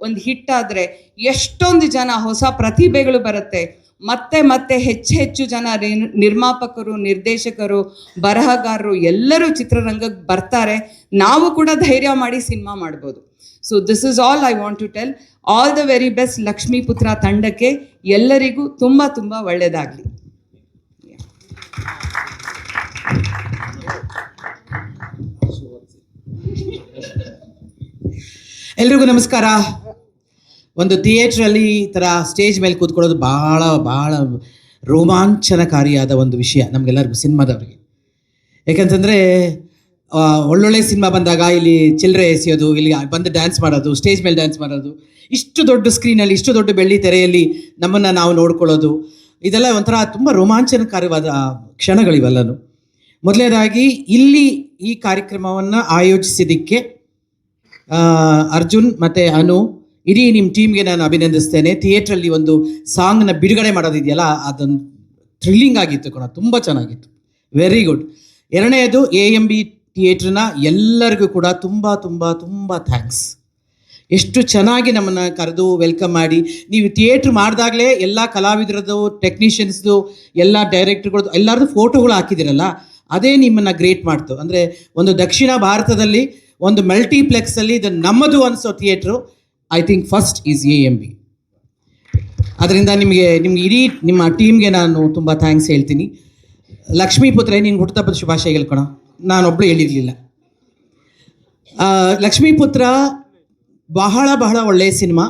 ಒಂದು ಹಿಟ್ ಆದರೆ ಎಷ್ಟೊಂದು ಜನ ಹೊಸ ಪ್ರತಿಭೆಗಳು ಬರುತ್ತೆ. ಮತ್ತೆ ಮತ್ತೆ ಹೆಚ್ಚು ಜನ ನಿರ್ಮಾಪಕರು, ನಿರ್ದೇಶಕರು, ಬರಹಗಾರರು ಎಲ್ಲರೂ ಚಿತ್ರರಂಗಕ್ಕೆ ಬರ್ತಾರೆ. ನಾವು ಕೂಡ ಧೈರ್ಯ ಮಾಡಿ ಸಿನಿಮಾ ಮಾಡ್ಬೋದು. So this is all I want to tell. All the very best Lakshmiputra ತಂಡಕ್ಕೆ. ಎಲ್ಲರಿಗೂ ತುಂಬ ತುಂಬ ಒಳ್ಳೆಯದಾಗಲಿ. ಎಲ್ರಿಗೂ ನಮಸ್ಕಾರ. ಒಂದು ಥಿಯೇಟ್ರಲ್ಲಿ ಈ ಥರ ಸ್ಟೇಜ್ ಮೇಲೆ ಕೂತ್ಕೊಳ್ಳೋದು ಭಾಳ ಭಾಳ ರೋಮಾಂಚನಕಾರಿಯಾದ ಒಂದು ವಿಷಯ ನಮಗೆಲ್ಲರಿಗೂ, ಸಿನಿಮಾದವ್ರಿಗೆ. ಯಾಕಂತಂದರೆ ಒಳ್ಳೊಳ್ಳೆ ಸಿನಿಮಾ ಬಂದಾಗ ಇಲ್ಲಿ ಚಿಲ್ಲರೆ ಎಸೆಯೋದು, ಇಲ್ಲಿ ಬಂದು ಡ್ಯಾನ್ಸ್ ಮಾಡೋದು, ಸ್ಟೇಜ್ ಮೇಲೆ ಡ್ಯಾನ್ಸ್ ಮಾಡೋದು, ಇಷ್ಟು ದೊಡ್ಡ ಸ್ಕ್ರೀನಲ್ಲಿ, ಇಷ್ಟು ದೊಡ್ಡ ಬೆಳ್ಳಿ ತೆರೆಯಲ್ಲಿ ನಮ್ಮನ್ನು ನಾವು ನೋಡ್ಕೊಳ್ಳೋದು, ಇದೆಲ್ಲ ಒಂಥರ ತುಂಬ ರೋಮಾಂಚನಕಾರವಾದ ಕ್ಷಣಗಳಿವೆಲ್ಲನೂ. ಮೊದಲನೇದಾಗಿ ಇಲ್ಲಿ ಈ ಕಾರ್ಯಕ್ರಮವನ್ನು ಆಯೋಜಿಸಿದ್ದಕ್ಕೆ ಅರ್ಜುನ್ ಮತ್ತು ಅನು, ಇಡೀ ನಿಮ್ಮ ಟೀಮ್ಗೆ ನಾನು ಅಭಿನಂದಿಸ್ತೇನೆ. ಥಿಯೇಟ್ರಲ್ಲಿ ಒಂದು ಸಾಂಗ್ನ ಬಿಡುಗಡೆ ಮಾಡೋದಿದೆಯಲ್ಲ, ಅದೊಂದು ಥ್ರಿಲ್ಲಿಂಗ್ ಆಗಿತ್ತು ಕಣ, ತುಂಬ ಚೆನ್ನಾಗಿತ್ತು. Very good. ಎರಡನೇದು AMB ಥಿಯೇಟ್ರನ್ನ ಎಲ್ಲರಿಗೂ ಕೂಡ ತುಂಬ ತುಂಬ ತುಂಬ ಥ್ಯಾಂಕ್ಸ್. ಎಷ್ಟು ಚೆನ್ನಾಗಿ ನಮ್ಮನ್ನು ಕರೆದು ವೆಲ್ಕಮ್ ಮಾಡಿ, ನೀವು ಥಿಯೇಟ್ರ್ ಮಾಡಿದಾಗಲೇ ಎಲ್ಲ ಕಲಾವಿದರದ್ದು, ಟೆಕ್ನಿಷಿಯನ್ಸ್ದು, ಎಲ್ಲ ಡೈರೆಕ್ಟರ್ಗಳದ್ದು ಎಲ್ಲರದ್ದು ಫೋಟೋಗಳು ಹಾಕಿದಿರಲ್ಲ, ಅದೇ ನಿಮ್ಮನ್ನು ಗ್ರೇಟ್ ಮಾಡ್ತು. ಅಂದರೆ ಒಂದು ದಕ್ಷಿಣ ಭಾರತದಲ್ಲಿ ಒಂದು ಮಲ್ಟಿಪ್ಲೆಕ್ಸಲ್ಲಿ ಇದು ನಮ್ಮದು ಅನಿಸೋ theatre I think first is AMB. ಅದರಿಂದ ನಿಮಗೆ ಇಡೀ ನಿಮ್ಮ ಟೀಮ್ಗೆ ನಾನು ತುಂಬ ಥ್ಯಾಂಕ್ಸ್ ಹೇಳ್ತೀನಿ. ಲಕ್ಷ್ಮೀಪುತ್ರ, ನಿನ್ಗೆ ಹುಟ್ಟುಹಬ್ಬದ ಶುಭಾಶಯಗಳು ಕಣ, ನಾನೊಬ್ಬಳು ಹೇಳಿರಲಿಲ್ಲ. ಲಕ್ಷ್ಮೀಪುತ್ರ ಬಹಳ ಬಹಳ ಒಳ್ಳೆಯ ಸಿನಿಮಾ.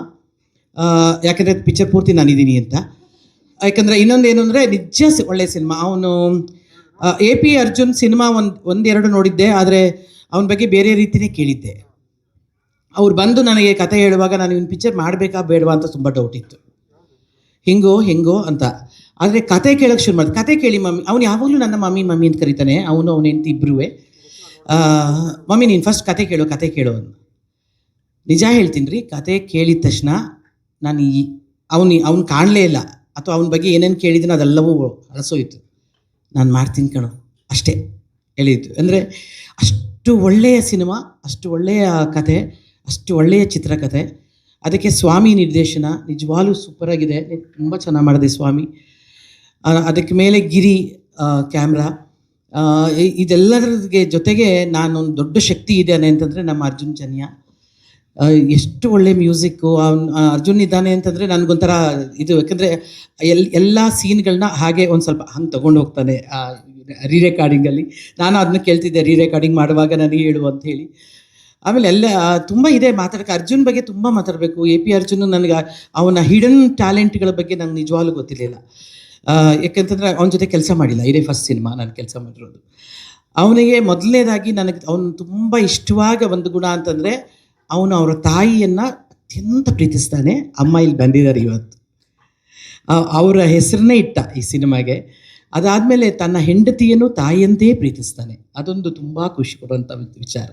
ಯಾಕೆಂದರೆ ಪಿಕ್ಚರ್ ಪೂರ್ತಿ ನಾನಿದ್ದೀನಿ ಅಂತ. ಯಾಕಂದರೆ ಇನ್ನೊಂದೇನು ಅಂದರೆ ನಿಜ ಒಳ್ಳೆಯ ಸಿನಿಮಾ. ಅವನು AP ಅರ್ಜುನ್ ಸಿನಿಮಾ ಒಂದೆರಡು ನೋಡಿದ್ದೆ, ಆದರೆ ಅವನ ಬಗ್ಗೆ ಬೇರೆ ರೀತಿಯೇ ಕೇಳಿದ್ದೆ. ಅವ್ರು ಬಂದು ನನಗೆ ಕತೆ ಹೇಳುವಾಗ ನಾನು ಇವ್ನ ಪಿಕ್ಚರ್ ಮಾಡಬೇಕಾ ಬೇಡವಾ ಅಂತ ತುಂಬ ಡೌಟ್ ಇತ್ತು. ಹೆಂಗೋ ಅಂತ. ಆದರೆ ಕತೆ ಕೇಳೋಕ್ಕೆ ಶುರು ಮಾಡಿದೆ. ಕತೆ ಕೇಳಿ ಮಮ್ಮಿ, ಅವನು ಯಾವಾಗಲೂ ನನ್ನ ಮಮ್ಮಿ ಅಂತ ಕರೀತಾನೆ, ಅವನ ಹೆಂಡತಿ ಇಬ್ಬರೂ. ಮಮ್ಮಿ ನೀನು ಫಸ್ಟ್ ಕತೆ ಕೇಳು ಅನ್ನು. ನಿಜ ಹೇಳ್ತೀನಿ ರೀ, ಕತೆ ಕೇಳಿದ ತಕ್ಷಣ ನಾನು ಅವನು ಕಾಣಲೇ ಇಲ್ಲ, ಅಥವಾ ಅವನ ಬಗ್ಗೆ ಏನೇನು ಕೇಳಿದ್ದೀನಿ ಅದೆಲ್ಲವೂ ಅಳಸೋಯಿತು. ನಾನು ಮಾಡ್ತೀನಿ ಕಣೋ ಅಷ್ಟೇ ಹೇಳಿದ್ದು. ಅಂದರೆ ಅಷ್ಟು ಒಳ್ಳೆಯ ಸಿನಿಮಾ, ಅಷ್ಟು ಒಳ್ಳೆಯ ಕತೆ, ಅಷ್ಟು ಒಳ್ಳೆಯ ಚಿತ್ರಕಥೆ. ಅದಕ್ಕೆ ಸ್ವಾಮಿ ನಿರ್ದೇಶನ ನಿಜವಾಗ್ಲೂ ಸೂಪರಾಗಿದೆ, ತುಂಬ ಚೆನ್ನಾಗಿ ಮಾಡಿದೆ ಸ್ವಾಮಿ. ಅದಕ್ಕೆ ಮೇಲೆ ಗಿರಿ ಕ್ಯಾಮ್ರಾ, ಇದೆಲ್ಲದರಿಗೆ ಜೊತೆಗೆ ನಾನೊಂದು ದೊಡ್ಡ ಶಕ್ತಿ ಇದ್ದಾನೆ ಅಂತಂದರೆ ನಮ್ಮ ಅರ್ಜುನ್ ಜನ್ಯ. ಎಷ್ಟು ಒಳ್ಳೆ ಮ್ಯೂಸಿಕ್ಕು ಅರ್ಜುನ್ ಇದ್ದಾನೆ ಅಂತಂದರೆ ನನಗೊಂಥರ ಇದು. ಯಾಕಂದರೆ ಎಲ್ಲ ಸೀನ್ಗಳನ್ನ ಹಾಗೆ ಒಂದು ಸ್ವಲ್ಪ ಹಂಗೆ ತೊಗೊಂಡು ಹೋಗ್ತಾನೆ ರೀರೆಕಾರ್ಡಿಂಗಲ್ಲಿ. ನಾನು ಅದನ್ನ ಕೇಳ್ತಿದ್ದೆ, ರೀರೆಕಾರ್ಡಿಂಗ್ ಮಾಡುವಾಗ ನನಗೆ ಹೇಳು ಅಂತ ಹೇಳಿ. ಆಮೇಲೆ ಎಲ್ಲ ತುಂಬ ಇದೆ ಮಾತಾಡೋಕ್ಕೆ. ಅರ್ಜುನ್ ಬಗ್ಗೆ ತುಂಬ ಮಾತಾಡಬೇಕು. AP ಅರ್ಜುನ್ ನನಗೆ ಅವನ ಹಿಡನ್ ಟ್ಯಾಲೆಂಟ್ಗಳ ಬಗ್ಗೆ ನಂಗೆ ನಿಜವಾಗ್ಲೂ ಗೊತ್ತಿರಲಿಲ್ಲ. ಯಾಕಂತಂದರೆ ಅವನ ಜೊತೆ ಕೆಲಸ ಮಾಡಿಲ್ಲ, ಇದೇ ಫಸ್ಟ್ ಸಿನಿಮಾ ನಾನು ಕೆಲಸ ಮಾಡಿರೋದು. ಅವನಿಗೆ ಮೊದಲನೇದಾಗಿ ನನಗೆ ಅವನು ತುಂಬ ಇಷ್ಟವಾದ ಒಂದು ಗುಣ ಅಂತಂದರೆ ಅವನು ಅವರ ತಾಯಿಯನ್ನು ಅತ್ಯಂತ ಪ್ರೀತಿಸ್ತಾನೆ. ಅಮ್ಮ ಇಲ್ಲಿ ಬಂದಿದ್ದಾರೆ ಇವತ್ತು, ಅವರ ಹೆಸರನ್ನೇ ಇಟ್ಟ ಈ ಸಿನಿಮಾಗೆ. ಅದಾದಮೇಲೆ ತನ್ನ ಹೆಂಡತಿಯನ್ನು ತಾಯಿಯಂತೆ ಪ್ರೀತಿಸ್ತಾನೆ. ಅದೊಂದು ತುಂಬ ಖುಷಿ ಕೊಡುವಂಥ ವಿಚಾರ.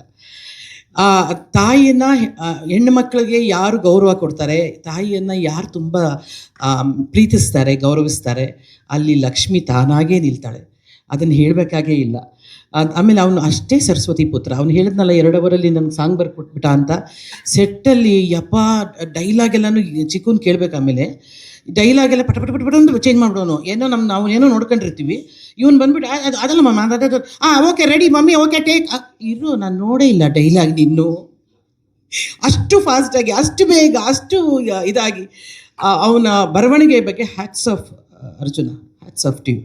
ತಾಯಿಯನ್ನು, ಹೆಣ್ಣು ಮಕ್ಕಳಿಗೆ ಯಾರು ಗೌರವ ಕೊಡ್ತಾರೆ, ತಾಯಿಯನ್ನು ಯಾರು ತುಂಬ ಪ್ರೀತಿಸ್ತಾರೆ, ಗೌರವಿಸ್ತಾರೆ, ಅಲ್ಲಿ ಲಕ್ಷ್ಮಿ ತಾನಾಗೇ ನಿಲ್ತಾಳೆ. ಅದನ್ನು ಹೇಳಬೇಕಾಗೇ ಇಲ್ಲ. ಆಮೇಲೆ ಅವನು ಅಷ್ಟೇ ಸರಸ್ವತಿ ಪುತ್ರ. ಅವ್ನು ಹೇಳಿದ್ನಲ್ಲ 2 ಅವರಲ್ಲಿ ನನಗೆ ಸಾಂಗ್ ಬರ್ಕೊಟ್ಬಿಟ್ಟ ಅಂತ. ಸೆಟ್ಟಲ್ಲಿ ಡೈಲಾಗೆಲ್ಲನೂ ಚಿಕ್ಕವನು ಕೇಳಬೇಕು. ಆಮೇಲೆ ಡೈಲಾಗೆಲ್ಲ ಪಟ ಒಂದು ಚೇಂಜ್ ಮಾಡ್ಬಿಡೋನು. ನಾವು ಏನೋ ನೋಡ್ಕೊಂಡಿರ್ತೀವಿ, ಇವನು ಬಂದ್ಬಿಟ್ಟು ಅದಲ್ಲ ಮಮ್ಮ ಅದು okay ready mummy, okay take ಇರು. ನಾನು ನೋಡೇ ಇಲ್ಲ ಡೈಲಾಗ್ ನಿನ್ನೂ. ಅಷ್ಟು ಫಾಸ್ಟಾಗಿ, ಅಷ್ಟು ಬೇಗ, ಅಷ್ಟು ಇದಾಗಿ ಅವನ ಬರವಣಿಗೆ ಬಗ್ಗೆ hats off Arjuna, hats off to you.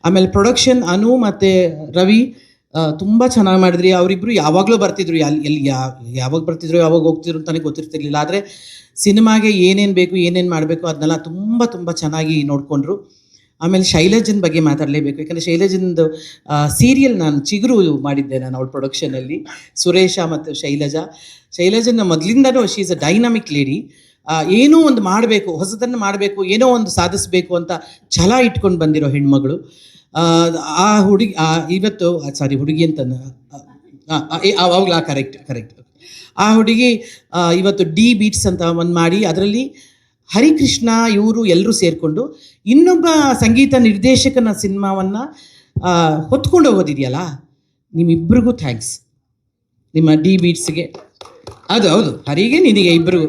ಆಮೇಲೆ ಪ್ರೊಡಕ್ಷನ್ ಅನು ಮತ್ತು ರವಿ ತುಂಬ ಚೆನ್ನಾಗಿ ಮಾಡಿದ್ರಿ. ಅವರಿಬ್ಬರು ಯಾವಾಗಲೂ ಬರ್ತಿದ್ರು, ಯಾವಾಗ ಬರ್ತಿದ್ರು ಯಾವಾಗ ಹೋಗ್ತಿದ್ರು ಅಂತ ನನಗೆ ಗೊತ್ತಿರ್ತಿರ್ಲಿಲ್ಲ. ಆದರೆ ಸಿನಿಮಾಗೆ ಏನೇನು ಬೇಕು, ಏನೇನು ಮಾಡಬೇಕು ಅದನ್ನೆಲ್ಲ ತುಂಬ ತುಂಬ ಚೆನ್ನಾಗಿ ನೋಡಿಕೊಂಡ್ರು. ಆಮೇಲೆ ಶೈಲಜನ್ ಬಗ್ಗೆ ಮಾತಾಡಲೇಬೇಕು. ಯಾಕಂದರೆ ಶೈಲಜಂದು ಸೀರಿಯಲ್ ನಾನು ಚಿಗುರು ಮಾಡಿದ್ದೆ ನಾನು ಅವಳ ಪ್ರೊಡಕ್ಷನಲ್ಲಿ, ಸುರೇಶ ಮತ್ತು ಶೈಲಜನ ಮೊದಲಿಂದನೂ she is a dynamic lady. ಏನೋ ಒಂದು ಮಾಡಬೇಕು, ಹೊಸದನ್ನು ಮಾಡಬೇಕು, ಏನೋ ಒಂದು ಸಾಧಿಸಬೇಕು ಅಂತ ಛಲ ಇಟ್ಕೊಂಡು ಬಂದಿರೋ ಹೆಣ್ಮಗಳು. ಆ ಹುಡುಗಿ ಇವತ್ತು ಹುಡುಗಿ ಅಂತ ಅವಾಗಲಾ ಕರೆಕ್ಟ್ ಆ ಹುಡುಗಿ ಇವತ್ತು ಡಿ ಬೀಟ್ಸ್ ಅಂತ ಒಂದು ಮಾಡಿ, ಅದರಲ್ಲಿ ಹರಿಕೃಷ್ಣ ಇವರು ಎಲ್ಲರೂ ಸೇರಿಕೊಂಡು ಇನ್ನೊಬ್ಬ ಸಂಗೀತ ನಿರ್ದೇಶಕನ ಸಿನಿಮಾವನ್ನು ಹೊತ್ಕೊಂಡು ಹೋಗೋದಿದೆಯಲ್ಲ, ನಿಮ್ಮಿಬ್ಬರಿಗೂ ಥ್ಯಾಂಕ್ಸ್. ನಿಮ್ಮ ಡಿ ಬೀಟ್ಸ್ಗೆ ಹೌದು ಹೌದು ಹರಿಗೆ ನಿನಗೆ ಇಬ್ಬರಿಗೂ